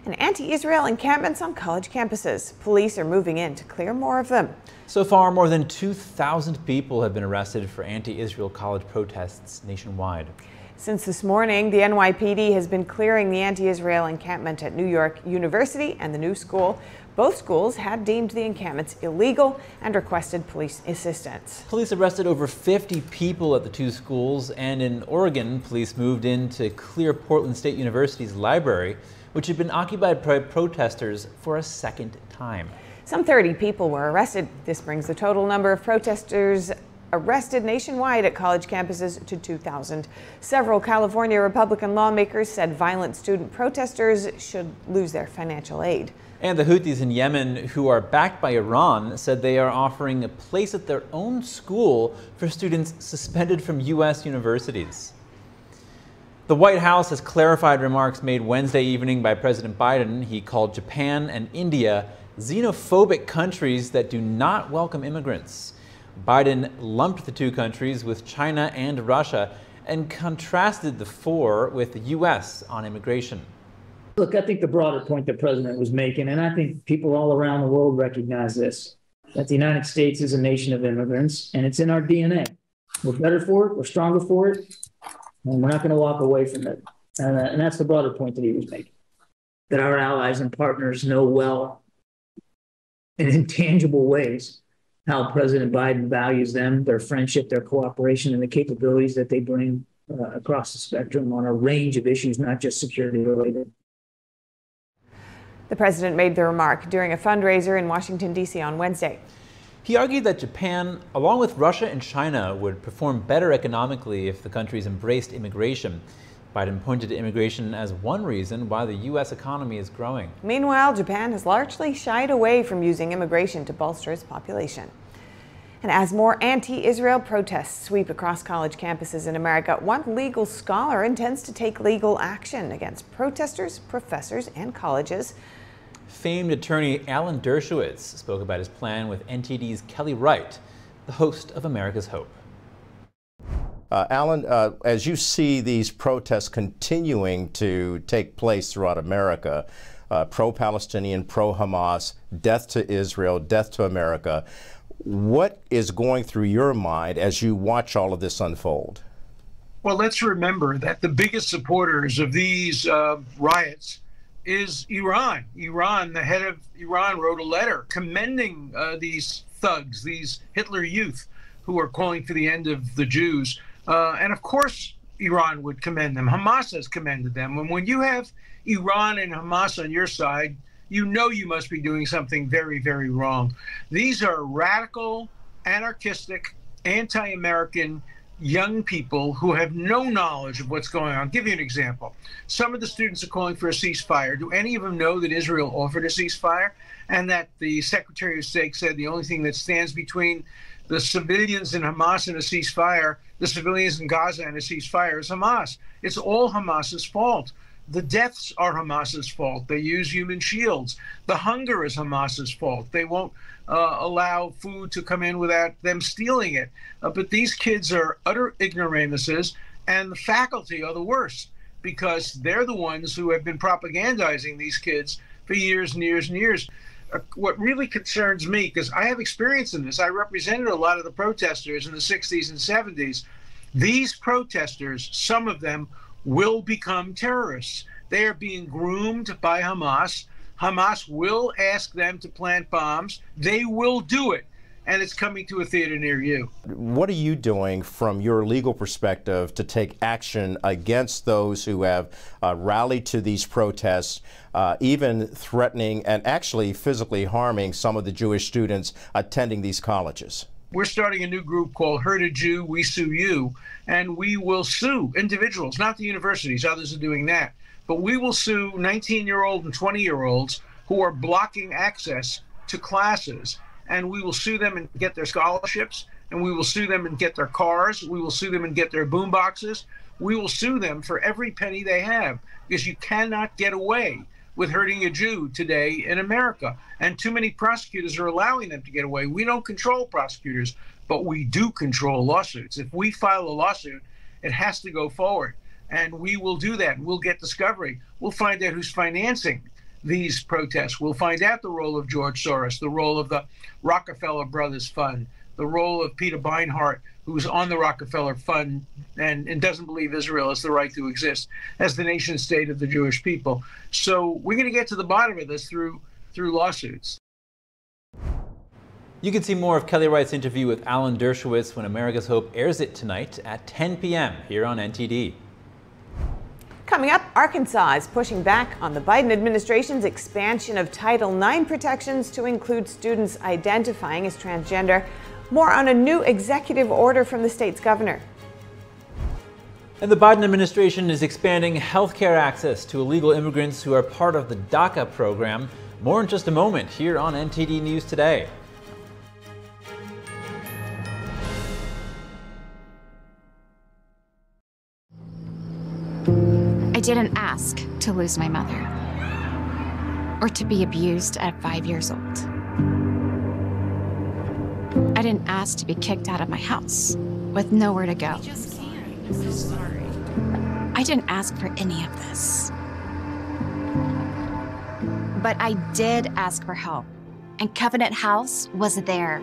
And anti-Israel encampments on college campuses. Police are moving in to clear more of them. So far, more than 2,000 people have been arrested for anti-Israel college protests nationwide. Since this morning, the NYPD has been clearing the anti-Israel encampment at New York University and the New School. Both schools had deemed the encampments illegal and requested police assistance. Police arrested over 50 people at the two schools, and in Oregon, police moved in to clear Portland State University's library, which had been occupied by protesters for a second time. Some 30 people were arrested. This brings the total number of protesters arrested nationwide at college campuses to 2,000. Several California Republican lawmakers said violent student protesters should lose their financial aid. And the Houthis in Yemen, who are backed by Iran, said they are offering a place at their own school for students suspended from U.S. universities. The White House has clarified remarks made Wednesday evening by President Biden. He called Japan and India xenophobic countries that do not welcome immigrants. Biden lumped the two countries with China and Russia and contrasted the four with the U.S. on immigration. Look, I think the broader point the president was making, and I think people all around the world recognize this, that the United States is a nation of immigrants, and it's in our DNA. We're better for it, we're stronger for it, and we're not going to walk away from it. And that's the broader point that he was making, that our allies and partners know well, in intangible ways, how President Biden values them, their friendship, their cooperation, and the capabilities that they bring across the spectrum on a range of issues, not just security related. The president made the remark during a fundraiser in Washington, D.C. on Wednesday. He argued that Japan, along with Russia and China, would perform better economically if the countries embraced immigration. Biden pointed to immigration as one reason why the U.S. economy is growing. Meanwhile, Japan has largely shied away from using immigration to bolster its population. And as more anti-Israel protests sweep across college campuses in America, one legal scholar intends to take legal action against protesters, professors, and colleges. Famed attorney Alan Dershowitz spoke about his plan with NTD's Kelly Wright, the host of America's Hope. Alan, as you see these protests continuing to take place throughout America, pro-Palestinian, pro-Hamas, death to Israel, death to America, what is going through your mind as you watch all of this unfold? Well, let's remember that the biggest supporters of these riots is Iran. The head of Iran wrote a letter commending these thugs, these Hitler youth who are calling for the end of the Jews. And of course, Iran would commend them. Hamas has commended them. And when you have Iran and Hamas on your side, you know you must be doing something very, very wrong. These are radical, anarchistic, anti-American young people who have no knowledge of what's going on. I'll give you an example. Some of the students are calling for a ceasefire. Do any of them know that Israel offered a ceasefire and that the Secretary of State said the only thing that stands between the civilians in Hamas and a ceasefire, the civilians in Gaza and a ceasefire, is Hamas? It's all Hamas's fault. The deaths are Hamas's fault. They use human shields. The hunger is Hamas's fault. They won't allow food to come in without them stealing it. But these kids are utter ignoramuses, and the faculty are the worst because they're the ones who have been propagandizing these kids for years and years and years. What really concerns me, because I have experience in this, I represented a lot of the protesters in the 60s and 70s. These protesters, some of them, will become terrorists. They are being groomed by Hamas. Hamas will ask them to plant bombs. They will do it. And it's coming to a theater near you. What are you doing from your legal perspective to take action against those who have rallied to these protests, even threatening and actually physically harming some of the Jewish students attending these colleges? We're starting a new group called Hurt a Jew, We Sue You, and we will sue individuals, not the universities, others are doing that, but we will sue 19-year-old and 20-year-olds who are blocking access to classes, and we will sue them and get their scholarships, and we will sue them and get their cars, we will sue them and get their boom boxes, we will sue them for every penny they have, because you cannot get away with hurting a Jew today in America. And too many prosecutors are allowing them to get away. We don't control prosecutors, but we do control lawsuits. If we file a lawsuit, it has to go forward. And we will do that. We'll get discovery. We'll find out who's financing these protests. We'll find out the role of George Soros, the role of the Rockefeller Brothers Fund, the role of Peter Beinart, who's on the Rockefeller Fund and doesn't believe Israel has the right to exist as the nation state of the Jewish people. So we're going to get to the bottom of this through lawsuits. You can see more of Kelly Wright's interview with Alan Dershowitz when America's Hope airs it tonight at 10 p.m. here on NTD. Coming up, Arkansas is pushing back on the Biden administration's expansion of Title IX protections to include students identifying as transgender. More on a new executive order from the state's governor. And the Biden administration is expanding health care access to illegal immigrants who are part of the Daca program. More in just a moment here on NTD News Today. didn't ask to lose my mother or to be abused at 5 years old. I didn't ask to be kicked out of my house with nowhere to go. I didn't ask for any of this. But I did ask for help, and Covenant House was there.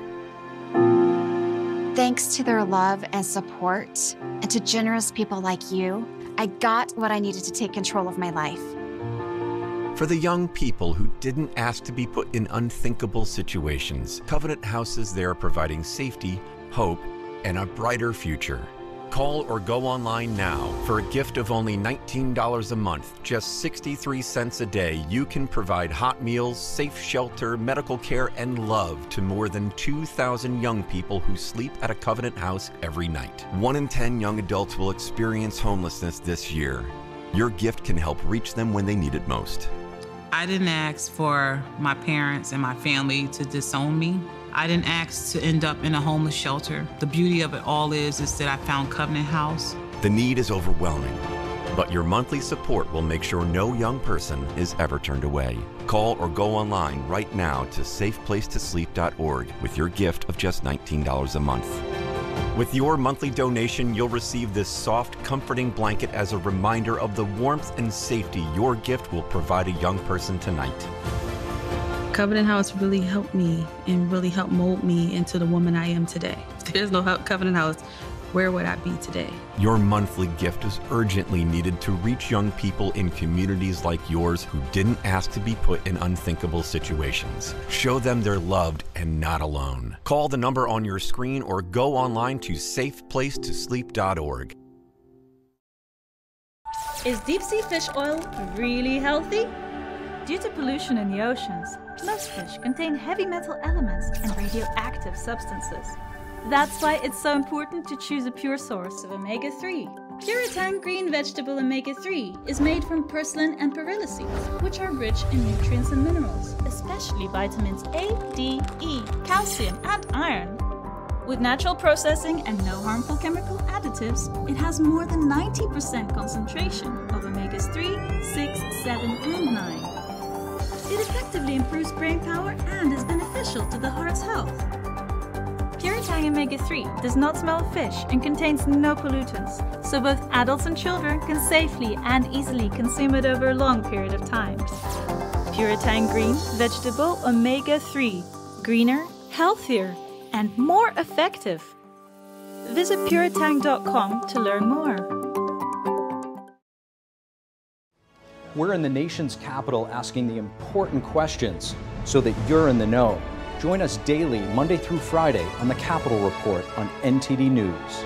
Thanks to their love and support, and to generous people like you, I got what I needed to take control of my life. For the young people who didn't ask to be put in unthinkable situations, Covenant House is there providing safety, hope, and a brighter future. Call or go online now. For a gift of only $19 a month, just 63 cents a day, you can provide hot meals, safe shelter, medical care, and love to more than 2,000 young people who sleep at a Covenant House every night. 1 in 10 young adults will experience homelessness this year. Your gift can help reach them when they need it most. I didn't ask for my parents and my family to disown me. I didn't ask to end up in a homeless shelter. The beauty of it all is that I found Covenant House. The need is overwhelming, but your monthly support will make sure no young person is ever turned away. Call or go online right now to safeplacetosleep.org with your gift of just $19 a month. With your monthly donation, you'll receive this soft, comforting blanket as a reminder of the warmth and safety your gift will provide a young person tonight. Covenant House really helped me and really helped mold me into the woman I am today. If there's no Covenant House, where would I be today? Your monthly gift is urgently needed to reach young people in communities like yours who didn't ask to be put in unthinkable situations. Show them they're loved and not alone. Call the number on your screen or go online to safeplacetosleep.org. Is deep sea fish oil really healthy? Due to pollution in the oceans, most fish contain heavy metal elements and radioactive substances. That's why it's so important to choose a pure source of omega-3. Puritang green vegetable omega-3 is made from purslane and perilla seeds, which are rich in nutrients and minerals, especially vitamins A, D, E, calcium, and iron. With natural processing and no harmful chemical additives, it has more than 90% concentration of omegas-3, 6, 7, and 9. It effectively improves brain power and is beneficial to the heart's health. Puritang omega-3 does not smell of fish and contains no pollutants, so both adults and children can safely and easily consume it over a long period of time. Puritang green vegetable omega-3, greener, healthier, and more effective. Visit puritang.com to learn more. We're in the nation's capital asking the important questions so that you're in the know. Join us daily, Monday through Friday, on the Capitol Report on NTD News.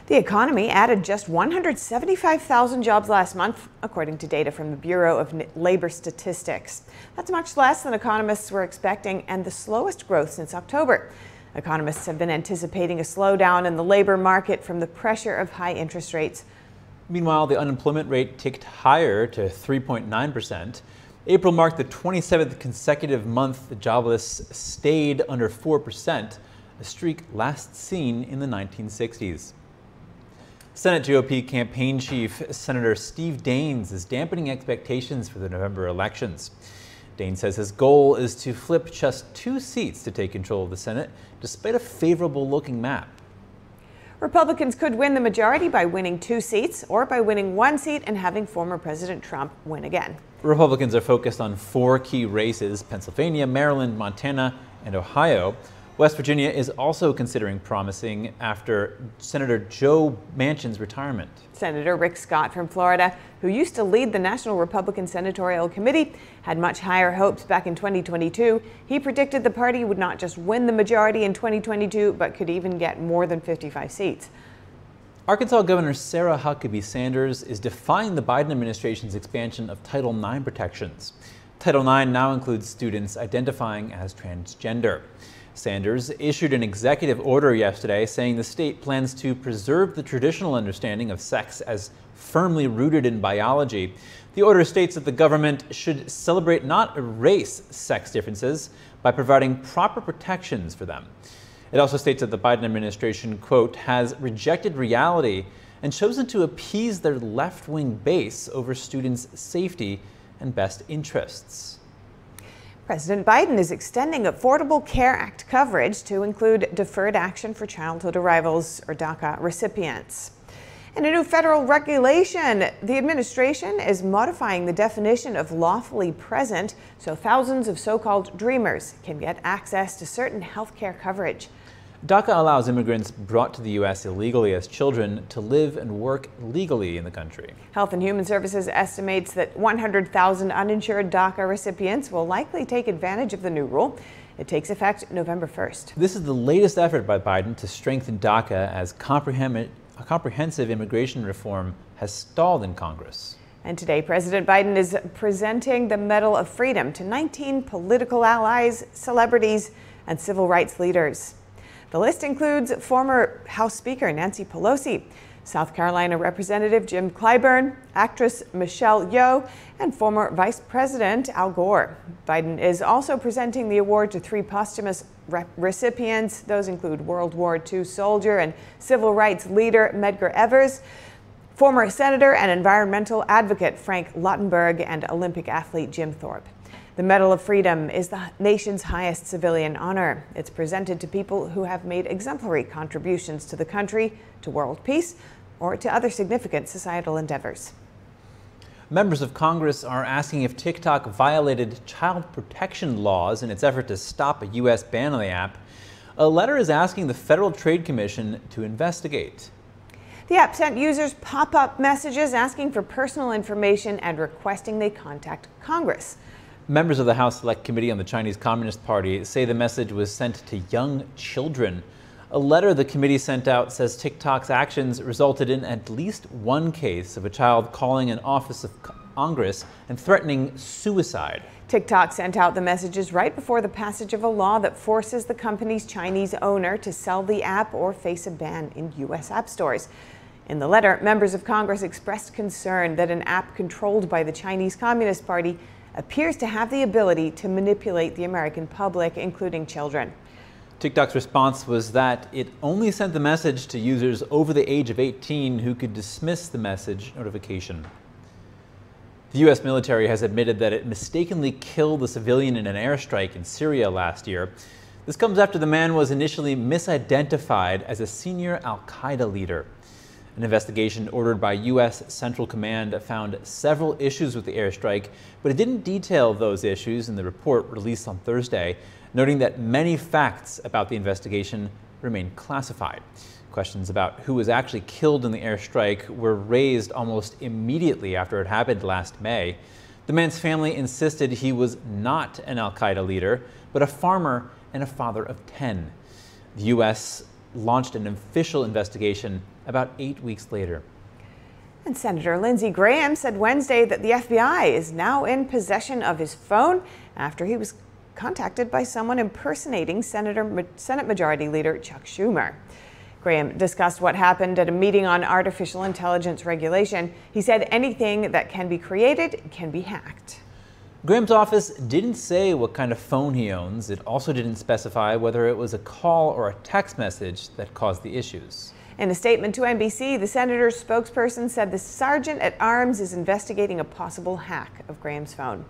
The economy added just 175,000 jobs last month, according to data from the Bureau of Labor Statistics. That's much less than economists were expecting and the slowest growth since October. Economists have been anticipating a slowdown in the labor market from the pressure of high interest rates. Meanwhile, the unemployment rate ticked higher to 3.9%. April marked the 27th consecutive month the jobless stayed under 4%, a streak last seen in the 1960s. Senate GOP campaign chief Senator Steve Daines is dampening expectations for the November elections. Daines says his goal is to flip just 2 seats to take control of the Senate, despite a favorable-looking map. Republicans could win the majority by winning 2 seats or by winning 1 seat and having former President Trump win again. Republicans are focused on 4 key races: Pennsylvania, Maryland, Montana, and Ohio. West Virginia is also considering promising after Senator Joe Manchin's retirement. Senator Rick Scott from Florida, who used to lead the National Republican Senatorial Committee, had much higher hopes back in 2022. He predicted the party would not just win the majority in 2022, but could even get more than 55 seats. Arkansas Governor Sarah Huckabee Sanders is defying the Biden administration's expansion of Title IX protections. Title IX now includes students identifying as transgender. Sanders issued an executive order yesterday saying the state plans to preserve the traditional understanding of sex as firmly rooted in biology. The order states that the government should celebrate, not erase, sex differences by providing proper protections for them. It also states that the Biden administration, quote, has rejected reality and chosen to appease their left-wing base over students' safety and best interests. President Biden is extending Affordable Care Act coverage to include Deferred Action for Childhood Arrivals, or Daca, recipients. In a new federal regulation, the administration is modifying the definition of lawfully present so thousands of so-called dreamers can get access to certain health care coverage. Daca allows immigrants brought to the U.S. illegally as children to live and work legally in the country. Health and Human Services estimates that 100,000 uninsured Daca recipients will likely take advantage of the new rule. It takes effect November 1st. This is the latest effort by Biden to strengthen Daca as comprehensive immigration reform has stalled in Congress. And today, President Biden is presenting the Medal of Freedom to 19 political allies, celebrities, and civil rights leaders. The list includes former House Speaker Nancy Pelosi, South Carolina Representative Jim Clyburn, actress Michelle Yeoh, and former Vice President Al Gore. Biden is also presenting the award to 3 posthumous recipients. Those include World War II soldier and civil rights leader Medgar Evers, former Senator and environmental advocate Frank Lautenberg, and Olympic athlete Jim Thorpe. The Medal of Freedom is the nation's highest civilian honor. It's presented to people who have made exemplary contributions to the country, to world peace, or to other significant societal endeavors. Members of Congress are asking if TikTok violated child protection laws in its effort to stop a U.S. ban on the app. A letter is asking the Federal Trade Commission to investigate. The app sent users pop-up messages asking for personal information and requesting they contact Congress. Members of the House Select Committee on the Chinese Communist Party say the message was sent to young children. A letter the committee sent out says TikTok's actions resulted in at least one case of a child calling an office of Congress and threatening suicide. TikTok sent out the messages right before the passage of a law that forces the company's Chinese owner to sell the app or face a ban in U.S. app stores. In the letter, members of Congress expressed concern that an app controlled by the Chinese Communist Party appears to have the ability to manipulate the American public, including children. TikTok's response was that it only sent the message to users over the age of 18 who could dismiss the message notification. The U.S. military has admitted that it mistakenly killed a civilian in an airstrike in Syria last year. This comes after the man was initially misidentified as a senior Al-Qaeda leader. An investigation ordered by U.S. Central Command found several issues with the airstrike, but it didn't detail those issues in the report released on Thursday, noting that many facts about the investigation remain classified. Questions about who was actually killed in the airstrike were raised almost immediately after it happened last May. The man's family insisted he was not an Al-Qaeda leader, but a farmer and a father of 10. The U.S. launched an official investigation about 8 weeks later. And Senator Lindsey Graham said Wednesday that the FBI is now in possession of his phone after he was contacted by someone impersonating Senate Majority Leader Chuck Schumer. Graham discussed what happened at a meeting on artificial intelligence regulation. He said anything that can be created can be hacked. Graham's office didn't say what kind of phone he owns. It also didn't specify whether it was a call or a text message that caused the issues. In a statement to NBC, the senator's spokesperson said the sergeant at arms is investigating a possible hack of Graham's phone.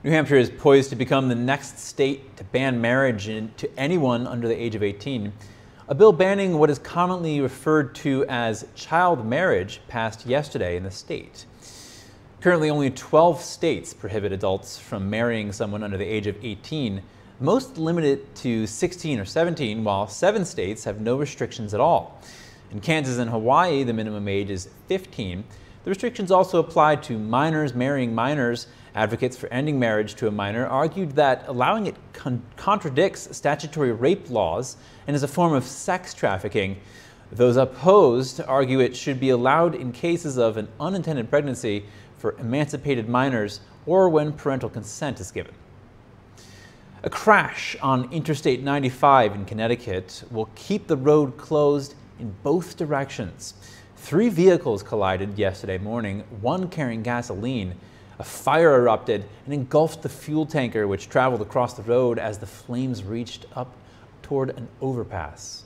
New Hampshire is poised to become the next state to ban marriage to anyone under the age of 18. A bill banning what is commonly referred to as child marriage passed yesterday in the state. Currently, only 12 states prohibit adults from marrying someone under the age of 18. Most limit it to 16 or 17, while 7 states have no restrictions at all. In Kansas and Hawaii, the minimum age is 15. The restrictions also apply to minors marrying minors. Advocates for ending marriage to a minor argued that allowing it contradicts statutory rape laws and is a form of sex trafficking. Those opposed argue it should be allowed in cases of an unintended pregnancy for emancipated minors or when parental consent is given. A crash on Interstate 95 in Connecticut will keep the road closed in both directions. 3 vehicles collided yesterday morning, one carrying gasoline. A fire erupted and engulfed the fuel tanker, which traveled across the road as the flames reached up toward an overpass.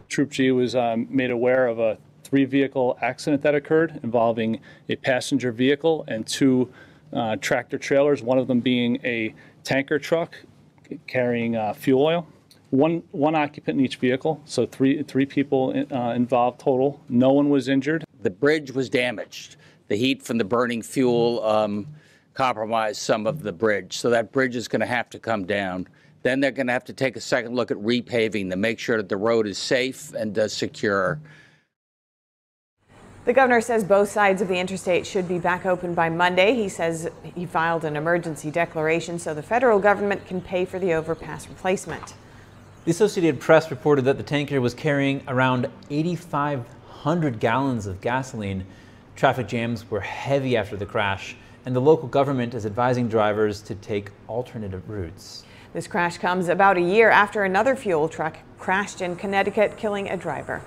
Troop G was made aware of a 3-vehicle accident that occurred involving a passenger vehicle and 2 tractor trailers, one of them being a tanker truck carrying fuel oil. One occupant in each vehicle, so three people involved total. No one was injured. The bridge was damaged. The heat from the burning fuel compromised some of the bridge, so that bridge is going to have to come down. Then they're going to have to take a second look at repaving to make sure that the road is safe and secure. The governor says both sides of the interstate should be back open by Monday. He says he filed an emergency declaration so the federal government can pay for the overpass replacement. The Associated Press reported that the tanker was carrying around 8,500 gallons of gasoline. Traffic jams were heavy after the crash, and the local government is advising drivers to take alternative routes. This crash comes about a year after another fuel truck crashed in Connecticut, killing a driver.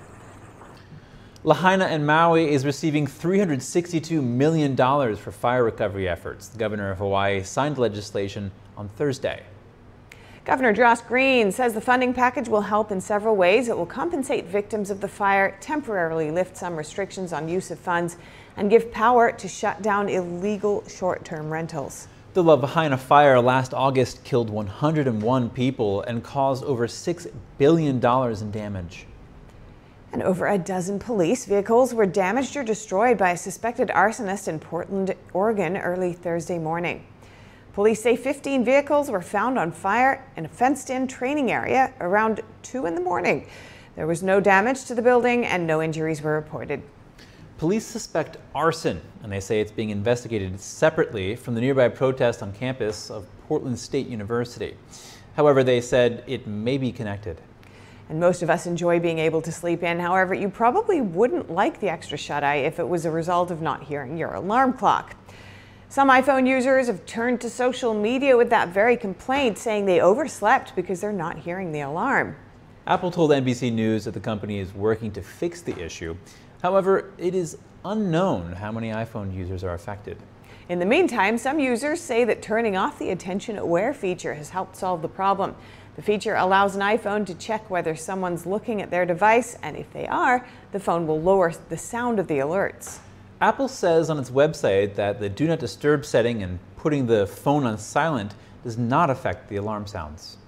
Lahaina and Maui is receiving $362 million for fire recovery efforts. The governor of Hawaii signed legislation on Thursday. Governor Josh Green says the funding package will help in several ways. It will compensate victims of the fire, temporarily lift some restrictions on use of funds, and give power to shut down illegal short-term rentals. The Lahaina fire last August killed 101 people and caused over $6 billion in damage. And over a dozen police vehicles were damaged or destroyed by a suspected arsonist in Portland, Oregon early Thursday morning. Police say 15 vehicles were found on fire in a fenced-in training area around 2 in the morning. There was no damage to the building and no injuries were reported. Police suspect arson, and they say it's being investigated separately from the nearby protest on campus of Portland State University. However, they said it may be connected. And most of us enjoy being able to sleep in. However, you probably wouldn't like the extra shut-eye if it was a result of not hearing your alarm clock. Some iPhone users have turned to social media with that very complaint, saying they overslept because they're not hearing the alarm. Apple told NBC News that the company is working to fix the issue. However, it is unknown how many iPhone users are affected. In the meantime, some users say that turning off the attention aware feature has helped solve the problem. The feature allows an iPhone to check whether someone's looking at their device, and if they are, the phone will lower the sound of the alerts. Apple says on its website that the Do Not Disturb setting and putting the phone on silent does not affect the alarm sounds.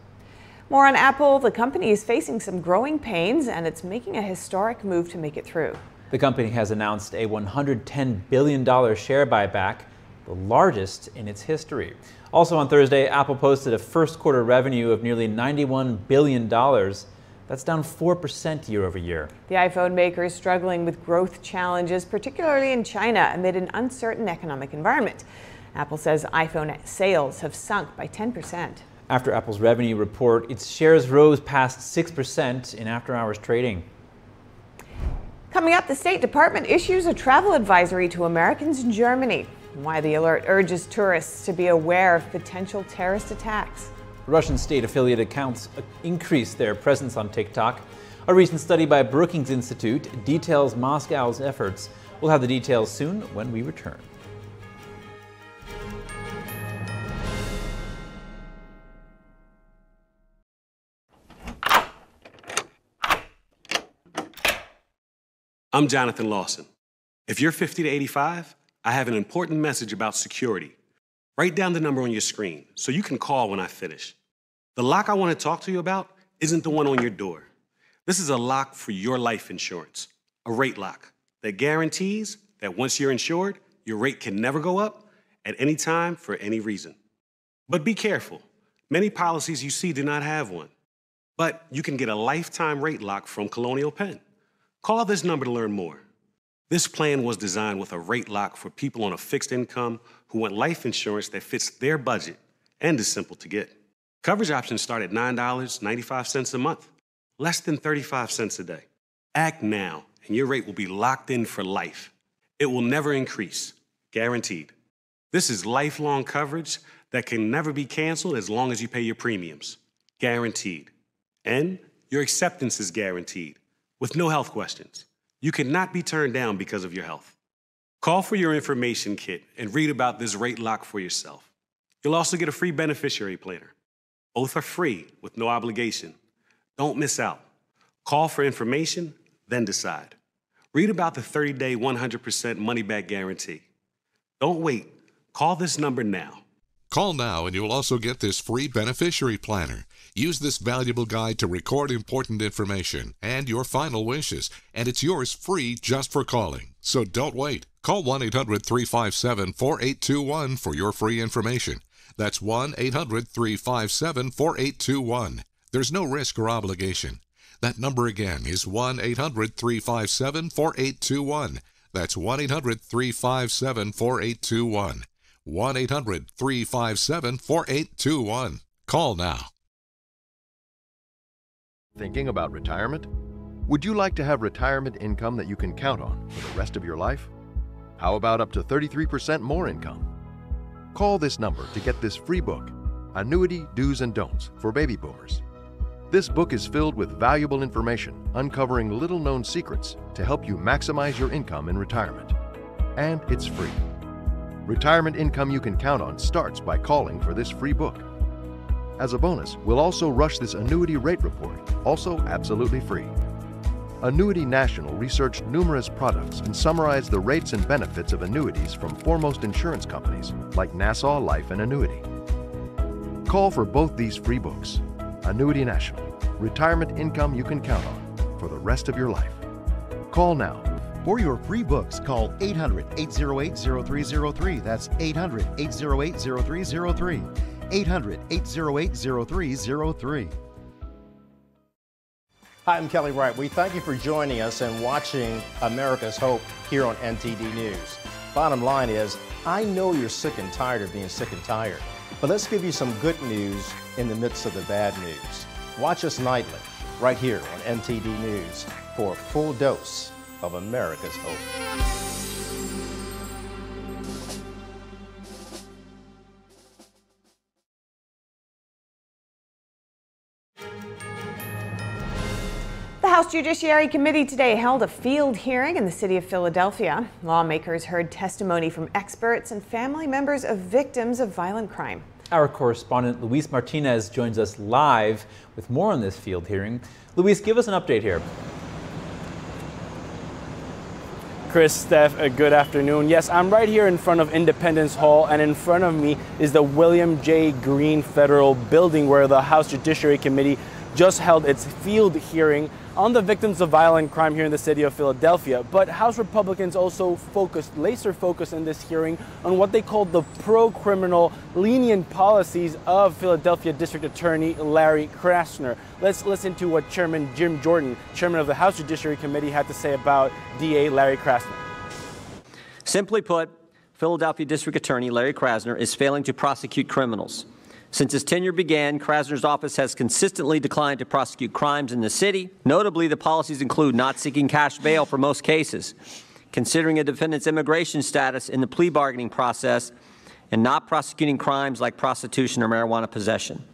More on Apple. The company is facing some growing pains, and it's making a historic move to make it through. The company has announced a $110 billion share buyback, the largest in its history. Also on Thursday, Apple posted a first quarter revenue of nearly $91 billion. That's down 4% year over year. The iPhone maker is struggling with growth challenges, particularly in China, amid an uncertain economic environment. Apple says iPhone sales have sunk by 10%. After Apple's revenue report, its shares rose past 6% in after-hours trading. Coming up, the State Department issues a travel advisory to Americans in Germany. Why the alert urges tourists to be aware of potential terrorist attacks. Russian state affiliate accounts increased their presence on TikTok. A recent study by Brookings Institute details Moscow's efforts. We'll have the details soon when we return. I'm Jonathan Lawson. If you're 50 to 85, I have an important message about security. Write down the number on your screen so you can call when I finish. The lock I want to talk to you about isn't the one on your door. This is a lock for your life insurance, a rate lock that guarantees that once you're insured, your rate can never go up at any time for any reason. But be careful. Many policies you see do not have one. But you can get a lifetime rate lock from Colonial Penn. Call this number to learn more. This plan was designed with a rate lock for people on a fixed income who want life insurance that fits their budget and is simple to get. Coverage options start at $9.95 a month, less than 35 cents a day. Act now, and your rate will be locked in for life. It will never increase, guaranteed. This is lifelong coverage that can never be canceled as long as you pay your premiums. Guaranteed. And your acceptance is guaranteed, with no health questions. You cannot be turned down because of your health. Call for your information kit and read about this rate lock for yourself. You'll also get a free beneficiary planner. Both are free with no obligation. Don't miss out. Call for information, then decide. Read about the 30-day 100% money-back guarantee. Don't wait. Call this number now. Call now and you'll also get this free beneficiary planner. Use this valuable guide to record important information and your final wishes, and it's yours free just for calling. So don't wait. Call 1-800-357-4821 for your free information. That's 1-800-357-4821. There's no risk or obligation. That number again is 1-800-357-4821. That's 1-800-357-4821. 1-800-357-4821. Call now. Thinking about retirement? Would you like to have retirement income that you can count on for the rest of your life? How about up to 33% more income? Call this number to get this free book, Annuity Do's and Don'ts for Baby Boomers. This book is filled with valuable information uncovering little-known secrets to help you maximize your income in retirement. And it's free. Retirement income you can count on starts by calling for this free book. As a bonus, we'll also rush this annuity rate report, also absolutely free. Annuity National researched numerous products and summarized the rates and benefits of annuities from foremost insurance companies like Nassau Life and Annuity. Call for both these free books. Annuity National, retirement income you can count on for the rest of your life. Call now. For your free books, call 800-808-0303. That's 800-808-0303. 800-808-0303. Hi, I'm Kelly Wright. We thank you for joining us and watching America's Hope here on NTD News. Bottom line is, I know you're sick and tired of being sick and tired, but let's give you some good news in the midst of the bad news. Watch us nightly, right here on NTD News, for a full dose of America's Hope. The House Judiciary Committee today held a field hearing in the city of Philadelphia. Lawmakers heard testimony from experts and family members of victims of violent crime. Our correspondent Luis Martinez joins us live with more on this field hearing. Luis, give us an update here. Chris, Steph, good afternoon. Yes, I'm right here in front of Independence Hall, and in front of me is the William J. Green Federal Building, where the House Judiciary Committee just held its field hearing on the victims of violent crime here in the city of Philadelphia. But House Republicans also laser focused in this hearing on what they called the pro-criminal lenient policies of Philadelphia District Attorney Larry Krasner. Let's listen to what Chairman Jim Jordan, chairman of the House Judiciary Committee, had to say about DA Larry Krasner. Simply put, Philadelphia District Attorney Larry Krasner is failing to prosecute criminals. Since his tenure began, Krasner's office has consistently declined to prosecute crimes in the city. Notably, the policies include not seeking cash bail for most cases, considering a defendant's immigration status in the plea bargaining process, and not prosecuting crimes like prostitution or marijuana possession.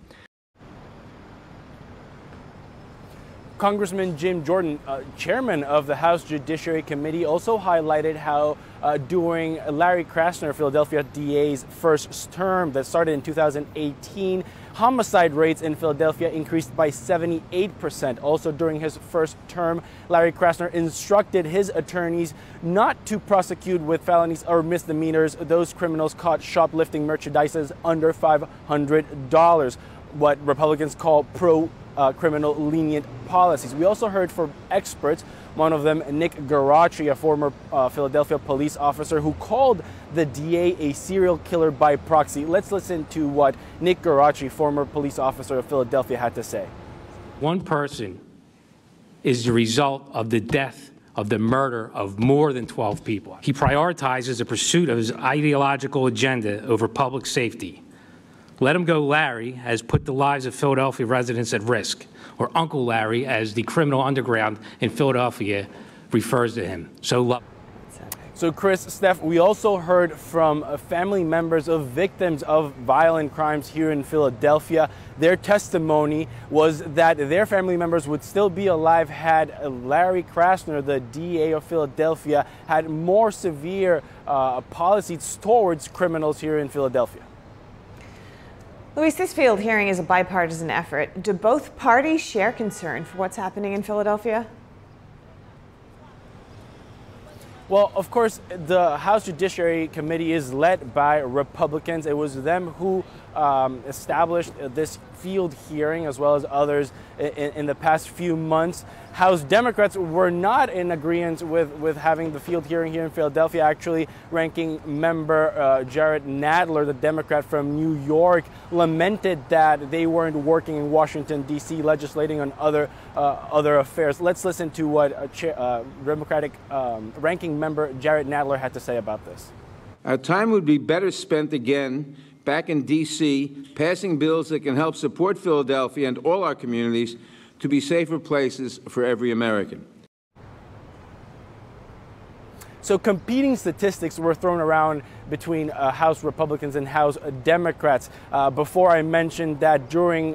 Congressman Jim Jordan, chairman of the House Judiciary Committee, also highlighted how during Larry Krasner, Philadelphia DA's first term that started in 2018, homicide rates in Philadelphia increased by 78%. Also during his first term, Larry Krasner instructed his attorneys not to prosecute with felonies or misdemeanors those criminals caught shoplifting merchandises under $500, what Republicans call criminal lenient policies. We also heard from experts, one of them Nick Garacci, a former Philadelphia police officer who called the DA a serial killer by proxy. Let's listen to what Nick Garacci, former police officer of Philadelphia, had to say. One person is the result of the death of the murder of more than 12 people. He prioritizes the pursuit of his ideological agenda over public safety. Let Him Go Larry has put the lives of Philadelphia residents at risk, or Uncle Larry, as the criminal underground in Philadelphia refers to him. So So Chris, Steph, we also heard from family members of victims of violent crimes here in Philadelphia. Their testimony was that their family members would still be alive had Larry Krasner, the DA of Philadelphia, had more severe policies towards criminals here in Philadelphia. Luis, this field hearing is a bipartisan effort. Do both parties share concern for what's happening in Philadelphia? Well, of course, the House Judiciary Committee is led by Republicans. It was them who established this field hearing, as well as others in the past few months. House Democrats were not in agreement with having the field hearing here in Philadelphia. Actually, ranking member Jared Nadler, the Democrat from New York, lamented that they weren't working in Washington, D.C., legislating on other affairs. Let's listen to what Democratic ranking member Jared Nadler had to say about this. Our time would be better spent again back in D.C., passing bills that can help support Philadelphia and all our communities to be safer places for every American. So competing statistics were thrown around between House Republicans and House Democrats. Before I mentioned that during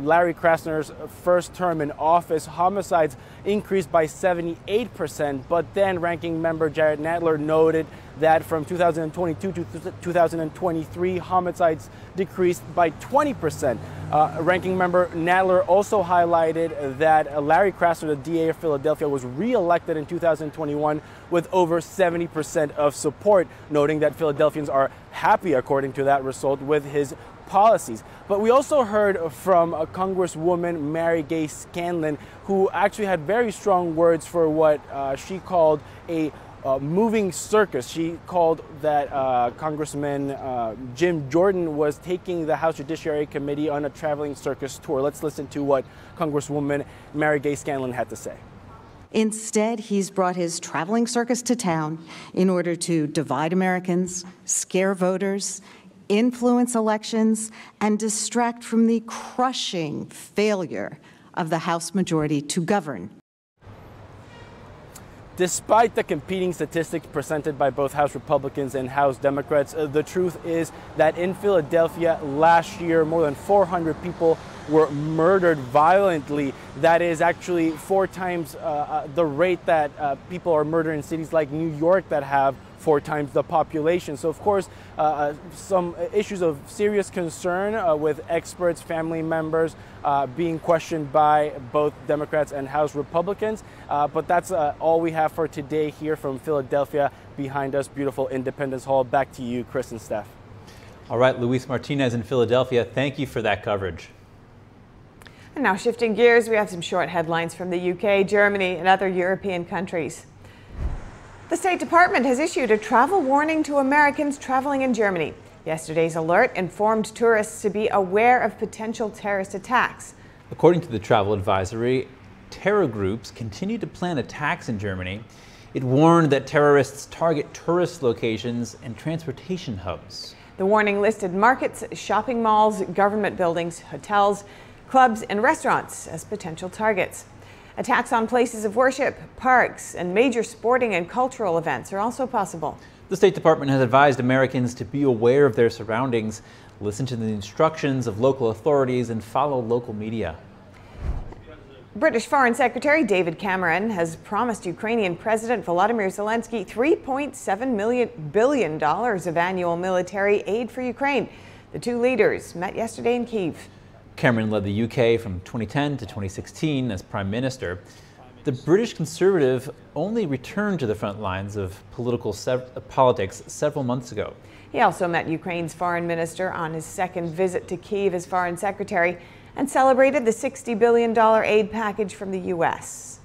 Larry Krasner's first term in office, homicides increased by 78%, but then ranking member Jared Nadler noted that from 2022 to 2023, homicides decreased by 20%. Ranking member Nadler also highlighted that Larry Krasner, the DA of Philadelphia, was re-elected in 2021 with over 70% of support, noting that Philadelphians are happy, according to that result, with his policies. But we also heard from Congresswoman Mary Gay Scanlon, who actually had very strong words for what she called a moving circus. She called that Congressman Jim Jordan was taking the House Judiciary Committee on a traveling circus tour. Let's listen to what Congresswoman Mary Gay Scanlon had to say. Instead, he's brought his traveling circus to town in order to divide Americans, scare voters, influence elections, and distract from the crushing failure of the House majority to govern. Despite the competing statistics presented by both House Republicans and House Democrats, the truth is that in Philadelphia last year, more than 400 people were murdered violently. That is actually 4 times the rate that people are murdered in cities like New York that have 4 times the population. So of course, some issues of serious concern with experts, family members being questioned by both Democrats and House Republicans. But that's all we have for today here from Philadelphia. Behind us, beautiful Independence Hall. Back to you, Chris and Steph. All right, Luis Martinez in Philadelphia, thank you for that coverage. And now shifting gears, we have some short headlines from the UK, Germany, and other European countries. The State Department has issued a travel warning to Americans traveling in Germany. Yesterday's alert informed tourists to be aware of potential terrorist attacks. According to the travel advisory, terror groups continue to plan attacks in Germany. It warned that terrorists target tourist locations and transportation hubs. The warning listed markets, shopping malls, government buildings, hotels, clubs, and restaurants as potential targets. Attacks on places of worship, parks, and major sporting and cultural events are also possible. The State Department has advised Americans to be aware of their surroundings, listen to the instructions of local authorities, and follow local media. British Foreign Secretary David Cameron has promised Ukrainian President Volodymyr Zelensky $3.7 billion of annual military aid for Ukraine. The two leaders met yesterday in Kyiv. Cameron led the UK from 2010 to 2016 as Prime Minister. The British Conservative only returned to the front lines of politics several months ago. He also met Ukraine's foreign minister on his second visit to Kyiv as foreign secretary and celebrated the $60 billion aid package from the U.S.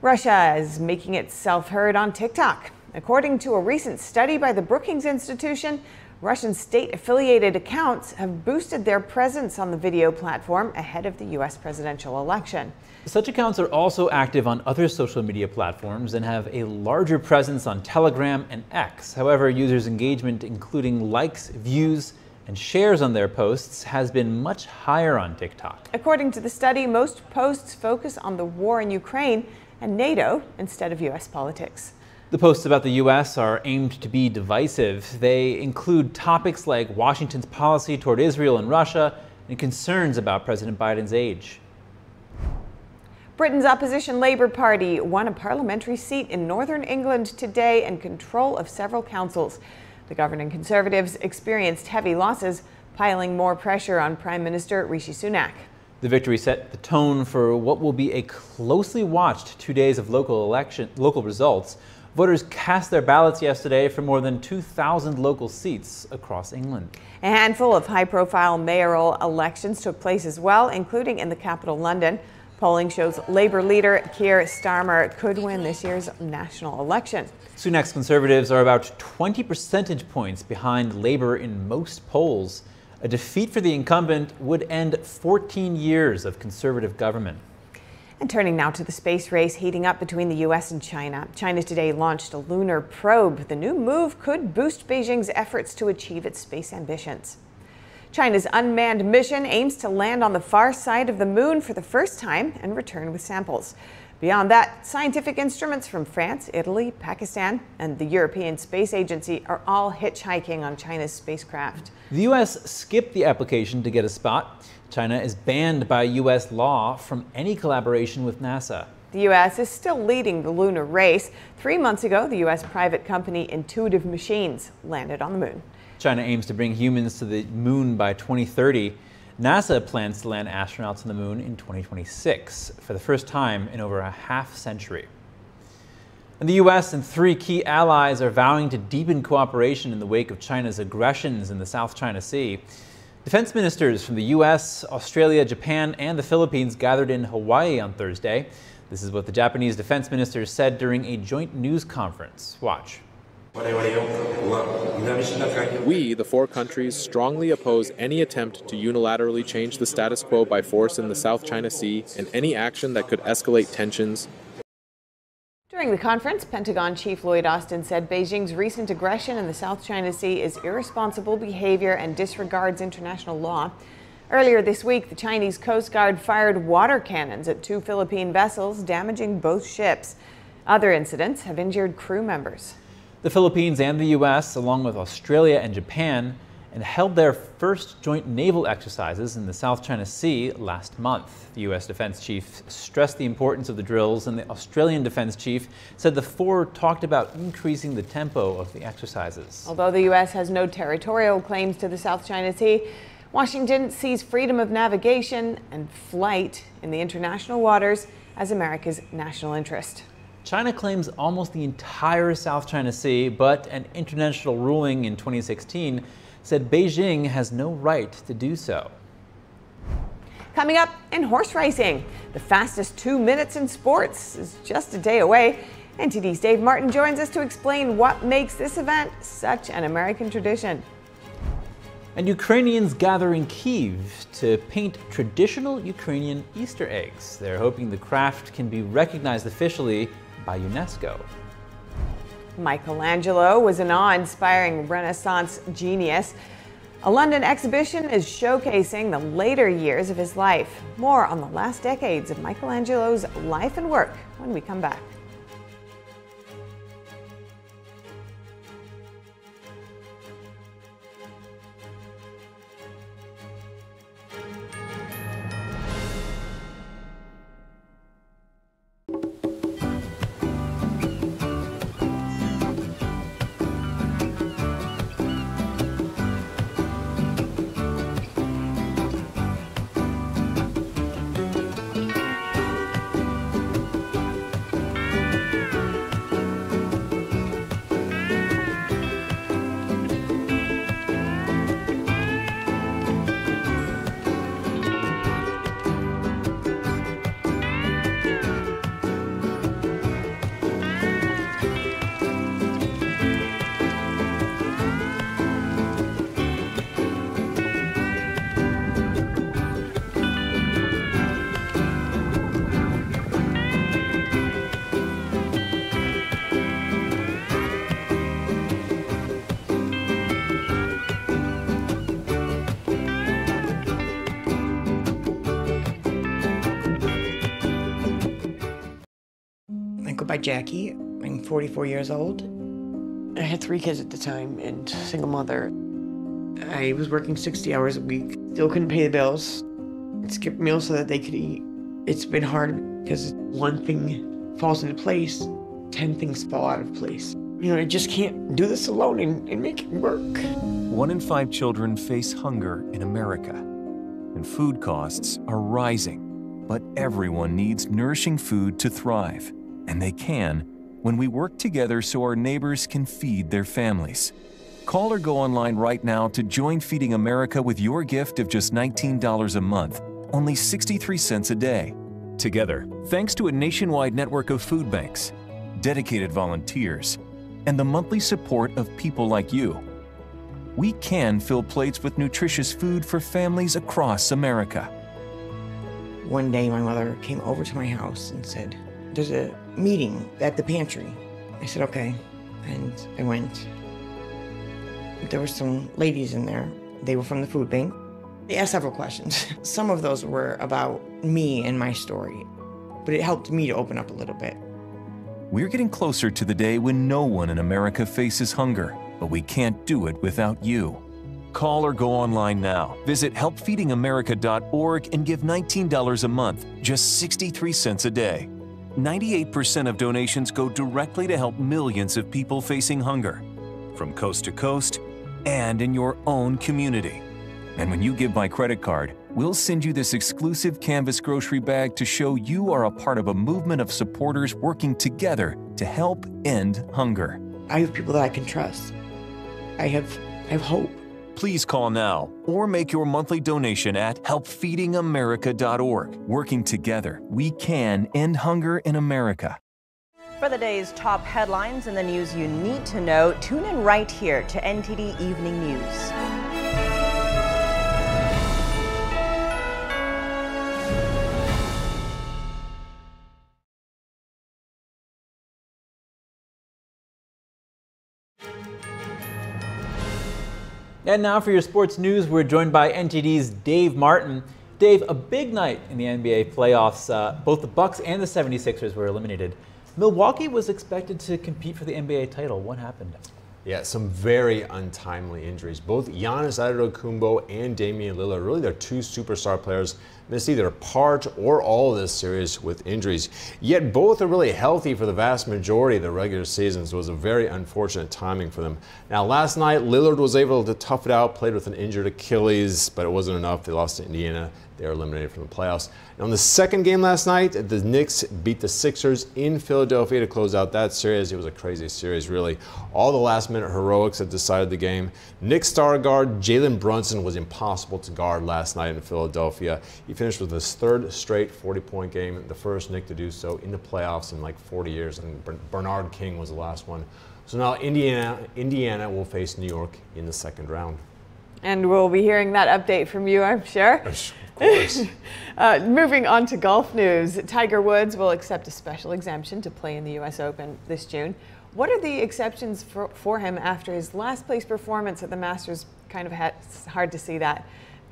Russia is making itself heard on TikTok. According to a recent study by the Brookings Institution, Russian state-affiliated accounts have boosted their presence on the video platform ahead of the U.S. presidential election. Such accounts are also active on other social media platforms and have a larger presence on Telegram and X. However, users' engagement, including likes, views, and shares on their posts, has been much higher on TikTok. According to the study, most posts focus on the war in Ukraine and NATO instead of U.S. politics. The posts about the U.S. are aimed to be divisive. They include topics like Washington's policy toward Israel and Russia and concerns about President Biden's age. Britain's opposition Labour Party won a parliamentary seat in northern England today and control of several councils. The governing Conservatives experienced heavy losses, piling more pressure on Prime Minister Rishi Sunak. The victory set the tone for what will be a closely watched 2 days of local results. Voters cast their ballots yesterday for more than 2,000 local seats across England. A handful of high-profile mayoral elections took place as well, including in the capital, London. Polling shows Labour leader Keir Starmer could win this year's national election. Sunak's Conservatives are about 20 percentage points behind Labour in most polls. A defeat for the incumbent would end 14 years of Conservative government. And turning now to the space race heating up between the U.S. and China. China today launched a lunar probe. The new move could boost Beijing's efforts to achieve its space ambitions. China's unmanned mission aims to land on the far side of the moon for the first time and return with samples. Beyond that, scientific instruments from France, Italy, Pakistan, and the European Space Agency are all hitchhiking on China's spacecraft. The U.S. skipped the application to get a spot. China is banned by U.S. law from any collaboration with NASA. The U.S. is still leading the lunar race. 3 months ago, the U.S. private company Intuitive Machines landed on the moon. China aims to bring humans to the moon by 2030. NASA plans to land astronauts on the moon in 2026, for the first time in over a half-century. And the U.S. and 3 key allies are vowing to deepen cooperation in the wake of China's aggressions in the South China Sea. Defense ministers from the U.S., Australia, Japan, and the Philippines gathered in Hawaii on Thursday. This is what the Japanese defense ministers said during a joint news conference. Watch. We, the 4 countries, strongly oppose any attempt to unilaterally change the status quo by force in the South China Sea and any action that could escalate tensions. During the conference, Pentagon Chief Lloyd Austin said Beijing's recent aggression in the South China Sea is irresponsible behavior and disregards international law. Earlier this week, the Chinese Coast Guard fired water cannons at 2 Philippine vessels, damaging both ships. Other incidents have injured crew members. The Philippines and the U.S., along with Australia and Japan, held their first joint naval exercises in the South China Sea last month. The U.S. Defense Chief stressed the importance of the drills, and the Australian Defense Chief said the 4 talked about increasing the tempo of the exercises. Although the U.S. has no territorial claims to the South China Sea, Washington sees freedom of navigation and flight in the international waters as America's national interest. China claims almost the entire South China Sea, but an international ruling in 2016 said Beijing has no right to do so. Coming up in horse racing, the fastest 2 minutes in sports is just a day away. NTD's Dave Martin joins us to explain what makes this event such an American tradition. And Ukrainians gather in Kyiv to paint traditional Ukrainian Easter eggs. They're hoping the craft can be recognized officially by UNESCO. Michelangelo was an awe-inspiring Renaissance genius. A London exhibition is showcasing the later years of his life. More on the last decades of Michelangelo's life and work when we come back. Jackie. I'm 44 years old. I had 3 kids at the time and single mother. I was working 60 hours a week, still couldn't pay the bills. Skipped meals so that they could eat. It's been hard because one thing falls into place, 10 things fall out of place. You know, I just can't do this alone and make it work. 1 in 5 children face hunger in America, and food costs are rising. But everyone needs nourishing food to thrive, and they can when we work together so our neighbors can feed their families. Call or go online right now to join Feeding America with your gift of just $19 a month, only 63 cents a day. Together, thanks to a nationwide network of food banks, dedicated volunteers, and the monthly support of people like you, we can fill plates with nutritious food for families across America. One day my mother came over to my house and said, "There's a meeting at the pantry." I said, "Okay," and I went. There were some ladies in there. They were from the food bank. They asked several questions. Some of those were about me and my story, but it helped me to open up a little bit. We're getting closer to the day when no one in America faces hunger, but we can't do it without you. Call or go online now. Visit helpfeedingamerica.org and give $19 a month, just 63 cents a day. 98% of donations go directly to help millions of people facing hunger, from coast to coast and in your own community. And when you give by credit card, we'll send you this exclusive canvas grocery bag to show you are a part of a movement of supporters working together to help end hunger. I have people that I can trust. I have hope. Please call now or make your monthly donation at helpfeedingamerica.org. Working together, we can end hunger in America. For the day's top headlines and the news you need to know, tune in right here to NTD Evening News. And now for your sports news, we're joined by NTD's Dave Martin. Dave, a big night in the NBA playoffs. Both the Bucks and the 76ers were eliminated. Milwaukee was expected to compete for the NBA title. What happened? Yeah, some very untimely injuries. Both Giannis Antetokounmpo and Damian Lillard, really their 2 superstar players, missed either part or all of this series with injuries. Yet both are really healthy for the vast majority of the regular season, so it was a very unfortunate timing for them. Now, last night, Lillard was able to tough it out, played with an injured Achilles, but it wasn't enough. They lost to Indiana. They were eliminated from the playoffs. And on the second game last night, the Knicks beat the Sixers in Philadelphia to close out that series. It was a crazy series, really. All the last-minute heroics that decided the game. Knicks star guard Jalen Brunson was impossible to guard last night in Philadelphia. He finished with his 3rd straight 40-point game, the first Knick to do so in the playoffs in like 40 years, and Bernard King was the last one. So now Indiana will face New York in the second round. And we'll be hearing that update from you, I'm sure. Of course. Moving on to golf news, Tiger Woods will accept a special exemption to play in the U.S. Open this June. What are the exceptions for him after his last place performance at the Masters? Kind of hard to see that,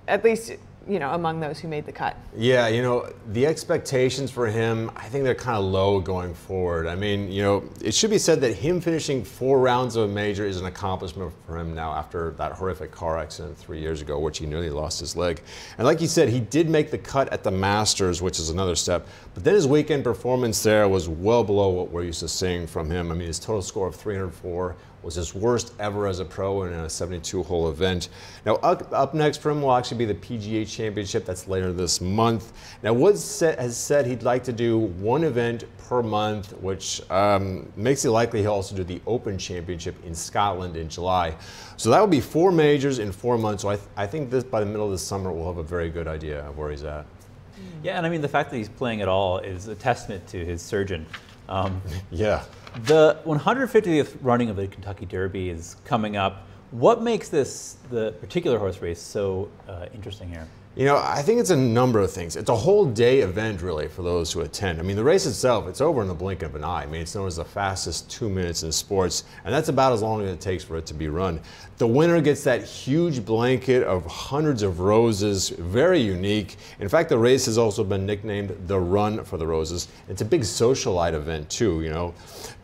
at least, you know, among those who made the cut. Yeah, you know, the expectations for him, I think they're kind of low going forward. I mean, you know, it should be said that him finishing 4 rounds of a major is an accomplishment for him now after that horrific car accident 3 years ago, which he nearly lost his leg. And like you said, he did make the cut at the Masters, which is another step. But then his weekend performance there was well below what we're used to seeing from him. I mean, his total score of 304 was his worst ever as a pro in a 72-hole event. Now, up next for him will actually be the PGA Championship. That's later this month. Now, Woods has said he'd like to do 1 event per month, which makes it likely he'll also do the Open Championship in Scotland in July. So that will be 4 majors in 4 months. So I think by the middle of the summer, we'll have a very good idea of where he's at. Yeah, and I mean, the fact that he's playing at all is a testament to his surgeon. Yeah. The 150th running of the Kentucky Derby is coming up. What makes the particular horse race so interesting here? You know, I think it's a number of things. It's a whole day event, really, for those who attend. I mean, the race itself, it's over in the blink of an eye. I mean, it's known as the fastest 2 minutes in sports, and that's about as long as it takes for it to be run. The winner gets that huge blanket of hundreds of roses, very unique. In fact, the race has also been nicknamed the Run for the Roses. It's a big socialite event, too, you know.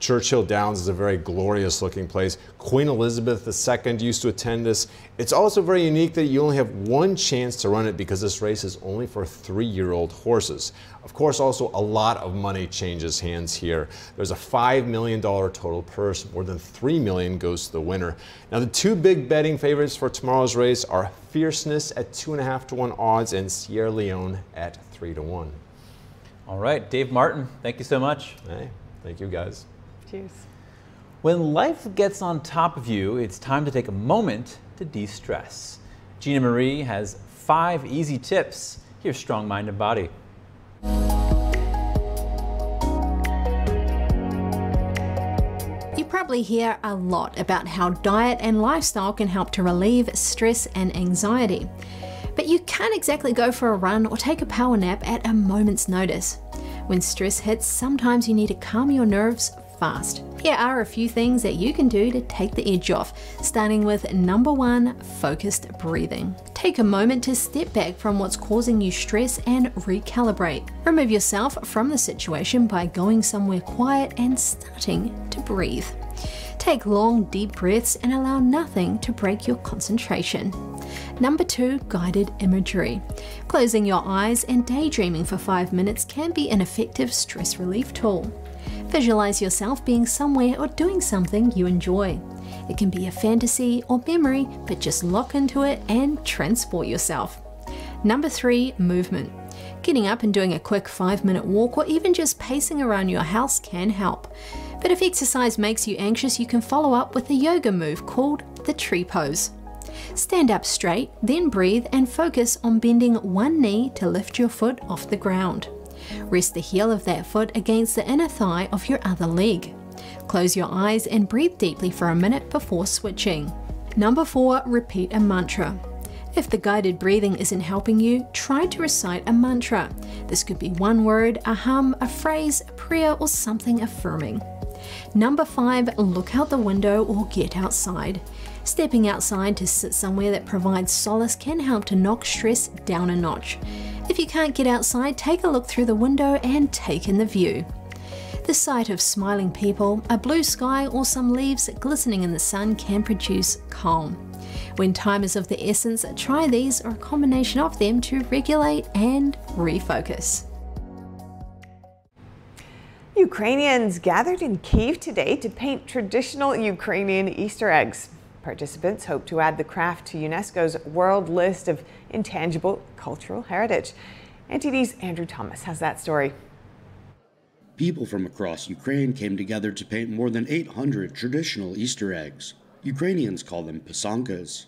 Churchill Downs is a very glorious looking place. Queen Elizabeth II used to attend this. It's also very unique that you only have one chance to run it because this race is only for 3-year-old horses. Of course, also a lot of money changes hands here. There's a $5 million total purse. More than $3 million goes to the winner. Now, the two big betting favorites for tomorrow's race are Fierceness at 2.5 to 1 odds and Sierra Leone at 3 to 1. All right, Dave Martin, thank you so much. Hey, thank you guys. Cheers. When life gets on top of you, it's time to take a moment to de-stress. Gina Marie has 5 easy tips. Here's Strong Mind and Body. You probably hear a lot about how diet and lifestyle can help to relieve stress and anxiety. But you can't exactly go for a run or take a power nap at a moment's notice. When stress hits, sometimes you need to calm your nerves fast. Here are a few things that you can do to take the edge off, starting with number 1, focused breathing. Take a moment to step back from what's causing you stress and recalibrate. Remove yourself from the situation by going somewhere quiet and starting to breathe. Take long, deep breaths and allow nothing to break your concentration. Number 2, guided imagery. Closing your eyes and daydreaming for 5 minutes can be an effective stress relief tool. Visualize yourself being somewhere or doing something you enjoy. It can be a fantasy or memory, but just lock into it and transport yourself. Number 3, movement. Getting up and doing a quick 5-minute walk or even just pacing around your house can help. But if exercise makes you anxious, you can follow up with a yoga move called the tree pose. Stand up straight, then breathe and focus on bending one knee to lift your foot off the ground. Rest the heel of that foot against the inner thigh of your other leg. Close your eyes and breathe deeply for a minute before switching. Number 4, repeat a mantra. If the guided breathing isn't helping you, try to recite a mantra. This could be one word, a hum, a phrase, a prayer, or something affirming. Number 5, look out the window or get outside. Stepping outside to sit somewhere that provides solace can help to knock stress down a notch. If you can't get outside, take a look through the window and take in the view. The sight of smiling people, a blue sky, or some leaves glistening in the sun can produce calm. When time is of the essence, try these or a combination of them to regulate and refocus. Ukrainians gathered in Kyiv today to paint traditional Ukrainian Easter eggs. Participants hope to add the craft to UNESCO's World List of Intangible Cultural Heritage. NTD's Andrew Thomas has that story. People from across Ukraine came together to paint more than 800 traditional Easter eggs. Ukrainians call them pisankas.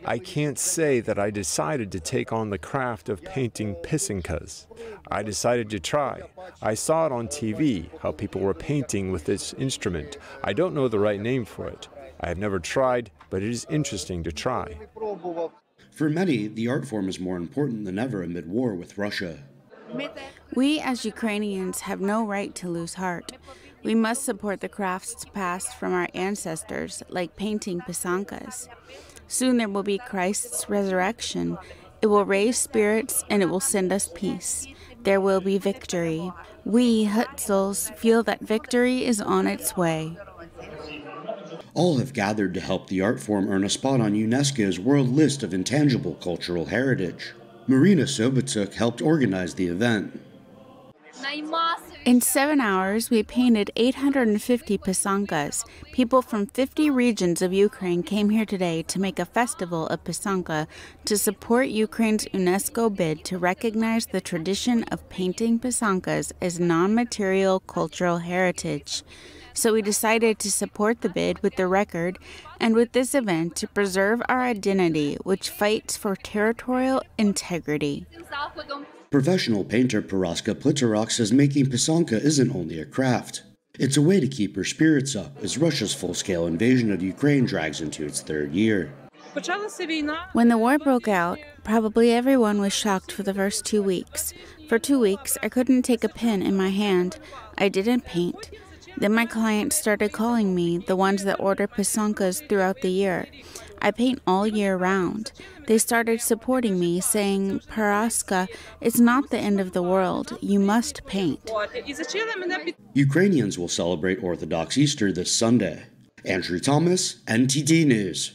I can't say that I decided to take on the craft of painting pisankas. I decided to try. I saw it on TV, how people were painting with this instrument. I don't know the right name for it. I have never tried, but it is interesting to try. For many, the art form is more important than ever amid war with Russia. We as Ukrainians have no right to lose heart. We must support the crafts passed from our ancestors, like painting pisankas. Soon there will be Christ's resurrection. It will raise spirits and it will send us peace. There will be victory. We, Hutzels, feel that victory is on its way. All have gathered to help the art form earn a spot on UNESCO's World List of Intangible Cultural Heritage. Marina Sobotsuk helped organize the event. In 7 hours, we painted 850 pisankas. People from 50 regions of Ukraine came here today to make a festival of pisanka to support Ukraine's UNESCO bid to recognize the tradition of painting pisankas as non-material cultural heritage. So we decided to support the bid with the record and with this event to preserve our identity, which fights for territorial integrity. Professional painter Paraska Plitarok says making pisanka isn't only a craft. It's a way to keep her spirits up as Russia's full-scale invasion of Ukraine drags into its 3rd year. When the war broke out, probably everyone was shocked for the first 2 weeks. For 2 weeks, I couldn't take a pen in my hand. I didn't paint. Then my clients started calling me, the ones that order pisankas throughout the year. I paint all year round. They started supporting me, saying, Paraska, it's not the end of the world. You must paint. Ukrainians will celebrate Orthodox Easter this Sunday. Andrew Thomas, NTD News.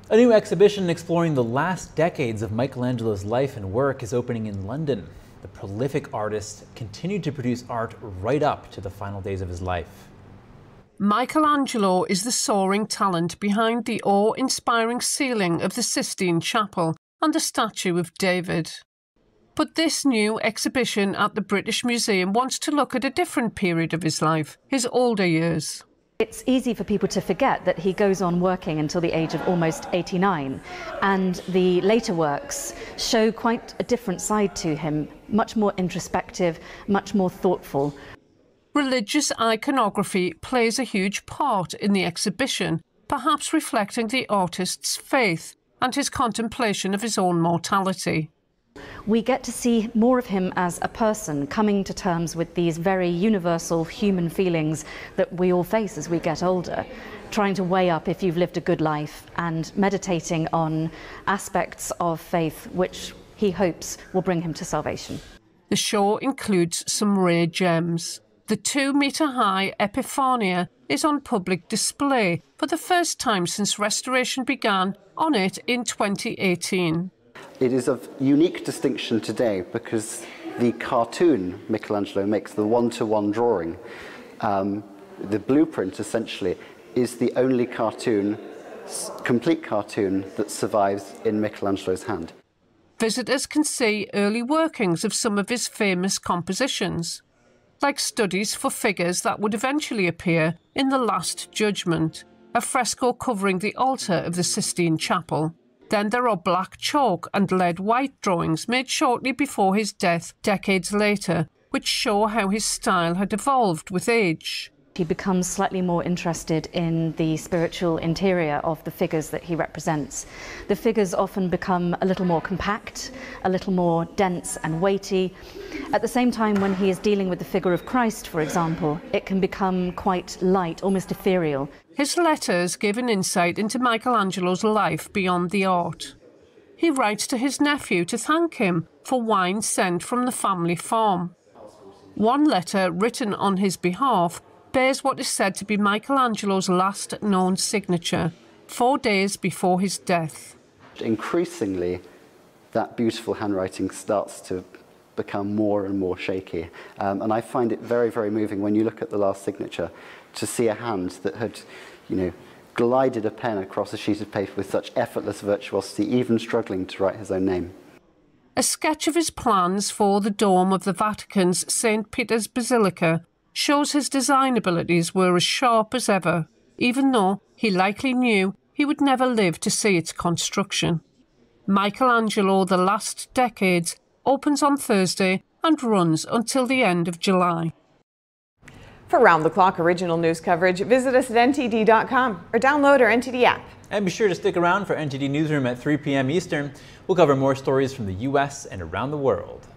A new exhibition exploring the last decades of Michelangelo's life and work is opening in London. The prolific artist continued to produce art right up to the final days of his life. Michelangelo is the soaring talent behind the awe-inspiring ceiling of the Sistine Chapel and the statue of David. But this new exhibition at the British Museum wants to look at a different period of his life, his older years. It's easy for people to forget that he goes on working until the age of almost 89, and the later works show quite a different side to him, much more introspective, much more thoughtful. Religious iconography plays a huge part in the exhibition, perhaps reflecting the artist's faith and his contemplation of his own mortality. We get to see more of him as a person, coming to terms with these very universal human feelings that we all face as we get older, trying to weigh up if you've lived a good life and meditating on aspects of faith which he hopes will bring him to salvation. The show includes some rare gems. The 2-metre-high Epiphania is on public display for the first time since restoration began on it in 2018. It is of unique distinction today because the cartoon Michelangelo makes, the one-to-one drawing, the blueprint essentially, is the only cartoon, complete cartoon, that survives in Michelangelo's hand. Visitors can see early workings of some of his famous compositions, like studies for figures that would eventually appear in The Last Judgment, a fresco covering the altar of the Sistine Chapel. Then there are black chalk and lead white drawings made shortly before his death decades later, which show how his style had evolved with age. He becomes slightly more interested in the spiritual interior of the figures that he represents. The figures often become a little more compact, a little more dense and weighty. At the same time, when he is dealing with the figure of Christ, for example, it can become quite light, almost ethereal. His letters give an insight into Michelangelo's life beyond the art. He writes to his nephew to thank him for wine sent from the family farm. One letter written on his behalf bears what is said to be Michelangelo's last known signature, 4 days before his death. Increasingly, that beautiful handwriting starts to become more and more shaky. And I find it very, very moving when you look at the last signature to see a hand that had, glided a pen across a sheet of paper with such effortless virtuosity, even struggling to write his own name. A sketch of his plans for the dome of the Vatican's St. Peter's Basilica shows his design abilities were as sharp as ever, even though he likely knew he would never live to see its construction. Michelangelo: The Last Decades opens on Thursday and runs until the end of July. For round-the-clock original news coverage, visit us at ntd.com or download our NTD app. And be sure to stick around for NTD Newsroom at 3 p.m. Eastern. We'll cover more stories from the U.S. and around the world.